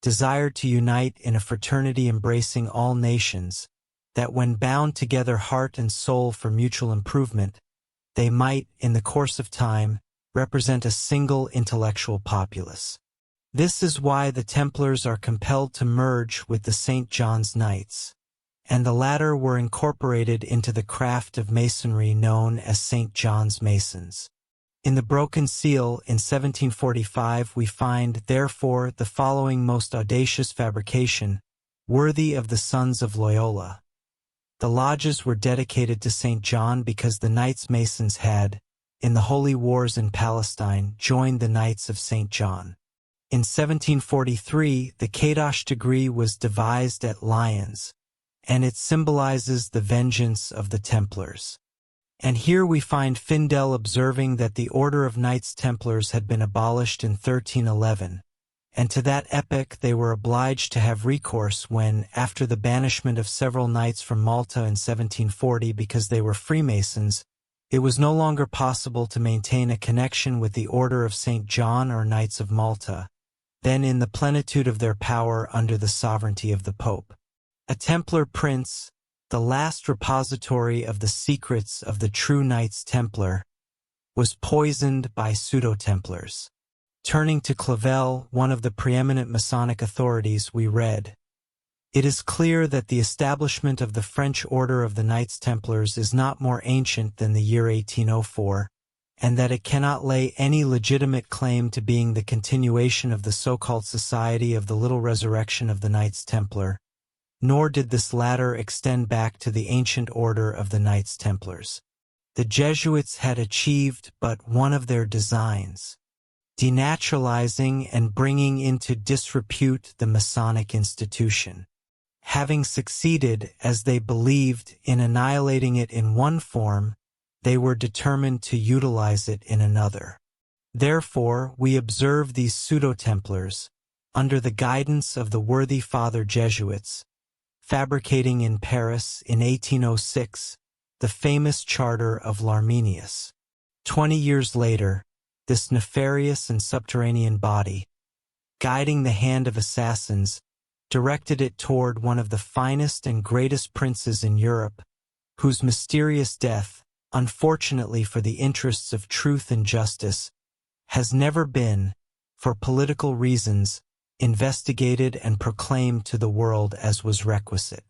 desired to unite in a fraternity embracing all nations, that when bound together heart and soul for mutual improvement, they might, in the course of time, represent a single intellectual populace. This is why the Templars are compelled to merge with the St. John's Knights, and the latter were incorporated into the craft of Masonry known as St. John's Masons. In the Broken Seal in 1745 we find, therefore, the following most audacious fabrication, worthy of the sons of Loyola. The lodges were dedicated to St. John because the Knights Masons had, in the Holy Wars in Palestine, joined the Knights of St. John. In 1743, the Kadosh degree was devised at Lyons, and it symbolizes the vengeance of the Templars. And here we find Findel observing that the Order of Knights Templars had been abolished in 1311, and to that epoch they were obliged to have recourse when, after the banishment of several knights from Malta in 1740 because they were Freemasons, it was no longer possible to maintain a connection with the Order of St. John or Knights of Malta, then in the plenitude of their power under the sovereignty of the Pope. A Templar prince, the last repository of the secrets of the true Knights Templar, was poisoned by pseudo-Templars. Turning to Clavel, one of the preeminent Masonic authorities, we read, "It is clear that the establishment of the French Order of the Knights Templars is not more ancient than the year 1804, and that it cannot lay any legitimate claim to being the continuation of the so-called Society of the Little Resurrection of the Knights Templar, nor did this latter extend back to the ancient order of the Knights Templars. The Jesuits had achieved but one of their designs, denaturalizing and bringing into disrepute the Masonic institution. Having succeeded, as they believed, in annihilating it in one form, they were determined to utilize it in another. Therefore, we observe these pseudo-Templars, under the guidance of the worthy Father Jesuits, fabricating in Paris in 1806 the famous Charter of l'Armenius. 20 years later, this nefarious and subterranean body, guiding the hand of assassins, directed it toward one of the finest and greatest princes in Europe, whose mysterious death, unfortunately for the interests of truth and justice, has never been, for political reasons, investigated and proclaimed to the world as was requisite.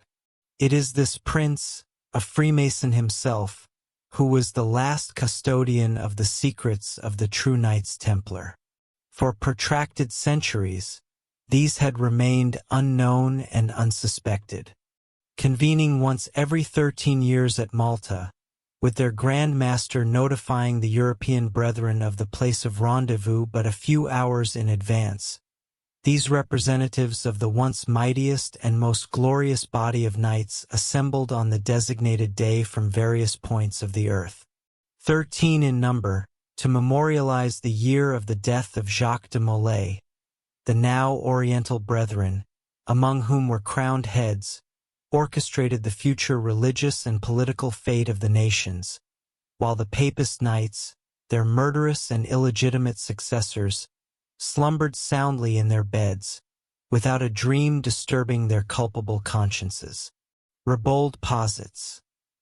It is this prince, a Freemason himself, who was the last custodian of the secrets of the true Knights Templar. For protracted centuries, these had remained unknown and unsuspected. Convening once every 13 years at Malta, with their Grand Master notifying the European brethren of the place of rendezvous but a few hours in advance, these representatives of the once mightiest and most glorious body of knights assembled on the designated day from various points of the earth, 13 in number, to memorialize the year of the death of Jacques de Molay. The now Oriental brethren, among whom were crowned heads, orchestrated the future religious and political fate of the nations, while the Papist knights, their murderous and illegitimate successors, slumbered soundly in their beds, without a dream disturbing their culpable consciences. Rebold posits.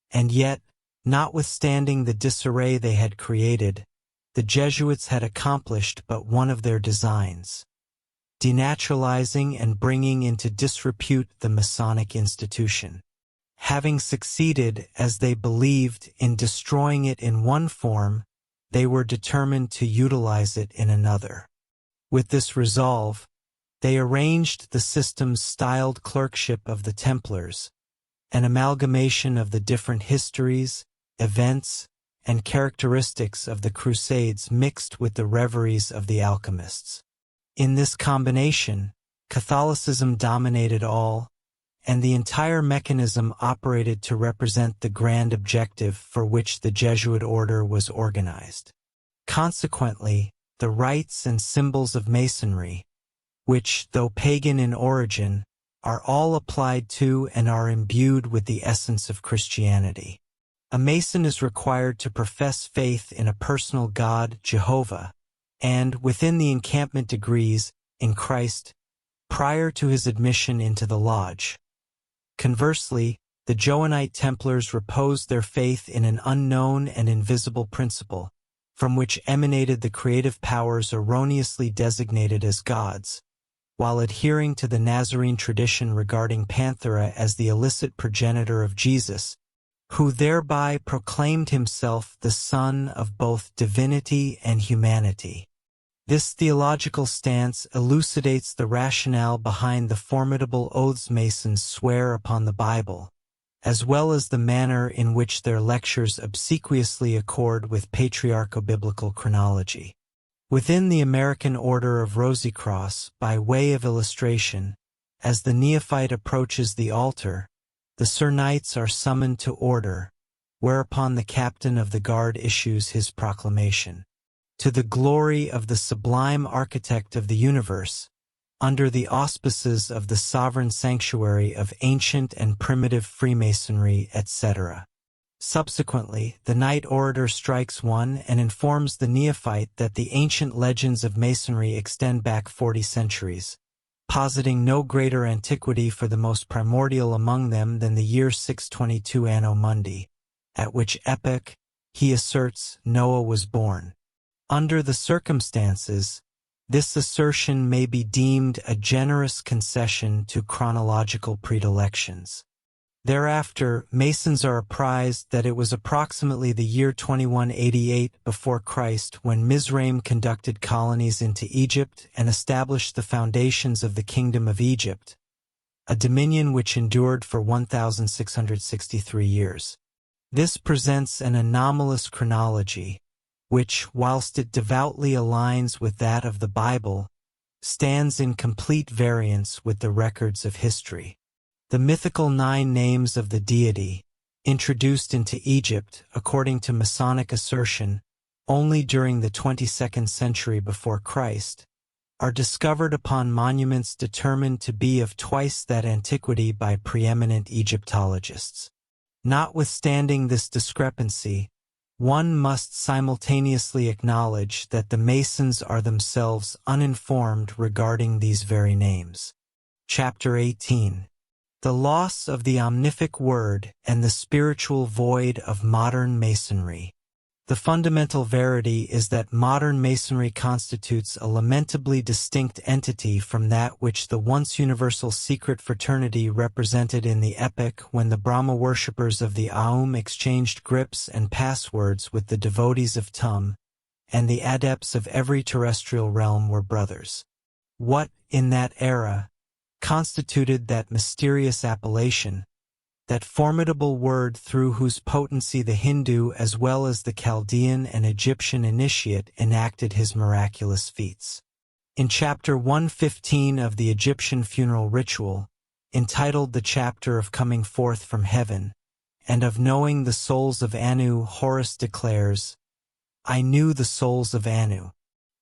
And yet, notwithstanding the disarray they had created, the Jesuits had accomplished but one of their designs: denaturalizing and bringing into disrepute the Masonic institution. Having succeeded, as they believed, in destroying it in one form, they were determined to utilize it in another. With this resolve, they arranged the systems styled clerkship of the Templars, an amalgamation of the different histories, events, and characteristics of the Crusades mixed with the reveries of the alchemists. In this combination, Catholicism dominated all, and the entire mechanism operated to represent the grand objective for which the Jesuit order was organized. Consequently, the rites and symbols of Masonry, which, though pagan in origin, are all applied to and are imbued with the essence of Christianity. A Mason is required to profess faith in a personal God, Jehovah, and, within the encampment degrees, in Christ, prior to his admission into the lodge. Conversely, the Johannite Templars reposed their faith in an unknown and invisible principle, from which emanated the creative powers erroneously designated as gods, while adhering to the Nazarene tradition regarding Panthera as the illicit progenitor of Jesus, who thereby proclaimed himself the Son of both divinity and humanity. This theological stance elucidates the rationale behind the formidable oaths Masons swear upon the Bible, as well as the manner in which their lectures obsequiously accord with patriarcho-biblical chronology. Within the American Order of Rosicross, by way of illustration, as the neophyte approaches the altar, the Sir Knights are summoned to order, whereupon the captain of the guard issues his proclamation. To the glory of the sublime architect of the universe, under the auspices of the sovereign sanctuary of ancient and primitive Freemasonry, etc. Subsequently, the Knight Orator strikes one and informs the neophyte that the ancient legends of Masonry extend back 40 centuries, positing no greater antiquity for the most primordial among them than the year 622 Anno Mundi, at which epoch, he asserts, Noah was born. Under the circumstances, this assertion may be deemed a generous concession to chronological predilections. Thereafter, Masons are apprised that it was approximately the year 2188 before Christ when Mizraim conducted colonies into Egypt and established the foundations of the Kingdom of Egypt, a dominion which endured for 1,663 years. This presents an anomalous chronology, which, whilst it devoutly aligns with that of the Bible, stands in complete variance with the records of history. The mythical 9 names of the deity, introduced into Egypt, according to Masonic assertion, only during the 22nd century before Christ, are discovered upon monuments determined to be of twice that antiquity by preeminent Egyptologists. Notwithstanding this discrepancy, one must simultaneously acknowledge that the Masons are themselves uninformed regarding these very names. Chapter 18. The Loss of the Omnific Word and the Spiritual Void of Modern Masonry. The fundamental verity is that modern Masonry constitutes a lamentably distinct entity from that which the once universal secret fraternity represented in the epoch when the Brahma worshippers of the Aum exchanged grips and passwords with the devotees of Tum, and the adepts of every terrestrial realm were brothers. What, in that era, constituted that mysterious appellation, that formidable word through whose potency the Hindu as well as the Chaldean and Egyptian initiate enacted his miraculous feats? In Chapter 115 of the Egyptian funeral ritual, entitled The Chapter of Coming Forth from Heaven, and of Knowing the Souls of Anu, Horace declares, "I knew the souls of Anu.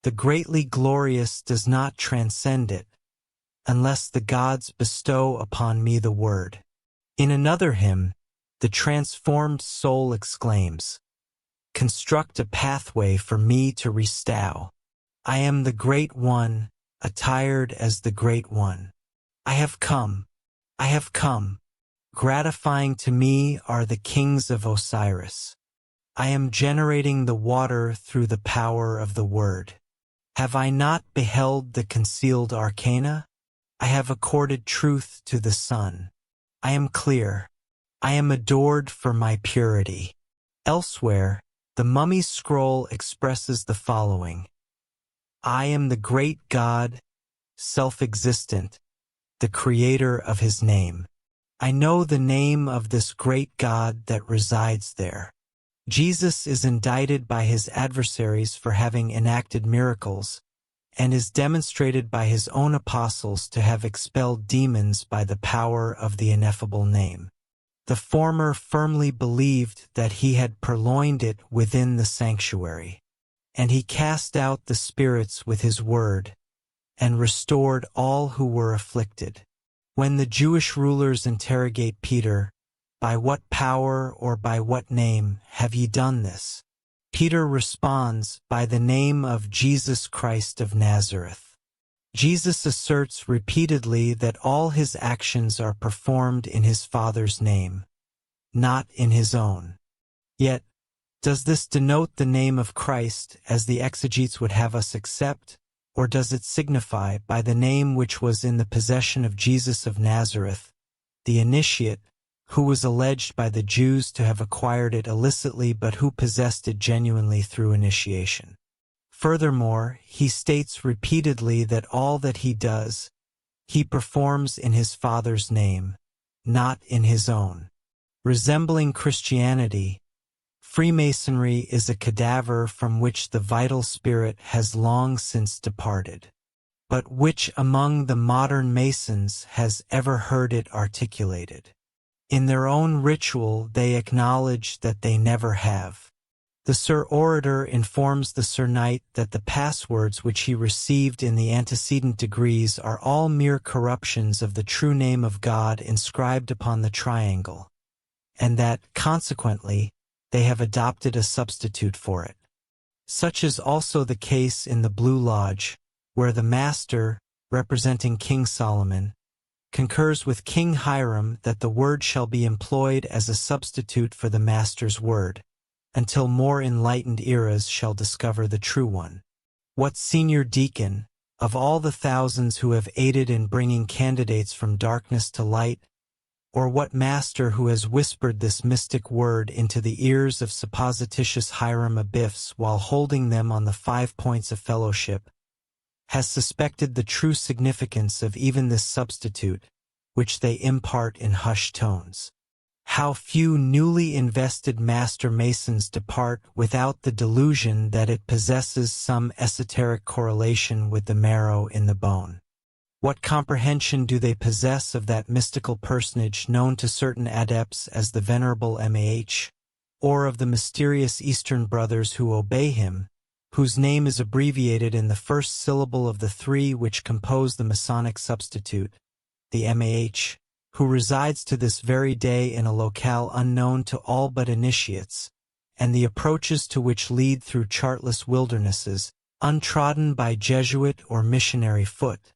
The greatly glorious does not transcend it, unless the gods bestow upon me the word." In another hymn, the transformed soul exclaims, "Construct a pathway for me to restow. I am the Great One, attired as the Great One. I have come, I have come. Gratifying to me are the kings of Osiris. I am generating the water through the power of the word. Have I not beheld the concealed arcana? I have accorded truth to the sun. I am clear. I am adored for my purity." Elsewhere, the Mummy's scroll expresses the following: "I am the great God, self-existent, the creator of his name. I know the name of this great God that resides there." Jesus is indicted by his adversaries for having enacted miracles, and is demonstrated by his own apostles to have expelled demons by the power of the ineffable name. The former firmly believed that he had purloined it within the sanctuary, and he cast out the spirits with his word, and restored all who were afflicted. When the Jewish rulers interrogate Peter, "By what power or by what name have ye done this?" Peter responds, "By the name of Jesus Christ of Nazareth." Jesus asserts repeatedly that all his actions are performed in his Father's name, not in his own. Yet, does this denote the name of Christ as the exegetes would have us accept, or does it signify, by the name which was in the possession of Jesus of Nazareth, the initiate, who was alleged by the Jews to have acquired it illicitly but who possessed it genuinely through initiation? Furthermore, he states repeatedly that all that he does, he performs in his Father's name, not in his own. Resembling Christianity, Freemasonry is a cadaver from which the vital spirit has long since departed. But which among the modern Masons has ever heard it articulated? In their own ritual they acknowledge that they never have. The Sir Orator informs the Sir Knight that the passwords which he received in the antecedent degrees are all mere corruptions of the true name of God inscribed upon the triangle, and that, consequently, they have adopted a substitute for it. Such is also the case in the Blue Lodge, where the Master, representing King Solomon, concurs with King Hiram that the word shall be employed as a substitute for the Master's word, until more enlightened eras shall discover the true one. What senior deacon, of all the thousands who have aided in bringing candidates from darkness to light, or what master who has whispered this mystic word into the ears of supposititious Hiram Abiffs while holding them on the 5 points of fellowship, has suspected the true significance of even this substitute, which they impart in hushed tones? How few newly invested Master Masons depart without the delusion that it possesses some esoteric correlation with the marrow in the bone. What comprehension do they possess of that mystical personage known to certain adepts as the Venerable Mah, or of the mysterious Eastern brothers who obey him, whose name is abbreviated in the first syllable of the three which compose the Masonic substitute, the MAH, who resides to this very day in a locale unknown to all but initiates, and the approaches to which lead through chartless wildernesses, untrodden by Jesuit or missionary foot,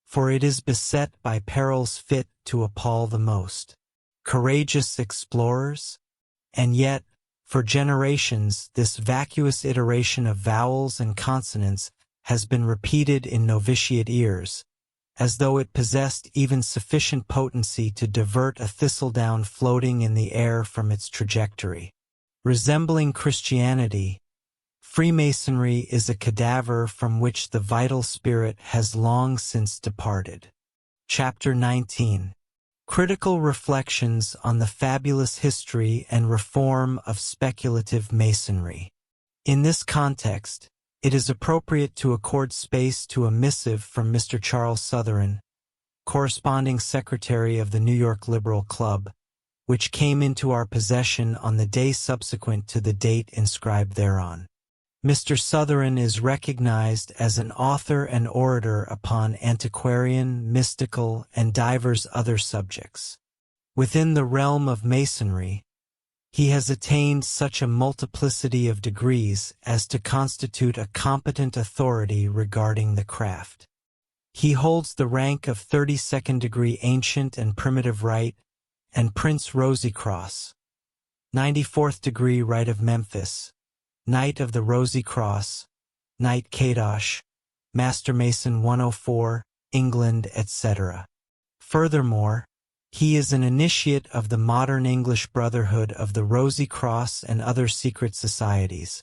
for it is beset by perils fit to appall the most courageous explorers. And yet, for generations, this vacuous iteration of vowels and consonants has been repeated in novitiate ears, as though it possessed even sufficient potency to divert a thistledown floating in the air from its trajectory. Resembling Christianity, Freemasonry is a cadaver from which the vital spirit has long since departed. Chapter 19. Critical Reflections on the Fabulous History and Reform of Speculative Masonry. In this context, it is appropriate to accord space to a missive from Mr. Charles Sutherland, corresponding secretary of the New York Liberal Club, which came into our possession on the day subsequent to the date inscribed thereon. Mr. Sutherland is recognized as an author and orator upon antiquarian, mystical, and divers other subjects. Within the realm of Masonry, he has attained such a multiplicity of degrees as to constitute a competent authority regarding the craft. He holds the rank of 32nd degree Ancient and Primitive Rite and Prince Rosicross, 94th degree Rite of Memphis, Knight of the Rosy Cross, Knight Kadosh, Master Mason 104, England, etc. Furthermore, he is an initiate of the modern English Brotherhood of the Rosy Cross and other secret societies,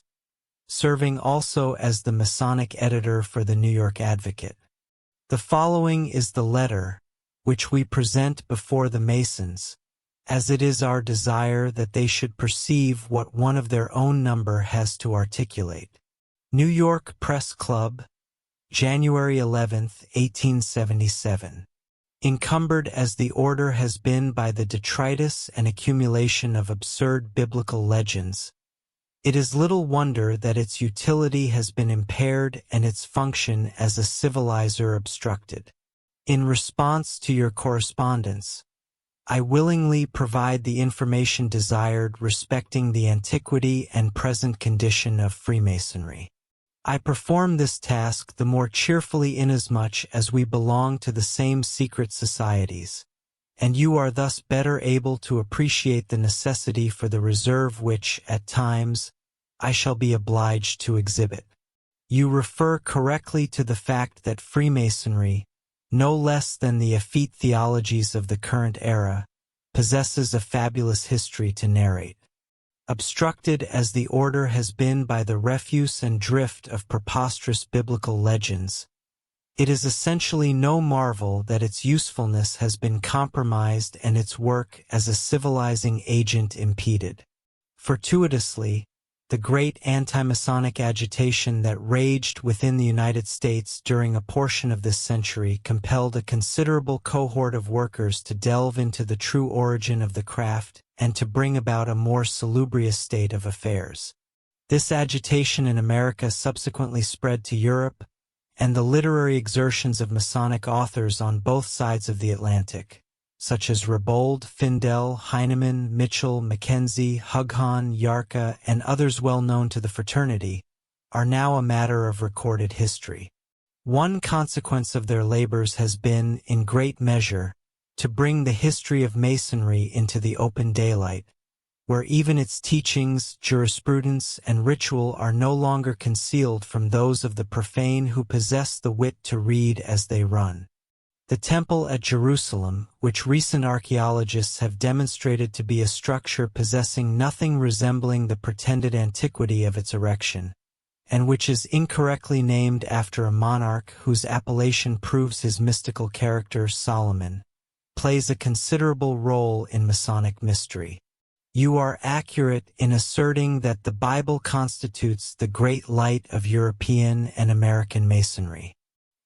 serving also as the Masonic editor for the New York Advocate. The following is the letter which we present before the Masons, as it is our desire that they should perceive what one of their own number has to articulate. New York Press Club, January 11, 1877. Encumbered as the order has been by the detritus and accumulation of absurd biblical legends, it is little wonder that its utility has been impaired and its function as a civilizer obstructed. In response to your correspondence, I willingly provide the information desired respecting the antiquity and present condition of Freemasonry. I perform this task the more cheerfully inasmuch as we belong to the same secret societies, and you are thus better able to appreciate the necessity for the reserve which, at times, I shall be obliged to exhibit. You refer correctly to the fact that Freemasonry, no less than the effete theologies of the current era, possesses a fabulous history to narrate. Obstructed as the order has been by the refuse and drift of preposterous biblical legends, it is essentially no marvel that its usefulness has been compromised and its work as a civilizing agent impeded. Fortuitously, the great anti-Masonic agitation that raged within the United States during a portion of this century compelled a considerable cohort of workers to delve into the true origin of the craft and to bring about a more salubrious state of affairs. This agitation in America subsequently spread to Europe, and the literary exertions of Masonic authors on both sides of the Atlantic, such as Rebold, Findell, Heinemann, Mitchell, Mackenzie, Hughan, Yarka, and others well known to the fraternity, are now a matter of recorded history. One consequence of their labors has been, in great measure, to bring the history of Masonry into the open daylight, where even its teachings, jurisprudence, and ritual are no longer concealed from those of the profane who possess the wit to read as they run. The temple at Jerusalem, which recent archaeologists have demonstrated to be a structure possessing nothing resembling the pretended antiquity of its erection, and which is incorrectly named after a monarch whose appellation proves his mystical character, Solomon, plays a considerable role in Masonic mystery. You are accurate in asserting that the Bible constitutes the great light of European and American Masonry.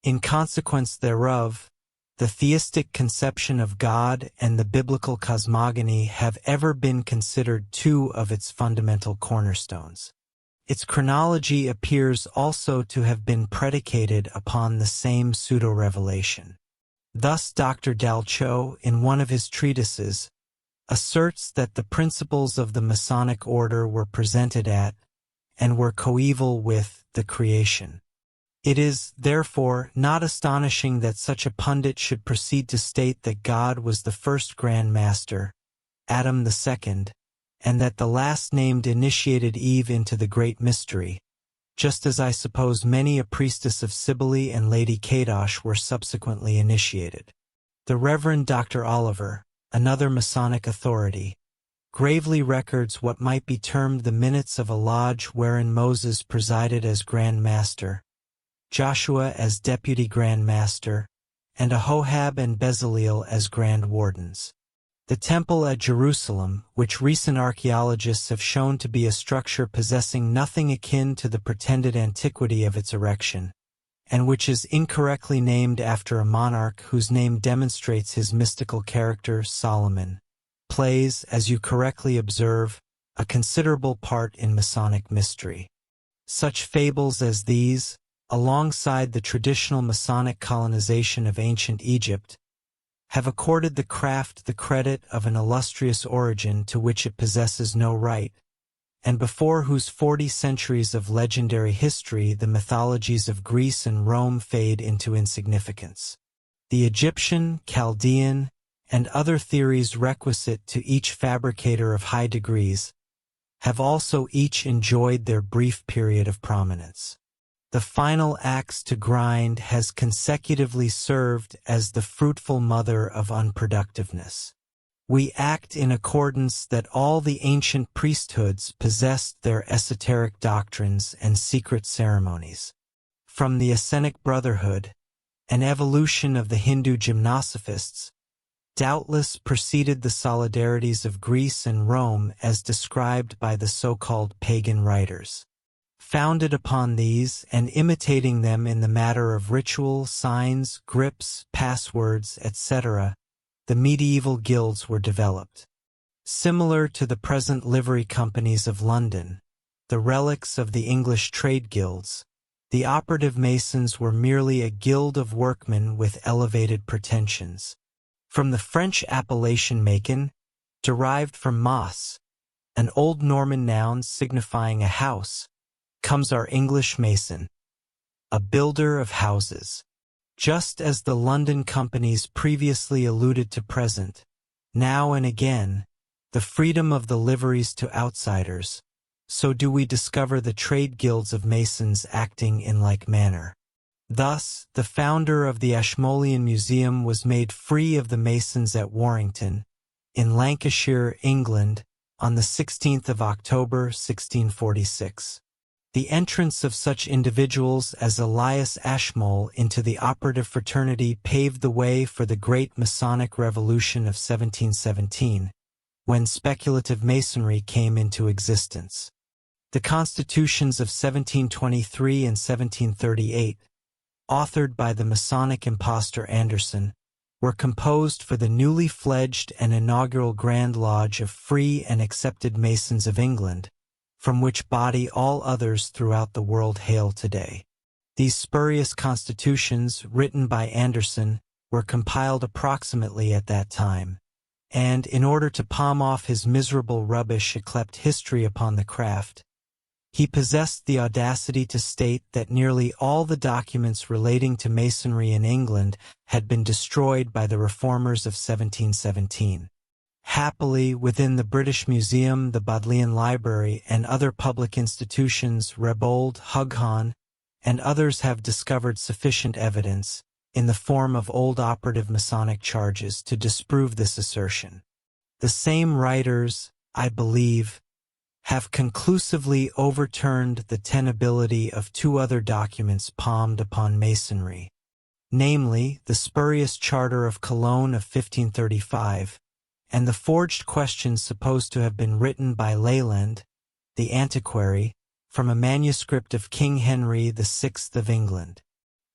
In consequence thereof, the theistic conception of God and the biblical cosmogony have ever been considered two of its fundamental cornerstones. Its chronology appears also to have been predicated upon the same pseudo-revelation. Thus Dr. Dalcho, in one of his treatises, asserts that the principles of the Masonic order were presented at, and were coeval with, the creation. It is, therefore, not astonishing that such a pundit should proceed to state that God was the first Grand Master, Adam the second, and that the last named initiated Eve into the great mystery, just as I suppose many a priestess of Cybele and Lady Kadosh were subsequently initiated. The Reverend Dr. Oliver, another Masonic authority, gravely records what might be termed the minutes of a lodge wherein Moses presided as Grand Master, Joshua as Deputy Grand Master, and Ahohab and Bezaleel as Grand Wardens. The temple at Jerusalem, which recent archaeologists have shown to be a structure possessing nothing akin to the pretended antiquity of its erection, and which is incorrectly named after a monarch whose name demonstrates his mystical character, Solomon, plays, as you correctly observe, a considerable part in Masonic mystery. Such fables as these, alongside the traditional Masonic colonization of ancient Egypt, have accorded the craft the credit of an illustrious origin to which it possesses no right, and before whose 40 centuries of legendary history the mythologies of Greece and Rome fade into insignificance. The Egyptian, Chaldean, and other theories requisite to each fabricator of high degrees have also each enjoyed their brief period of prominence. The final axe to grind has consecutively served as the fruitful mother of unproductiveness. We act in accordance that all the ancient priesthoods possessed their esoteric doctrines and secret ceremonies. From the Essenic Brotherhood, an evolution of the Hindu gymnosophists, doubtless preceded the solidarities of Greece and Rome as described by the so-called pagan writers. Founded upon these and imitating them in the matter of ritual, signs, grips, passwords, etc., the medieval guilds were developed. Similar to the present livery companies of London, the relics of the English trade guilds, the operative Masons were merely a guild of workmen with elevated pretensions. From the French appellation Macon, derived from mas, an Old Norman noun signifying a house, comes our English Mason, a builder of houses. Just as the London companies previously alluded to present, now and again, the freedom of the liveries to outsiders, so do we discover the trade guilds of Masons acting in like manner. Thus, the founder of the Ashmolean Museum was made free of the Masons at Warrington, in Lancashire, England, on the 16th of October, 1646. The entrance of such individuals as Elias Ashmole into the operative fraternity paved the way for the great Masonic Revolution of 1717, when speculative Masonry came into existence. The constitutions of 1723 and 1738, authored by the Masonic impostor Anderson, were composed for the newly fledged and inaugural Grand Lodge of Free and Accepted Masons of England, from which body all others throughout the world hail today. These spurious constitutions, written by Anderson, were compiled approximately at that time, and, in order to palm off his miserable rubbish yclept history upon the craft, he possessed the audacity to state that nearly all the documents relating to Masonry in England had been destroyed by the reformers of 1717. Happily, within the British Museum, the Bodleian Library, and other public institutions, Rebold, Hughon, and others have discovered sufficient evidence, in the form of old operative Masonic charges, to disprove this assertion. The same writers, I believe, have conclusively overturned the tenability of two other documents palmed upon Masonry, namely, the spurious Charter of Cologne of 1535, and the forged questions supposed to have been written by Leland, the antiquary, from a manuscript of King Henry VI of England.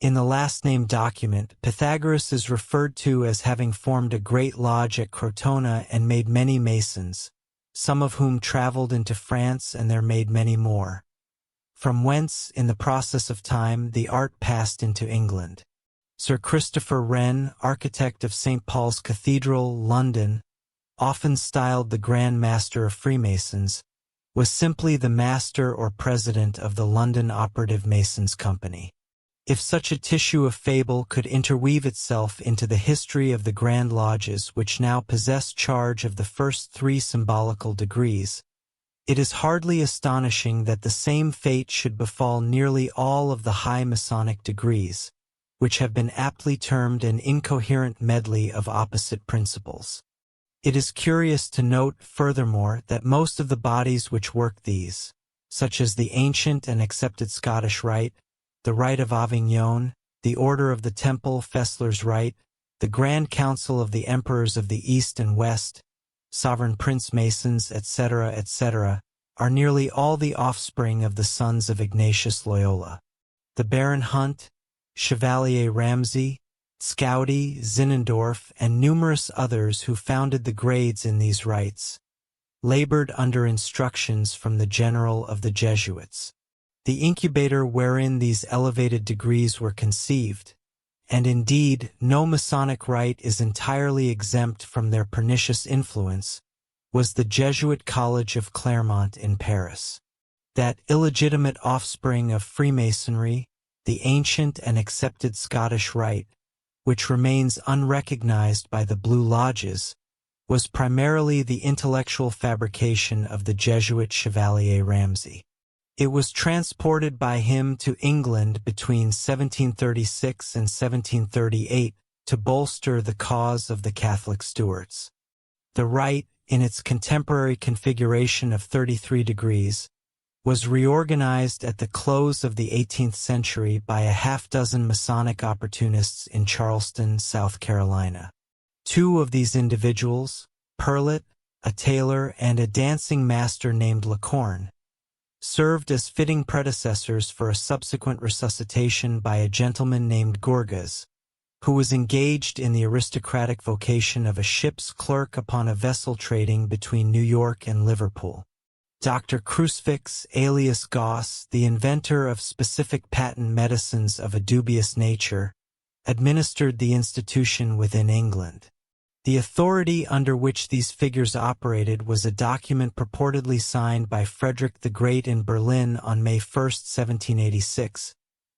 In the last-named document, Pythagoras is referred to as having formed a great lodge at Crotona and made many Masons, some of whom traveled into France and there made many more. from whence, in the process of time, the art passed into England. Sir Christopher Wren, architect of St. Paul's Cathedral, London, often styled the Grand Master of Freemasons, was simply the master or president of the London Operative Masons Company. If such a tissue of fable could interweave itself into the history of the Grand Lodges which now possess charge of the first 3 symbolical degrees, it is hardly astonishing that the same fate should befall nearly all of the high Masonic degrees, which have been aptly termed an incoherent medley of opposite principles. It is curious to note, furthermore, that most of the bodies which work these, such as the ancient and accepted Scottish Rite, the Rite of Avignon, the Order of the Temple, Fessler's Rite, the Grand Council of the Emperors of the East and West, Sovereign Prince Masons, etc., etc., are nearly all the offspring of the sons of Ignatius Loyola. The Baron Hunt, Chevalier Ramsay, Scouty, Zinzendorf, and numerous others who founded the grades in these rites, labored under instructions from the General of the Jesuits. The incubator wherein these elevated degrees were conceived, and indeed no Masonic rite is entirely exempt from their pernicious influence, was the Jesuit College of Clermont in Paris. That illegitimate offspring of Freemasonry, the ancient and accepted Scottish Rite, which remains unrecognized by the Blue Lodges, was primarily the intellectual fabrication of the Jesuit Chevalier Ramsay. It was transported by him to England between 1736 and 1738 to bolster the cause of the Catholic Stuarts. The rite, in its contemporary configuration of 33 degrees, was reorganized at the close of the 18th century by a half-dozen Masonic opportunists in Charleston, South Carolina. 2 of these individuals, Perlet, a tailor, and a dancing master named Lecorne, served as fitting predecessors for a subsequent resuscitation by a gentleman named Gorgas, who was engaged in the aristocratic vocation of a ship's clerk upon a vessel trading between New York and Liverpool. Dr. Crucifix, alias Goss, the inventor of specific patent medicines of a dubious nature, administered the institution within England. The authority under which these figures operated was a document purportedly signed by Frederick the Great in Berlin on May 1, 1786,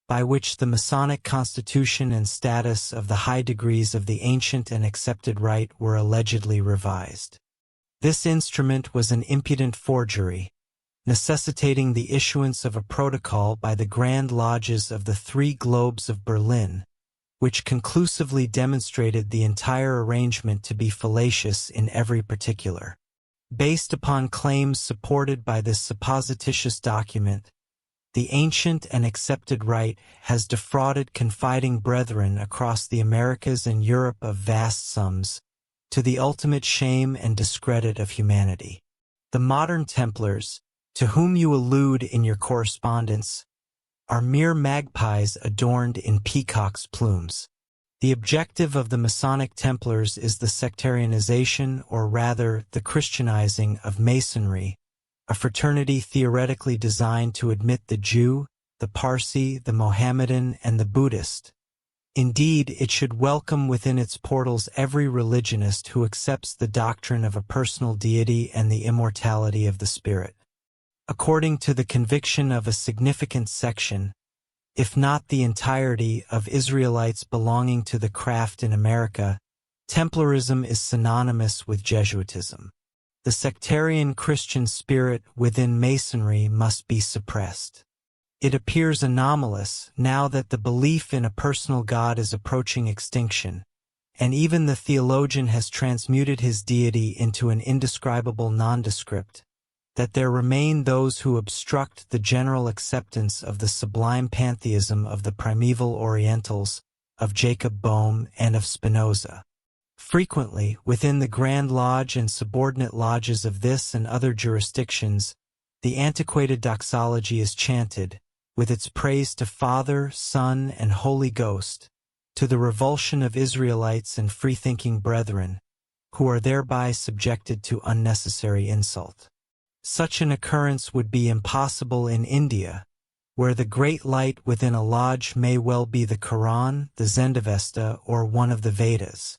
by which the Masonic constitution and status of the high degrees of the ancient and accepted rite were allegedly revised. This instrument was an impudent forgery, necessitating the issuance of a protocol by the Grand Lodges of the 3 Globes of Berlin, which conclusively demonstrated the entire arrangement to be fallacious in every particular. Based upon claims supported by this supposititious document, the ancient and accepted rite has defrauded confiding brethren across the Americas and Europe of vast sums, to the ultimate shame and discredit of humanity. The modern Templars, to whom you allude in your correspondence, are mere magpies adorned in peacock's plumes. The objective of the Masonic Templars is the sectarianization, or rather the Christianizing, of Masonry, a fraternity theoretically designed to admit the Jew, the Parsi, the Mohammedan, and the Buddhist. Indeed, it should welcome within its portals every religionist who accepts the doctrine of a personal deity and the immortality of the spirit. According to the conviction of a significant section, if not the entirety, of Israelites belonging to the craft in America, Templarism is synonymous with Jesuitism. The sectarian Christian spirit within Masonry must be suppressed. It appears anomalous now that the belief in a personal God is approaching extinction, and even the theologian has transmuted his deity into an indescribable nondescript, that there remain those who obstruct the general acceptance of the sublime pantheism of the primeval Orientals, of Jacob Boehme, and of Spinoza. Frequently, within the Grand Lodge and subordinate lodges of this and other jurisdictions, the antiquated doxology is chanted, with its praise to Father, Son, and Holy Ghost, to the revulsion of Israelites and free-thinking brethren, who are thereby subjected to unnecessary insult. Such an occurrence would be impossible in India, where the great light within a lodge may well be the Quran, the Zendavesta, or one of the Vedas.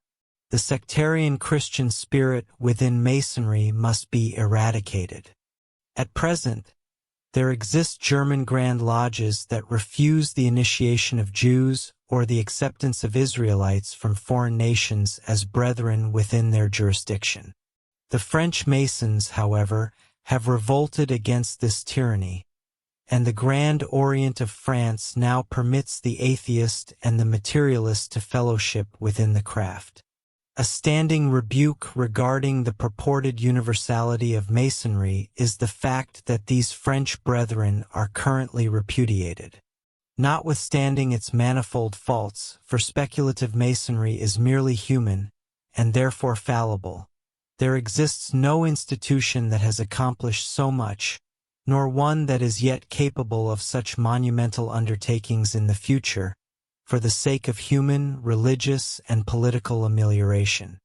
The sectarian Christian spirit within Masonry must be eradicated. At present, there exist German Grand Lodges that refuse the initiation of Jews or the acceptance of Israelites from foreign nations as brethren within their jurisdiction. The French Masons, however, have revolted against this tyranny, and the Grand Orient of France now permits the atheist and the materialist to fellowship within the craft. A standing rebuke regarding the purported universality of Masonry is the fact that these French brethren are currently repudiated. Notwithstanding its manifold faults, for speculative Masonry is merely human, and therefore fallible, there exists no institution that has accomplished so much, nor one that is yet capable of such monumental undertakings in the future, for the sake of human, religious, and political amelioration.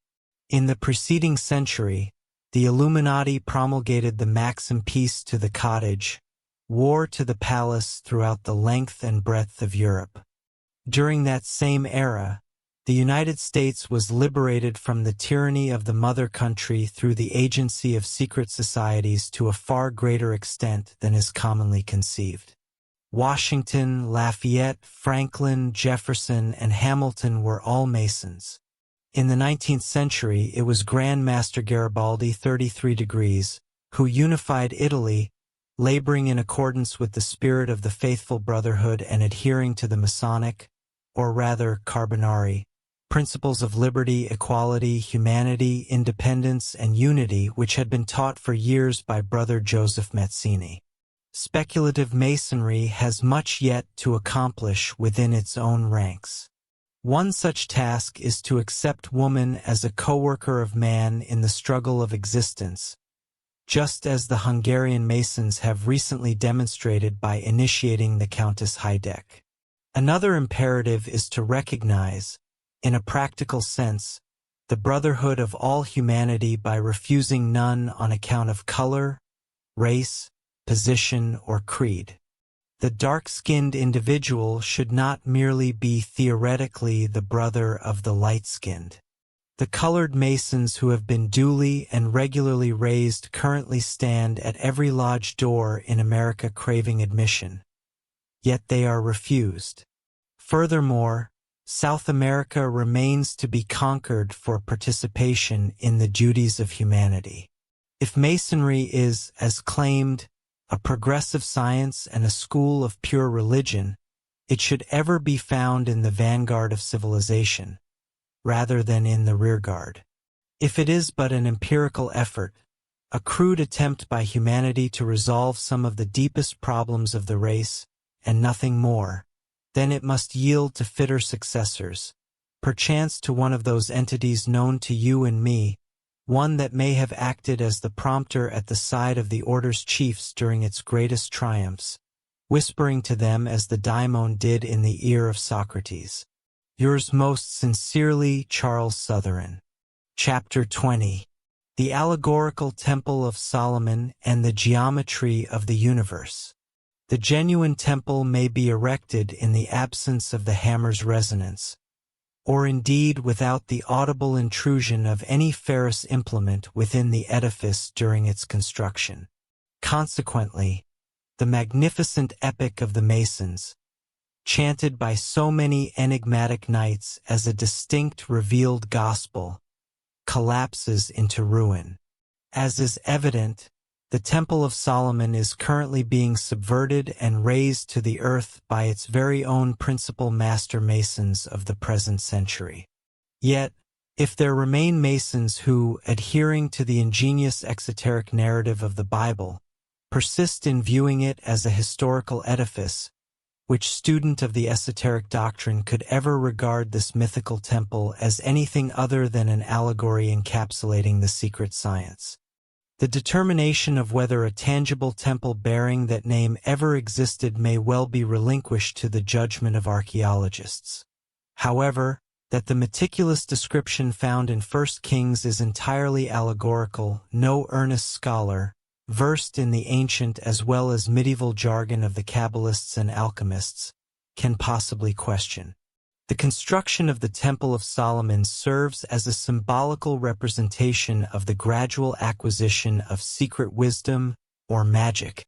In the preceding century, the Illuminati promulgated the maxim peace to the cottage, war to the palace throughout the length and breadth of Europe. During that same era, the United States was liberated from the tyranny of the mother country through the agency of secret societies to a far greater extent than is commonly conceived. Washington, Lafayette, Franklin, Jefferson, and Hamilton were all Masons. In the 19th century, it was Grand Master Garibaldi, 33 degrees, who unified Italy, laboring in accordance with the spirit of the faithful brotherhood and adhering to the Masonic, or rather Carbonari, principles of liberty, equality, humanity, independence, and unity which had been taught for years by Brother Joseph Mazzini. Speculative Masonry has much yet to accomplish within its own ranks. One such task is to accept woman as a co-worker of man in the struggle of existence, just as the Hungarian Masons have recently demonstrated by initiating the Countess Heideck. Another imperative is to recognize, in a practical sense, the brotherhood of all humanity by refusing none on account of color, race, position, or creed. The dark-skinned individual should not merely be theoretically the brother of the light-skinned. The colored Masons who have been duly and regularly raised currently stand at every lodge door in America craving admission, yet they are refused. Furthermore, South America remains to be conquered for participation in the duties of humanity. If Masonry is, as claimed, a progressive science and a school of pure religion, it should ever be found in the vanguard of civilization, rather than in the rearguard. If it is but an empirical effort, a crude attempt by humanity to resolve some of the deepest problems of the race, and nothing more, then it must yield to fitter successors, perchance to one of those entities known to you and me, one that may have acted as the prompter at the side of the order's chiefs during its greatest triumphs, whispering to them as the daimon did in the ear of Socrates. Yours most sincerely, Charles Sotheran. Chapter 20. The Allegorical Temple of Solomon and the Geometry of the Universe. The genuine temple may be erected in the absence of the hammer's resonance, or indeed without the audible intrusion of any ferrous implement within the edifice during its construction. Consequently, the magnificent epic of the Masons, chanted by so many enigmatic knights as a distinct revealed gospel, collapses into ruin. As is evident, the Temple of Solomon is currently being subverted and razed to the earth by its very own principal master Masons of the present century. Yet, if there remain Masons who, adhering to the ingenious exoteric narrative of the Bible, persist in viewing it as a historical edifice, which student of the esoteric doctrine could ever regard this mythical temple as anything other than an allegory encapsulating the secret science? The determination of whether a tangible temple bearing that name ever existed may well be relinquished to the judgment of archaeologists. However, that the meticulous description found in 1 Kings is entirely allegorical, no earnest scholar, versed in the ancient as well as medieval jargon of the Kabbalists and alchemists, can possibly question. The construction of the Temple of Solomon serves as a symbolical representation of the gradual acquisition of secret wisdom or magic.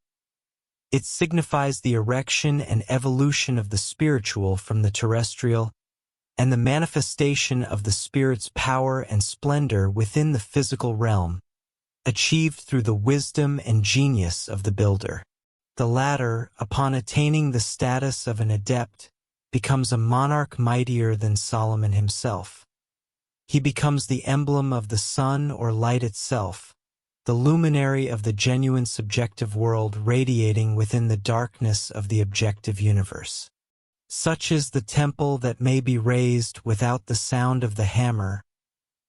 It signifies the erection and evolution of the spiritual from the terrestrial and the manifestation of the Spirit's power and splendor within the physical realm, achieved through the wisdom and genius of the builder. The latter, upon attaining the status of an adept, becomes a monarch mightier than Solomon himself. He becomes the emblem of the sun or light itself, the luminary of the genuine subjective world radiating within the darkness of the objective universe. Such is the temple that may be raised without the sound of the hammer,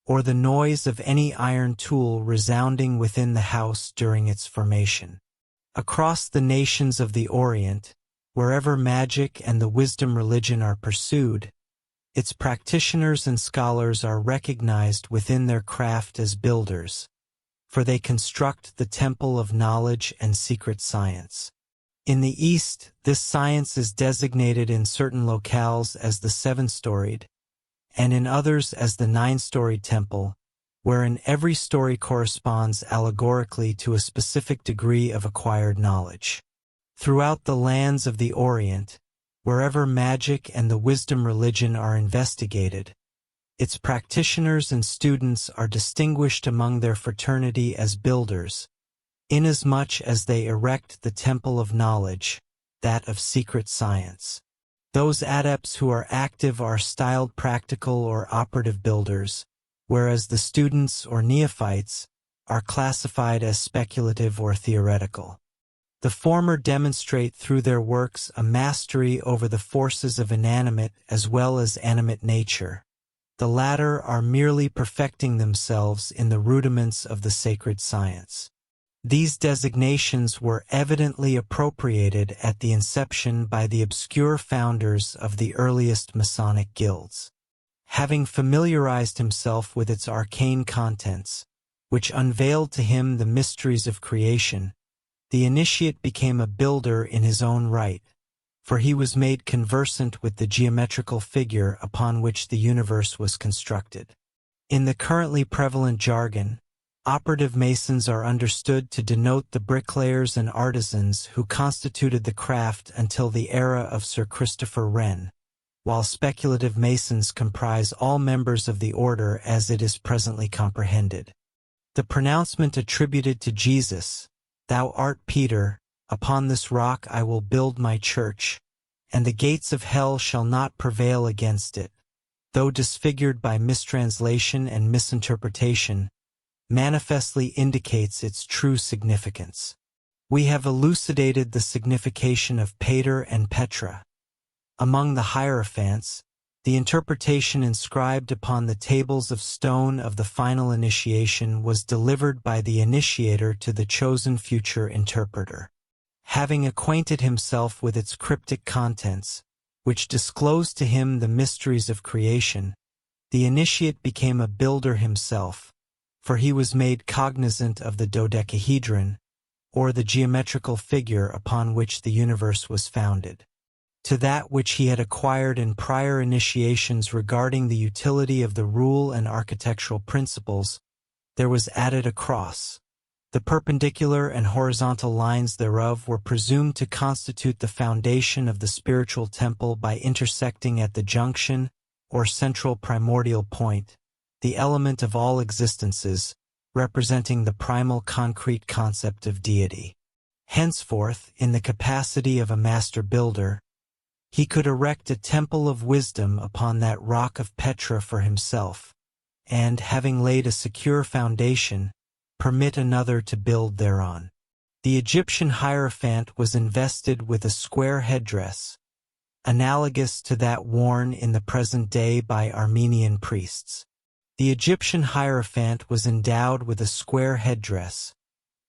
or the noise of any iron tool resounding within the house during its formation. Across the nations of the Orient, wherever magic and the wisdom religion are pursued, its practitioners and scholars are recognized within their craft as builders, for they construct the temple of knowledge and secret science. In the East, this science is designated in certain locales as the seven-storied, and in others as the nine-storied temple, wherein every story corresponds allegorically to a specific degree of acquired knowledge. Throughout the lands of the Orient, wherever magic and the wisdom religion are investigated, its practitioners and students are distinguished among their fraternity as builders, inasmuch as they erect the temple of knowledge, that of secret science. Those adepts who are active are styled practical or operative builders, whereas the students or neophytes are classified as speculative or theoretical. The former demonstrate through their works a mastery over the forces of inanimate as well as animate nature. The latter are merely perfecting themselves in the rudiments of the sacred science. These designations were evidently appropriated at the inception by the obscure founders of the earliest Masonic guilds. Having familiarized himself with its arcane contents, which unveiled to him the mysteries of creation, the initiate became a builder in his own right, for he was made conversant with the geometrical figure upon which the universe was constructed. In the currently prevalent jargon, operative masons are understood to denote the bricklayers and artisans who constituted the craft until the era of Sir Christopher Wren, while speculative masons comprise all members of the order as it is presently comprehended. The pronouncement attributed to Jesus, "Thou art Peter, upon this rock I will build my church, and the gates of hell shall not prevail against it," though disfigured by mistranslation and misinterpretation, manifestly indicates its true significance. We have elucidated the signification of Pater and Petra. Among the Hierophants, the interpretation inscribed upon the tables of stone of the final initiation was delivered by the initiator to the chosen future interpreter. Having acquainted himself with its cryptic contents, which disclosed to him the mysteries of creation, the initiate became a builder himself, for he was made cognizant of the dodecahedron, or the geometrical figure upon which the universe was founded. To that which he had acquired in prior initiations regarding the utility of the rule and architectural principles, there was added a cross. The perpendicular and horizontal lines thereof were presumed to constitute the foundation of the spiritual temple by intersecting at the junction, or central primordial point, the element of all existences, representing the primal concrete concept of deity. Henceforth, in the capacity of a master builder, he could erect a temple of wisdom upon that rock of Petra for himself, and, having laid a secure foundation, permit another to build thereon. The Egyptian hierophant was invested with a square headdress, analogous to that worn in the present day by Armenian priests. The Egyptian hierophant was endowed with a square headdress,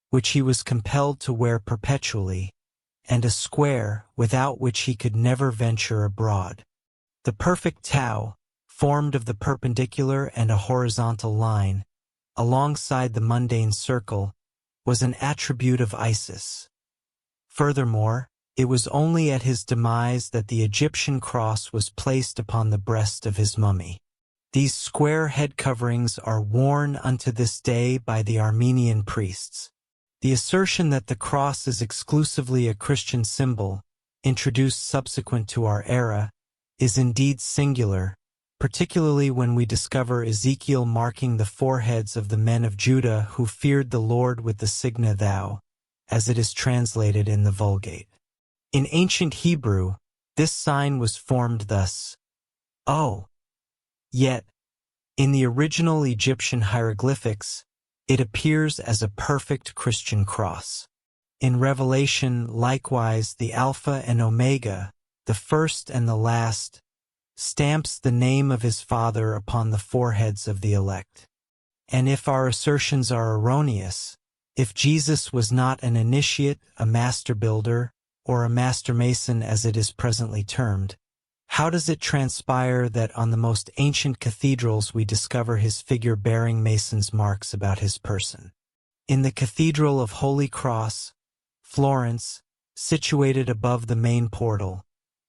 which he was compelled to wear perpetually, and a square without which he could never venture abroad. The perfect tau, formed of the perpendicular and a horizontal line, alongside the mundane circle, was an attribute of Isis. Furthermore, it was only at his demise that the Egyptian cross was placed upon the breast of his mummy. These square head coverings are worn unto this day by the Armenian priests. The assertion that the cross is exclusively a Christian symbol, introduced subsequent to our era, is indeed singular, particularly when we discover Ezekiel marking the foreheads of the men of Judah who feared the Lord with the signa thou, as it is translated in the Vulgate. In ancient Hebrew, this sign was formed thus, O. Yet, in the original Egyptian hieroglyphics, it appears as a perfect Christian cross. In Revelation, likewise, the Alpha and Omega, the first and the last, stamps the name of his Father upon the foreheads of the elect. And if our assertions are erroneous, if Jesus was not an initiate, a master builder, or a master mason as it is presently termed, how does it transpire that on the most ancient cathedrals we discover his figure bearing mason's marks about his person? In the Cathedral of Holy Cross, Florence, situated above the main portal,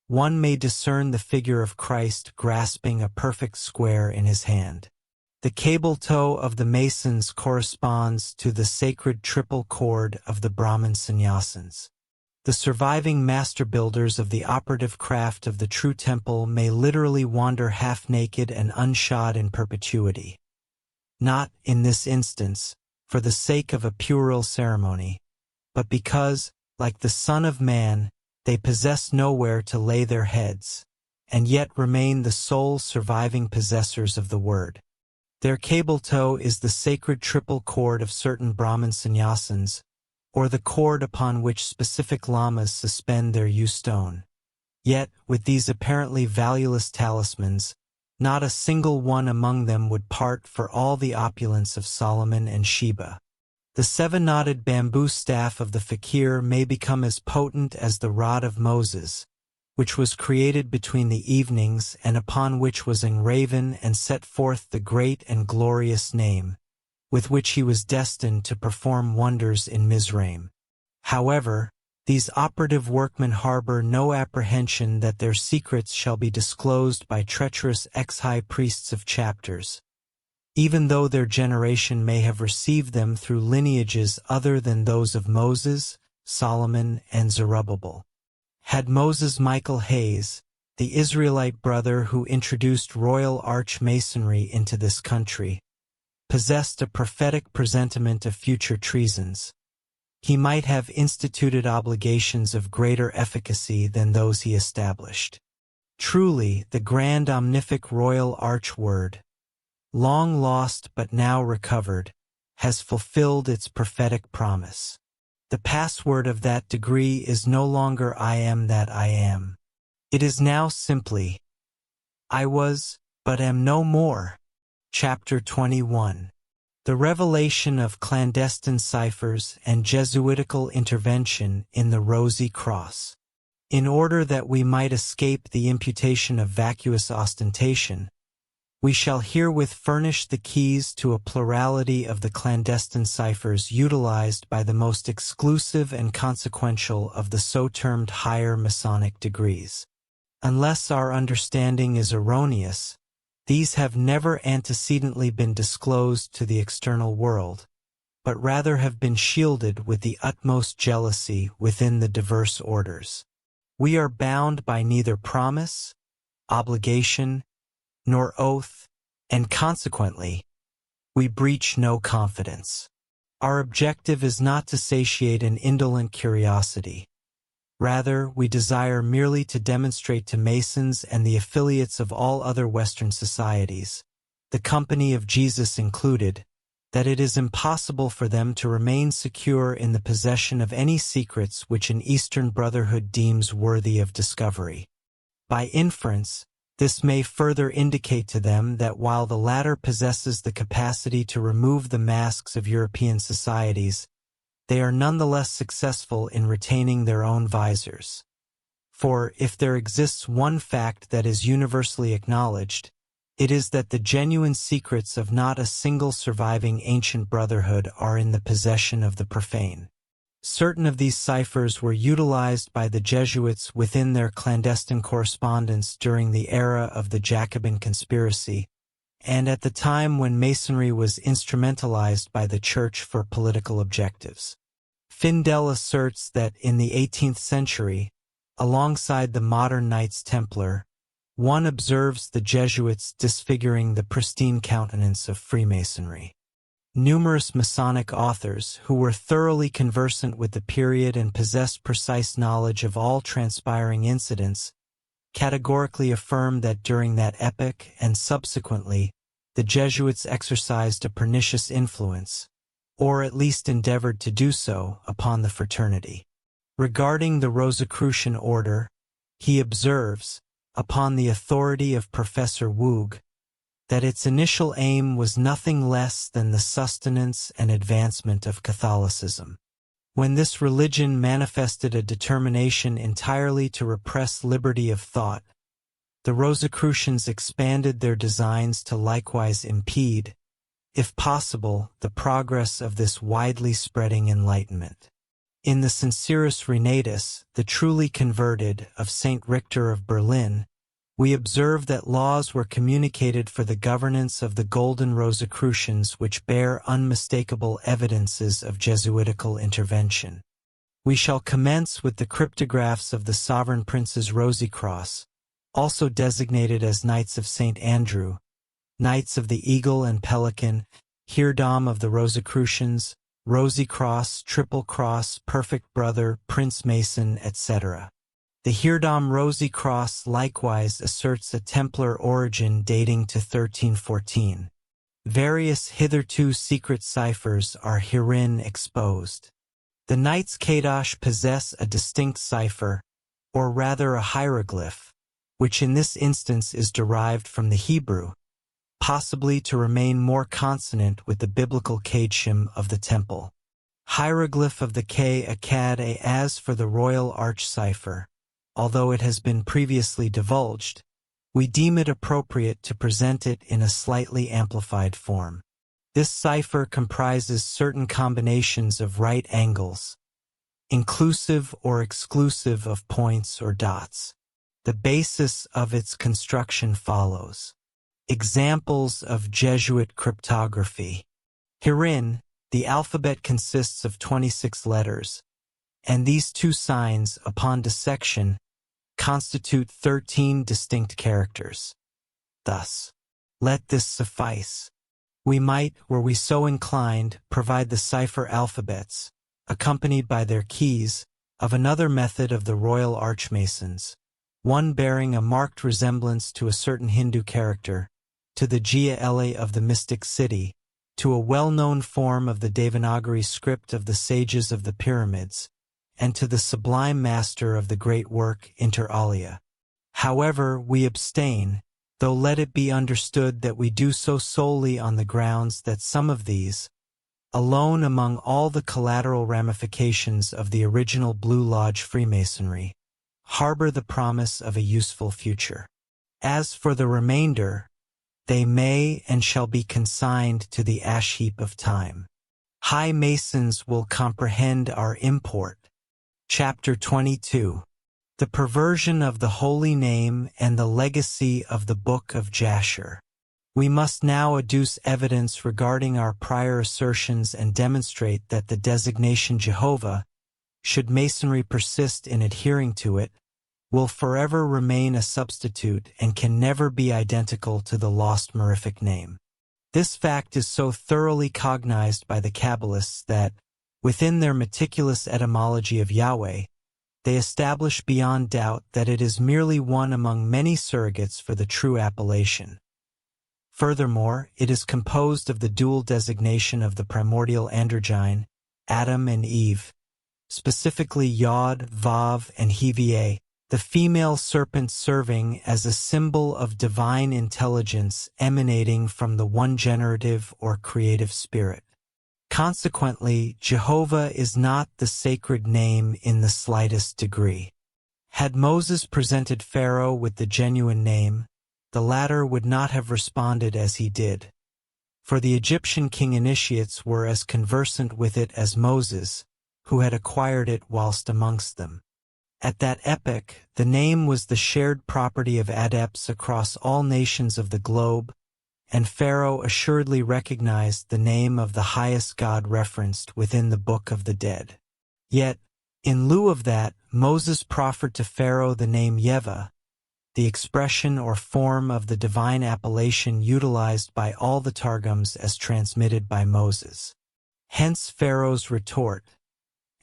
one may discern the figure of Christ grasping a perfect square in his hand. The cable toe of the masons corresponds to the sacred triple cord of the Brahmin sannyasins. The surviving master builders of the operative craft of the true temple may literally wander half-naked and unshod in perpetuity. Not, in this instance, for the sake of a puerile ceremony, but because, like the Son of Man, they possess nowhere to lay their heads, and yet remain the sole surviving possessors of the Word. Their cable toe is the sacred triple cord of certain Brahmin sannyasins, or the cord upon which specific lamas suspend their stone. Yet, with these apparently valueless talismans, not a single one among them would part for all the opulence of Solomon and Sheba. The seven-knotted bamboo staff of the fakir may become as potent as the rod of Moses, which was created between the evenings and upon which was engraven and set forth the great and glorious name, with which he was destined to perform wonders in Mizraim. However, these operative workmen harbor no apprehension that their secrets shall be disclosed by treacherous ex-high priests of chapters, even though their generation may have received them through lineages other than those of Moses, Solomon, and Zerubbabel. Had Moses Michael Hayes, the Israelite brother who introduced Royal Arch Masonry into this country, possessed a prophetic presentiment of future treasons, he might have instituted obligations of greater efficacy than those he established. Truly, the grand omnific Royal Arch word, long lost but now recovered, has fulfilled its prophetic promise. The password of that degree is no longer I am that I am. It is now simply, I was, but am no more. Chapter 21. The revelation of clandestine ciphers and Jesuitical intervention in the Rosy Cross. In order that we might escape the imputation of vacuous ostentation, we shall herewith furnish the keys to a plurality of the clandestine ciphers utilized by the most exclusive and consequential of the so-termed higher Masonic degrees. Unless our understanding is erroneous, these have never antecedently been disclosed to the external world, but rather have been shielded with the utmost jealousy within the diverse orders. We are bound by neither promise, obligation, nor oath, and consequently, we breach no confidence. Our objective is not to satiate an indolent curiosity. Rather, we desire merely to demonstrate to Masons and the affiliates of all other Western societies, the Company of Jesus included, that it is impossible for them to remain secure in the possession of any secrets which an Eastern Brotherhood deems worthy of discovery. By inference, this may further indicate to them that while the latter possesses the capacity to remove the masks of European societies, they are nonetheless successful in retaining their own visors. For if there exists one fact that is universally acknowledged, It is that the genuine secrets of not a single surviving ancient brotherhood are in the possession of the profane. Certain of these ciphers were utilized by the Jesuits within their clandestine correspondence during the era of the Jacobin conspiracy, and at the time when Masonry was instrumentalized by the Church for political objectives. Findel asserts that in the 18th century, alongside the modern Knights Templar, one observes the Jesuits disfiguring the pristine countenance of Freemasonry. Numerous Masonic authors, who were thoroughly conversant with the period and possessed precise knowledge of all transpiring incidents, categorically affirmed that during that epoch and subsequently, the Jesuits exercised a pernicious influence, or at least endeavored to do so, upon the fraternity. Regarding the Rosicrucian order, he observes, upon the authority of Professor Woog, that its initial aim was nothing less than the sustenance and advancement of Catholicism. When this religion manifested a determination entirely to repress liberty of thought, the Rosicrucians expanded their designs to likewise impede, if possible, the progress of this widely spreading enlightenment. In the Sincerus Renatus, the truly converted, of Saint Richter of Berlin, we observe that laws were communicated for the governance of the Golden Rosicrucians which bear unmistakable evidences of Jesuitical intervention. We shall commence with the cryptographs of the Sovereign Prince's Rosicross, also designated as Knights of St. Andrew, Knights of the Eagle and Pelican, Heirdom of the Rosicrucians, Rosy Cross, Triple Cross, Perfect Brother, Prince Mason, etc. The Heirdom Rosy Cross likewise asserts a Templar origin dating to 1314. Various hitherto secret ciphers are herein exposed. The Knights Kadosh possess a distinct cipher, or rather a hieroglyph, which in this instance is derived from the Hebrew, possibly to remain more consonant with the biblical Kadshim of the temple. Hieroglyph of the K Akkad A. As for the Royal Arch cipher, although it has been previously divulged, we deem it appropriate to present it in a slightly amplified form. This cipher comprises certain combinations of right angles, inclusive or exclusive of points or dots. The basis of its construction follows. Examples of Jesuit cryptography. Herein, the alphabet consists of 26 letters, and these two signs, upon dissection, constitute 13 distinct characters. Thus, let this suffice. We might, were we so inclined, provide the cipher alphabets, accompanied by their keys, of another method of the Royal Archmasons, one bearing a marked resemblance to a certain Hindu character, to the Jia Ele of the mystic city, to a well-known form of the Devanagari script of the sages of the pyramids, and to the sublime master of the great work Inter Alia. However, we abstain, though let it be understood that we do so solely on the grounds that some of these, alone among all the collateral ramifications of the original Blue Lodge Freemasonry, harbor the promise of a useful future. As for the remainder, they may and shall be consigned to the ash heap of time. High Masons will comprehend our import. Chapter 22. The Perversion of the Holy Name and the Legacy of the Book of Jasher. We must now adduce evidence regarding our prior assertions and demonstrate that the designation Jehovah, should Masonry persist in adhering to it, will forever remain a substitute and can never be identical to the lost Mirific name. This fact is so thoroughly cognized by the Kabbalists that, within their meticulous etymology of Yahweh, they establish beyond doubt that it is merely one among many surrogates for the true appellation. Furthermore, it is composed of the dual designation of the primordial androgyne, Adam and Eve, specifically Yod, Vav, and Hva, the female serpent serving as a symbol of divine intelligence emanating from the one generative or creative spirit. Consequently, Jehovah is not the sacred name in the slightest degree. Had Moses presented Pharaoh with the genuine name, the latter would not have responded as he did. For the Egyptian king initiates were as conversant with it as Moses, who had acquired it whilst amongst them. At that epoch, the name was the shared property of adepts across all nations of the globe, and Pharaoh assuredly recognized the name of the highest God referenced within the Book of the Dead. Yet, in lieu of that, Moses proffered to Pharaoh the name Yeva, the expression or form of the divine appellation utilized by all the Targums as transmitted by Moses. Hence Pharaoh's retort,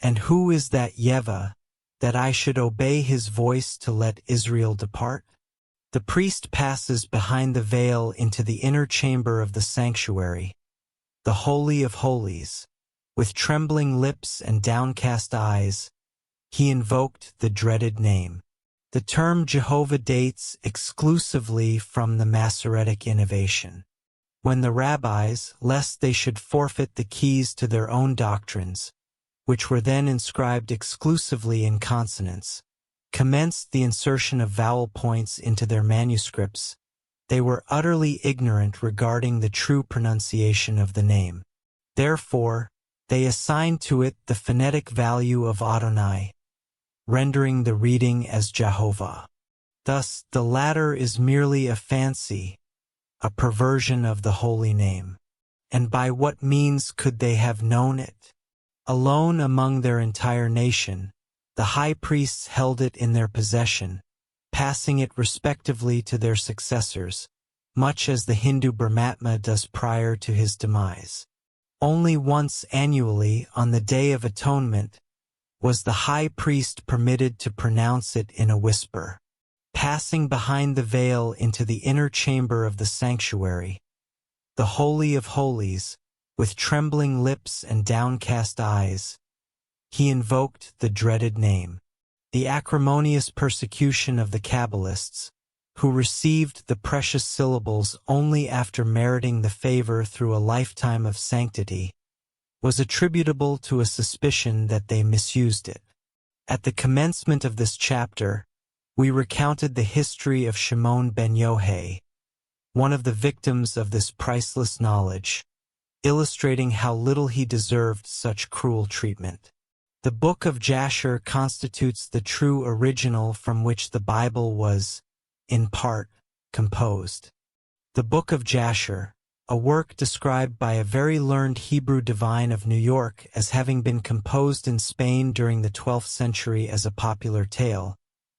"And who is that Yeva, that I should obey his voice to let Israel depart?" The priest passes behind the veil into the inner chamber of the sanctuary, the Holy of Holies. With trembling lips and downcast eyes, he invoked the dreaded name. The term Jehovah dates exclusively from the Masoretic innovation. When the rabbis, lest they should forfeit the keys to their own doctrines, which were then inscribed exclusively in consonants, commenced the insertion of vowel points into their manuscripts, they were utterly ignorant regarding the true pronunciation of the name. Therefore, they assigned to it the phonetic value of Adonai, rendering the reading as Jehovah. Thus, the latter is merely a fancy, a perversion of the holy name. And by what means could they have known it? Alone among their entire nation, the high priests held it in their possession, passing it respectively to their successors, much as the Hindu Brahmatma does prior to his demise. Only once annually, on the Day of Atonement, was the high priest permitted to pronounce it in a whisper. Passing behind the veil into the inner chamber of the sanctuary, the Holy of Holies, with trembling lips and downcast eyes, he invoked the dreaded name. The acrimonious persecution of the Kabbalists, who received the precious syllables only after meriting the favor through a lifetime of sanctity, was attributable to a suspicion that they misused it. At the commencement of this chapter, we recounted the history of Shimon ben Yohai, one of the victims of this priceless knowledge, illustrating how little he deserved such cruel treatment. The Book of Jasher constitutes the true original from which the Bible was, in part, composed. The Book of Jasher, a work described by a very learned Hebrew divine of New York as having been composed in Spain during the 12th century as a popular tale,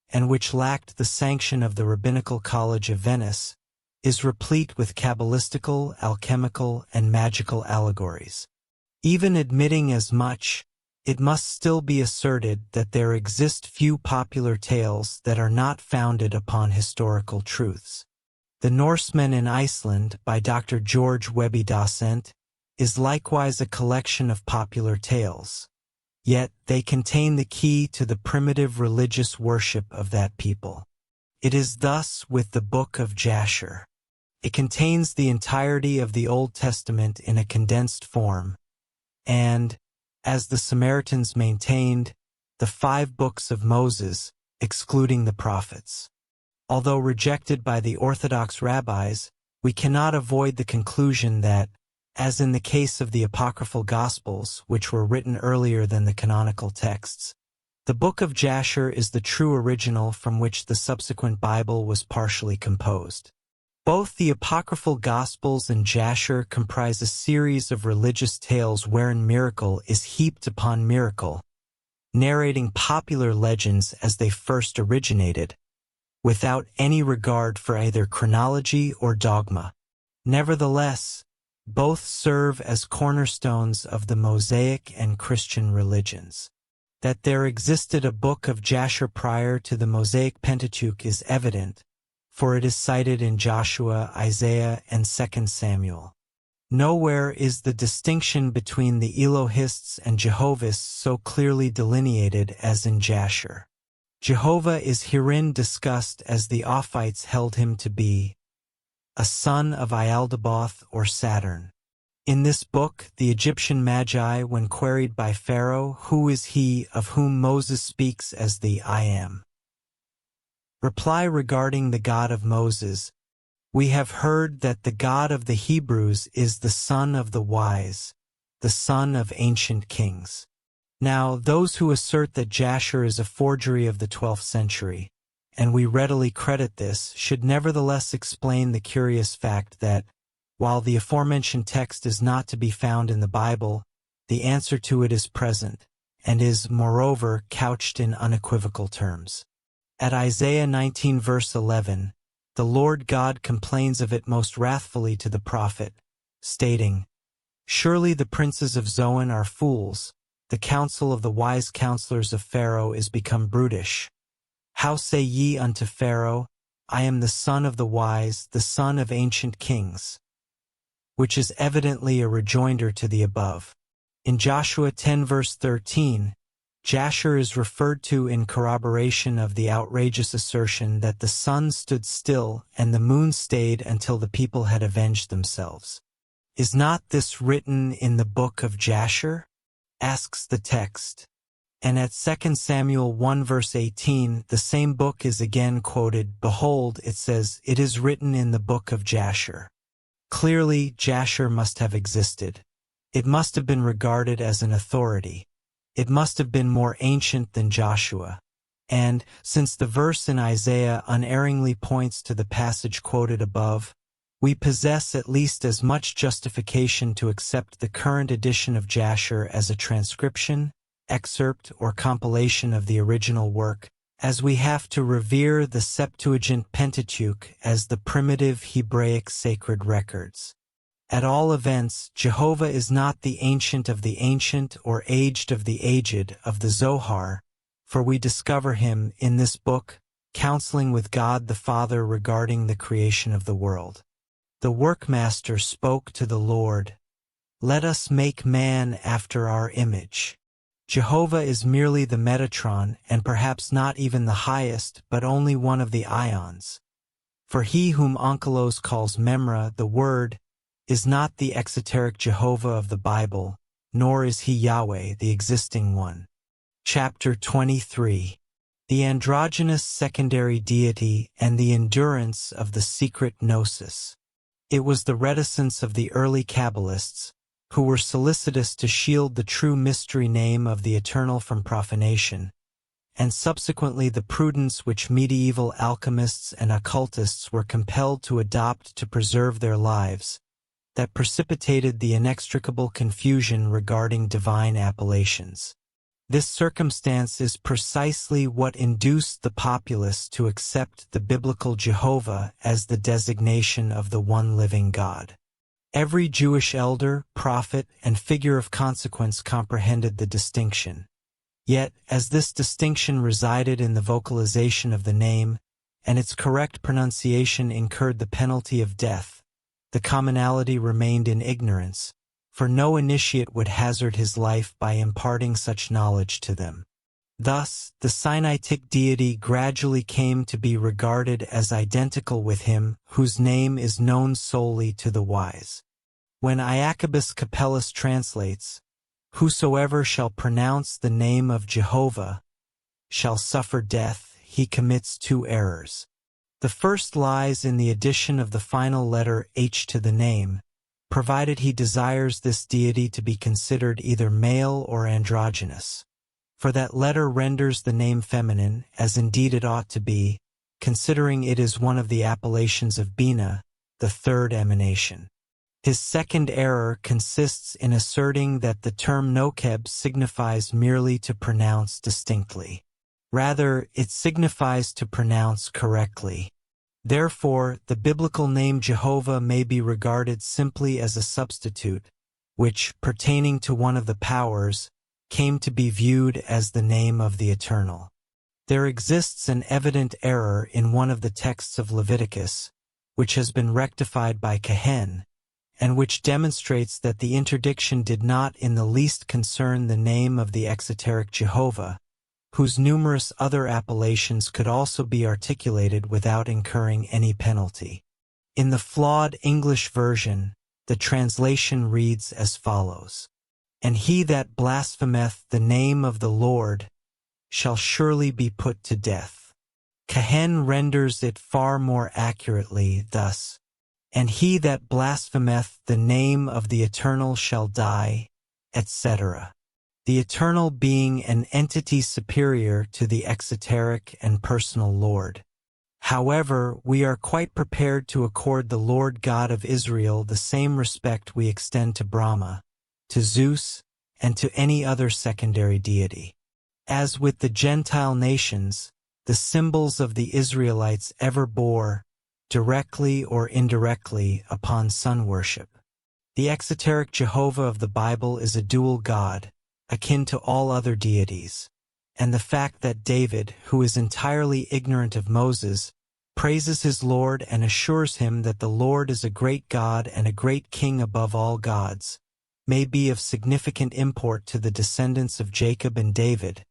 and which lacked the sanction of the Rabbinical College of Venice, is replete with Kabbalistical, alchemical, and magical allegories. Even admitting as much, it must still be asserted that there exist few popular tales that are not founded upon historical truths. The Norsemen in Iceland by Dr. George Webby Dasent is likewise a collection of popular tales, yet they contain the key to the primitive religious worship of that people. It is thus with the Book of Jasher. It contains the entirety of the Old Testament in a condensed form, and, as the Samaritans maintained, the 5 books of Moses, excluding the prophets. Although rejected by the Orthodox rabbis, we cannot avoid the conclusion that, as in the case of the apocryphal Gospels, which were written earlier than the canonical texts, the Book of Jasher is the true original from which the subsequent Bible was partially composed. Both the apocryphal Gospels and Jasher comprise a series of religious tales wherein miracle is heaped upon miracle, narrating popular legends as they first originated, without any regard for either chronology or dogma. Nevertheless, both serve as cornerstones of the Mosaic and Christian religions. That there existed a Book of Jasher prior to the Mosaic Pentateuch is evident, for it is cited in Joshua, Isaiah, and 2 Samuel. Nowhere is the distinction between the Elohists and Jehovists so clearly delineated as in Jasher. Jehovah is herein discussed as the Ophites held him to be, a son of Ialdabaoth or Saturn. In this book, the Egyptian Magi, when queried by Pharaoh, "Who is he of whom Moses speaks as the I Am?" reply regarding the God of Moses, We have heard that the God of the Hebrews is the Son of the wise, the Son of ancient kings. Now, those who assert that Jasher is a forgery of the 12th century, and we readily credit this, should nevertheless explain the curious fact that, while the aforementioned text is not to be found in the Bible, the answer to it is present, and is, moreover, couched in unequivocal terms. At Isaiah 19 verse 11, the Lord God complains of it most wrathfully to the prophet, stating, "Surely the princes of Zoan are fools, the counsel of the wise counselors of Pharaoh is become brutish. How say ye unto Pharaoh, I am the son of the wise, the son of ancient kings?" Which is evidently a rejoinder to the above. In Joshua 10 verse 13, Jasher is referred to in corroboration of the outrageous assertion that the sun stood still and the moon stayed until the people had avenged themselves. Is not this written in the book of Jasher? Asks the text. And at 2 Samuel 1 verse 18, the same book is again quoted. Behold, it says, it is written in the book of Jasher. Clearly, Jasher must have existed. It must have been regarded as an authority. It must have been more ancient than Joshua. And, since the verse in Isaiah unerringly points to the passage quoted above, we possess at least as much justification to accept the current edition of Jasher as a transcription, excerpt, or compilation of the original work, as we have to revere the Septuagint Pentateuch as the primitive Hebraic sacred records. At all events, Jehovah is not the ancient of the ancient or aged of the aged of the Zohar, for we discover him, in this book, counseling with God the Father regarding the creation of the world. The workmaster spoke to the Lord, "Let us make man after our image." Jehovah is merely the Metatron, and perhaps not even the highest, but only one of the ions. For he whom Onkelos calls Memra, the Word, is not the exoteric Jehovah of the Bible, nor is he Yahweh, the existing one. Chapter 23. The androgynous secondary deity and the endurance of the secret gnosis. It was the reticence of the early Kabbalists, who were solicitous to shield the true mystery name of the Eternal from profanation, and subsequently the prudence which medieval alchemists and occultists were compelled to adopt to preserve their lives, that precipitated the inextricable confusion regarding divine appellations. This circumstance is precisely what induced the populace to accept the biblical Jehovah as the designation of the one living God. Every Jewish elder, prophet, and figure of consequence comprehended the distinction. Yet, as this distinction resided in the vocalization of the name, and its correct pronunciation incurred the penalty of death, the commonality remained in ignorance, for no initiate would hazard his life by imparting such knowledge to them. Thus, the Sinaitic deity gradually came to be regarded as identical with him whose name is known solely to the wise. When Iacobus Capellus translates, "Whosoever shall pronounce the name of Jehovah shall suffer death," he commits two errors. The first lies in the addition of the final letter H to the name, provided he desires this deity to be considered either male or androgynous. For that letter renders the name feminine, as indeed it ought to be, considering it is one of the appellations of Bina, the third emanation. His second error consists in asserting that the term nokeb signifies merely to pronounce distinctly. Rather, it signifies to pronounce correctly. Therefore, the biblical name Jehovah may be regarded simply as a substitute, which, pertaining to one of the powers, came to be viewed as the name of the Eternal. There exists an evident error in one of the texts of Leviticus, which has been rectified by Cohen, and which demonstrates that the interdiction did not in the least concern the name of the exoteric Jehovah, whose numerous other appellations could also be articulated without incurring any penalty. In the flawed English version, the translation reads as follows: "And he that blasphemeth the name of the Lord shall surely be put to death." Cohen renders it far more accurately thus: and he that blasphemeth the name of the Eternal shall die, etc. The Eternal being an entity superior to the exoteric and personal Lord. However, we are quite prepared to accord the Lord God of Israel the same respect we extend to Brahma, to Zeus, and to any other secondary deity. As with the Gentile nations, the symbols of the Israelites ever bore, directly or indirectly, upon sun worship. The exoteric Jehovah of the Bible is a dual God, akin to all other deities, and the fact that David, who is entirely ignorant of Moses, praises his Lord and assures him that the Lord is a great God and a great King above all gods, may be of significant import to the descendants of Jacob and David,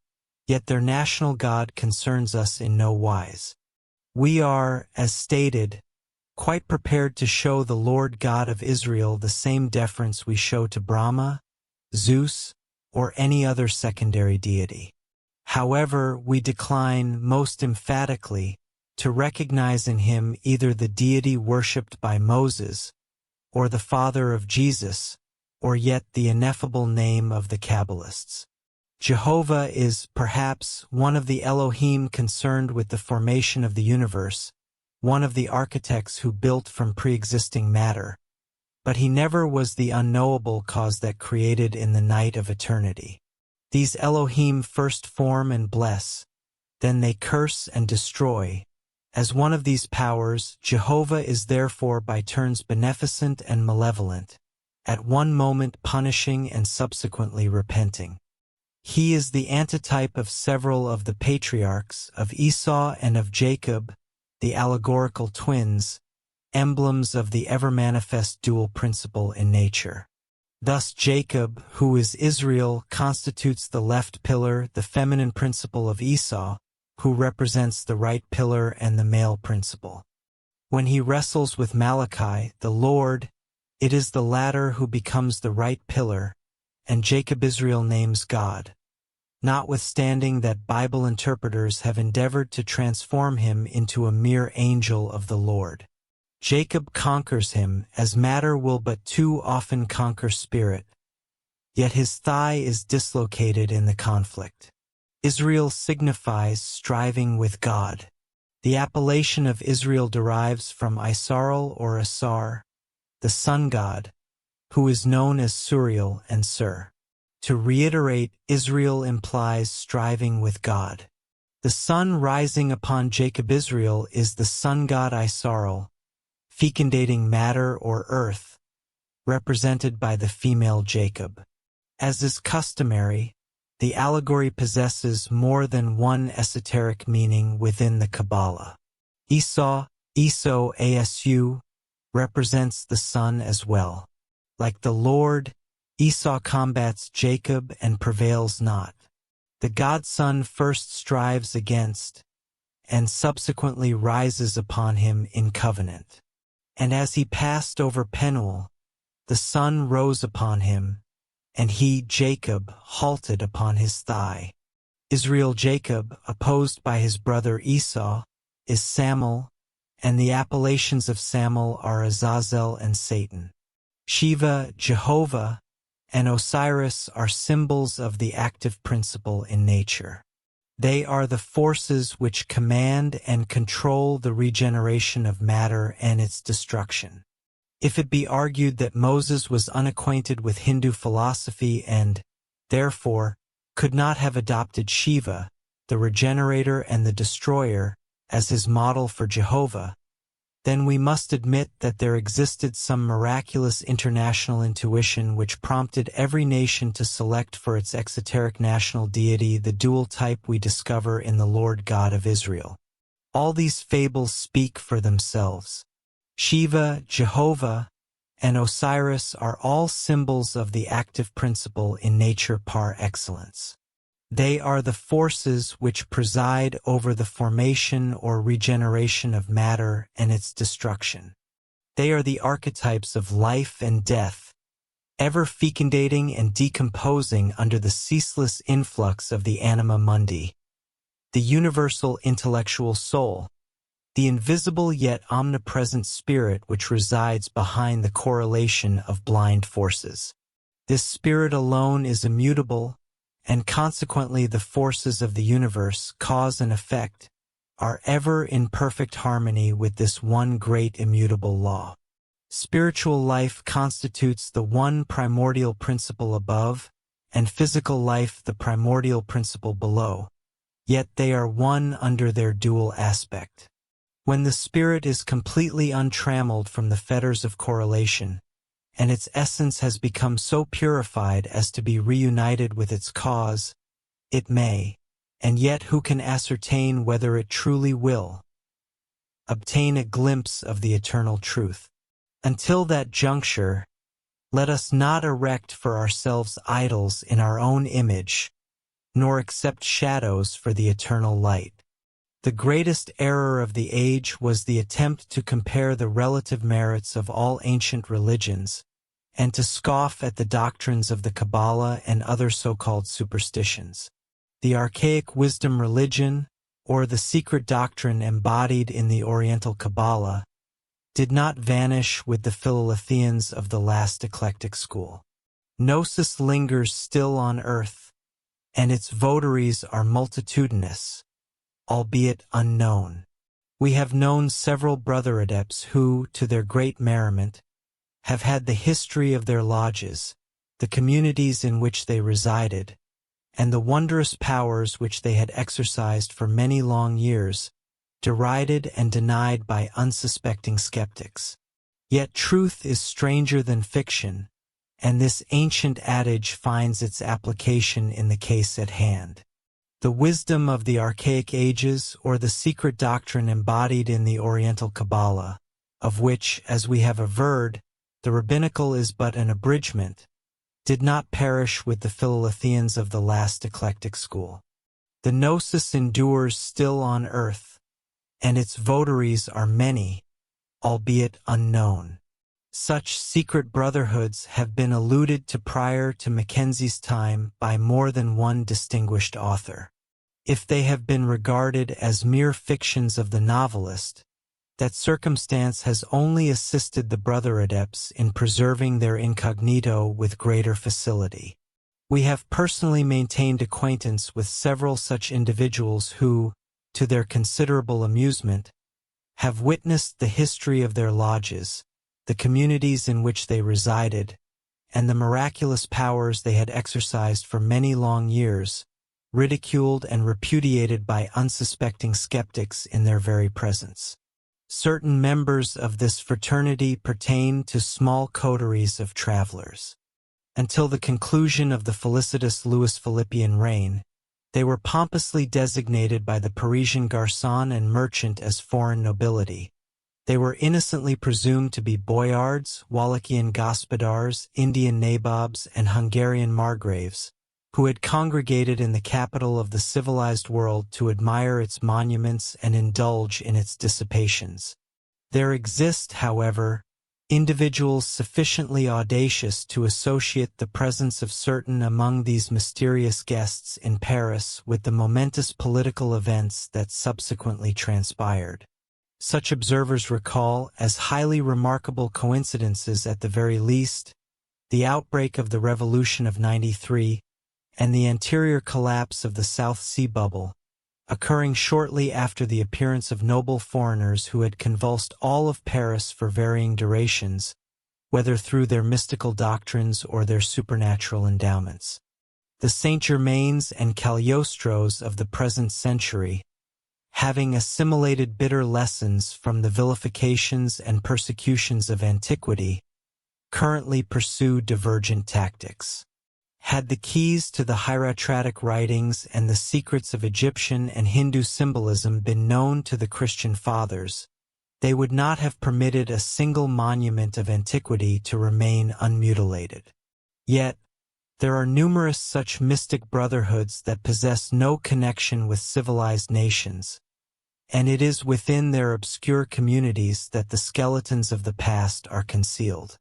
yet their national God concerns us in no wise. We are, as stated, quite prepared to show the Lord God of Israel the same deference we show to Brahma, Zeus, or any other secondary deity. However, we decline most emphatically to recognize in him either the deity worshipped by Moses, or the father of Jesus, or yet the ineffable name of the Kabbalists. Jehovah is, perhaps, one of the Elohim concerned with the formation of the universe, one of the architects who built from pre-existing matter, but he never was the unknowable cause that created in the night of eternity. These Elohim first form and bless, then they curse and destroy. As one of these powers, Jehovah is therefore by turns beneficent and malevolent, at one moment punishing and subsequently repenting. He is the antitype of several of the patriarchs, of Esau and of Jacob, the allegorical twins, emblems of the ever-manifest dual principle in nature. Thus Jacob, who is Israel, constitutes the left pillar, the feminine principle of Esau, who represents the right pillar and the male principle. When he wrestles with Malachi, the Lord, it is the latter who becomes the right pillar, and Jacob Israel names God, notwithstanding that Bible interpreters have endeavored to transform him into a mere angel of the Lord. Jacob conquers him, as matter will but too often conquer spirit, yet his thigh is dislocated in the conflict. Israel signifies striving with God. The appellation of Israel derives from Isarel or Asar, the sun god, who is known as Suriel and Sur. To reiterate, Israel implies striving with God. The sun rising upon Jacob Israel is the sun god Isarel, fecundating matter or earth, represented by the female Jacob. As is customary, the allegory possesses more than one esoteric meaning within the Kabbalah. Esau, Asu, represents the sun as well. Like the Lord, Esau combats Jacob and prevails not. The godson first strives against, and subsequently rises upon him in covenant. And as he passed over Penuel, the sun rose upon him, and he, Jacob, halted upon his thigh. Israel Jacob, opposed by his brother Esau, is Samuel, and the appellations of Samuel are Azazel and Satan. Shiva, Jehovah, and Osiris are symbols of the active principle in nature. They are the forces which command and control the regeneration of matter and its destruction. If it be argued that Moses was unacquainted with Hindu philosophy and, therefore, could not have adopted Shiva, the regenerator and the destroyer, as his model for Jehovah, then we must admit that there existed some miraculous international intuition which prompted every nation to select for its exoteric national deity the dual type we discover in the Lord God of Israel. All these fables speak for themselves. Shiva, Jehovah, and Osiris are all symbols of the active principle in nature par excellence. They are the forces which preside over the formation or regeneration of matter and its destruction. They are the archetypes of life and death, ever fecundating and decomposing under the ceaseless influx of the anima mundi, the universal intellectual soul, the invisible yet omnipresent spirit which resides behind the correlation of blind forces. This spirit alone is immutable, and consequently the forces of the universe, cause and effect, are ever in perfect harmony with this one great immutable law. Spiritual life constitutes the one primordial principle above, and physical life the primordial principle below, yet they are one under their dual aspect. When the spirit is completely untrammeled from the fetters of correlation, and its essence has become so purified as to be reunited with its cause, it may, and yet who can ascertain whether it truly will, obtain a glimpse of the eternal truth. Until that juncture, let us not erect for ourselves idols in our own image, nor accept shadows for the eternal light. The greatest error of the age was the attempt to compare the relative merits of all ancient religions, and to scoff at the doctrines of the Kabbalah and other so-called superstitions. The archaic wisdom religion, or the secret doctrine embodied in the Oriental Kabbalah, did not vanish with the Philhellethians of the last eclectic school. Gnosis lingers still on earth, and its votaries are multitudinous, albeit unknown. We have known several brother adepts who, to their great merriment, have had the history of their lodges, the communities in which they resided, and the wondrous powers which they had exercised for many long years, derided and denied by unsuspecting skeptics. Yet truth is stranger than fiction, and this ancient adage finds its application in the case at hand. The wisdom of the archaic ages, or the secret doctrine embodied in the Oriental Kabbalah, of which, as we have averred, the rabbinical is but an abridgment, did not perish with the Philhellethians of the last eclectic school. The gnosis endures still on earth, and its votaries are many, albeit unknown. Such secret brotherhoods have been alluded to prior to Mackenzie's time by more than one distinguished author. If they have been regarded as mere fictions of the novelist, that circumstance has only assisted the brother adepts in preserving their incognito with greater facility. We have personally maintained acquaintance with several such individuals who, to their considerable amusement, have witnessed the history of their lodges, the communities in which they resided, and the miraculous powers they had exercised for many long years, ridiculed and repudiated by unsuspecting skeptics in their very presence. Certain members of this fraternity pertain to small coteries of travelers. Until the conclusion of the felicitous Louis-Philippian reign, they were pompously designated by the Parisian garçon and merchant as foreign nobility. They were innocently presumed to be boyards, Wallachian gospodars, Indian nabobs, and Hungarian margraves, who had congregated in the capital of the civilized world to admire its monuments and indulge in its dissipations. There exist, however, individuals sufficiently audacious to associate the presence of certain among these mysterious guests in Paris with the momentous political events that subsequently transpired. Such observers recall, as highly remarkable coincidences at the very least, the outbreak of the Revolution of '93 and the anterior collapse of the South Sea Bubble, occurring shortly after the appearance of noble foreigners who had convulsed all of Paris for varying durations, whether through their mystical doctrines or their supernatural endowments. The Saint-Germains and Cagliostros of the present century, having assimilated bitter lessons from the vilifications and persecutions of antiquity, currently pursue divergent tactics. Had the keys to the hieratic writings and the secrets of Egyptian and Hindu symbolism been known to the Christian fathers, they would not have permitted a single monument of antiquity to remain unmutilated. Yet, there are numerous such mystic brotherhoods that possess no connection with civilized nations, and it is within their obscure communities that the skeletons of the past are concealed.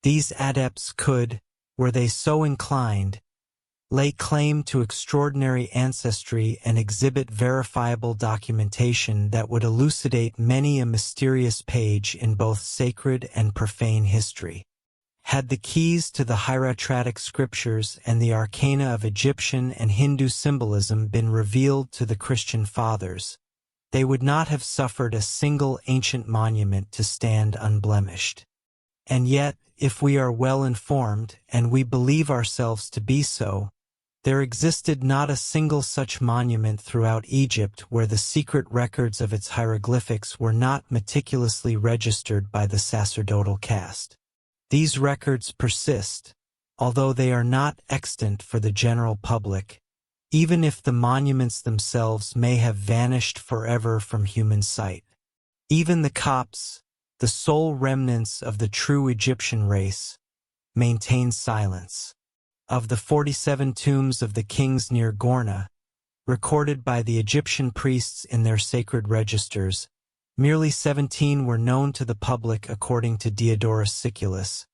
These adepts could, were they so inclined, lay claim to extraordinary ancestry and exhibit verifiable documentation that would elucidate many a mysterious page in both sacred and profane history. Had the keys to the hieratic scriptures and the arcana of Egyptian and Hindu symbolism been revealed to the Christian fathers, they would not have suffered a single ancient monument to stand unblemished. And yet, if we are well informed, and we believe ourselves to be so, there existed not a single such monument throughout Egypt where the secret records of its hieroglyphics were not meticulously registered by the sacerdotal caste. These records persist, although they are not extant for the general public, even if the monuments themselves may have vanished forever from human sight. Even the Copts, the sole remnants of the true Egyptian race, maintain silence. Of the 47 tombs of the kings near Gorna, recorded by the Egyptian priests in their sacred registers, merely 17 were known to the public according to Diodorus Siculus,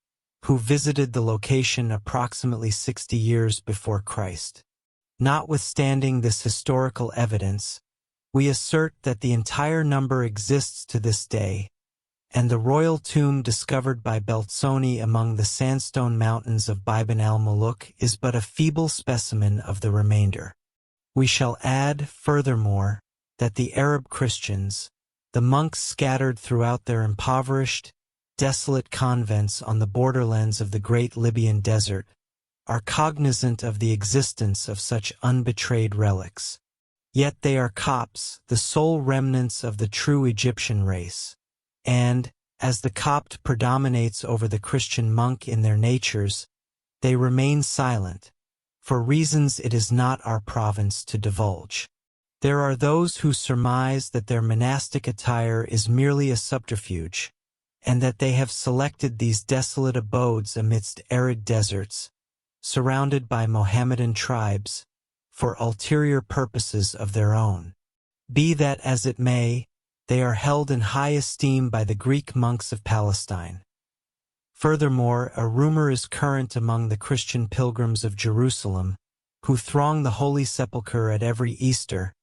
who visited the location approximately 60 years before Christ. Notwithstanding this historical evidence, we assert that the entire number exists to this day, and the royal tomb discovered by Belzoni among the sandstone mountains of Biban al-Muluk is but a feeble specimen of the remainder. We shall add, furthermore, that the Arab Christians, the monks scattered throughout their impoverished, desolate convents on the borderlands of the great Libyan desert, are cognizant of the existence of such unbetrayed relics. Yet they are Copts, the sole remnants of the true Egyptian race. And, as the Copt predominates over the Christian monk in their natures, they remain silent, for reasons it is not our province to divulge. There are those who surmise that their monastic attire is merely a subterfuge, and that they have selected these desolate abodes amidst arid deserts, surrounded by Mohammedan tribes, for ulterior purposes of their own. Be that as it may, they are held in high esteem by the Greek monks of Palestine. Furthermore, a rumor is current among the Christian pilgrims of Jerusalem, who throng the Holy Sepulchre at every Easter,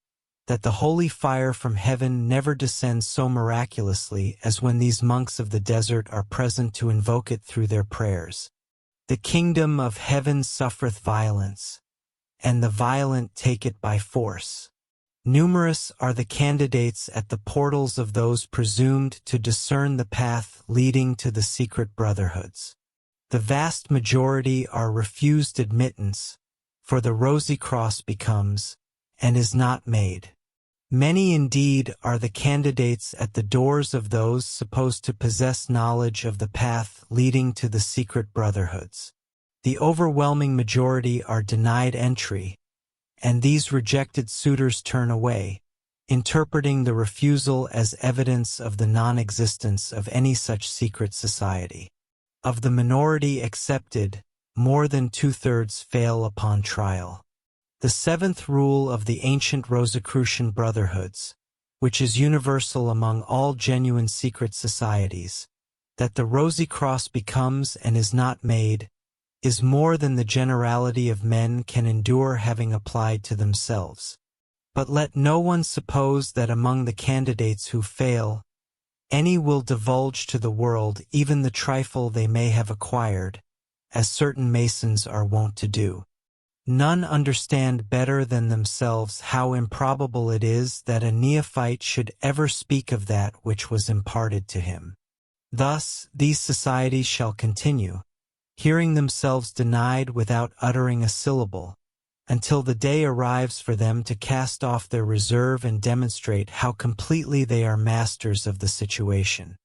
that the holy fire from heaven never descends so miraculously as when these monks of the desert are present to invoke it through their prayers. The kingdom of heaven suffereth violence, and the violent take it by force. Numerous are the candidates at the portals of those presumed to discern the path leading to the secret brotherhoods. The vast majority are refused admittance, for the rosy cross becomes, and is not made. Many indeed are the candidates at the doors of those supposed to possess knowledge of the path leading to the secret brotherhoods. The overwhelming majority are denied entry, and these rejected suitors turn away, interpreting the refusal as evidence of the non-existence of any such secret society. Of the minority accepted, more than 2/3 fail upon trial. The seventh rule of the ancient Rosicrucian brotherhoods, which is universal among all genuine secret societies, that the rosy cross becomes and is not made, is more than the generality of men can endure having applied to themselves. But let no one suppose that among the candidates who fail, any will divulge to the world even the trifle they may have acquired, as certain Masons are wont to do. None understand better than themselves how improbable it is that a neophyte should ever speak of that which was imparted to him. Thus, these societies shall continue, hearing themselves denied without uttering a syllable, until the day arrives for them to cast off their reserve and demonstrate how completely they are masters of the situation.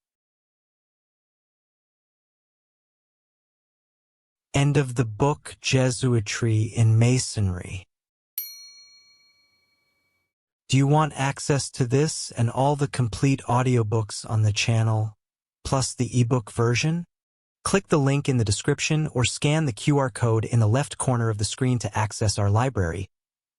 End of the book Jesuitry in Masonry. Do you want access to this and all the complete audiobooks on the channel, plus the ebook version? Click the link in the description or scan the QR code in the left corner of the screen to access our library,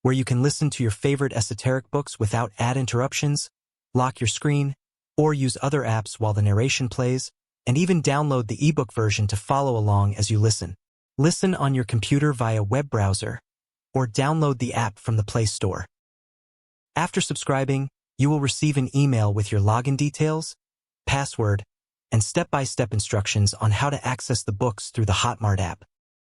where you can listen to your favorite esoteric books without ad interruptions, lock your screen, or use other apps while the narration plays, and even download the ebook version to follow along as you listen. Listen on your computer via web browser, or download the app from the Play Store. After subscribing, you will receive an email with your login details, password, and step-by-step instructions on how to access the books through the Hotmart app.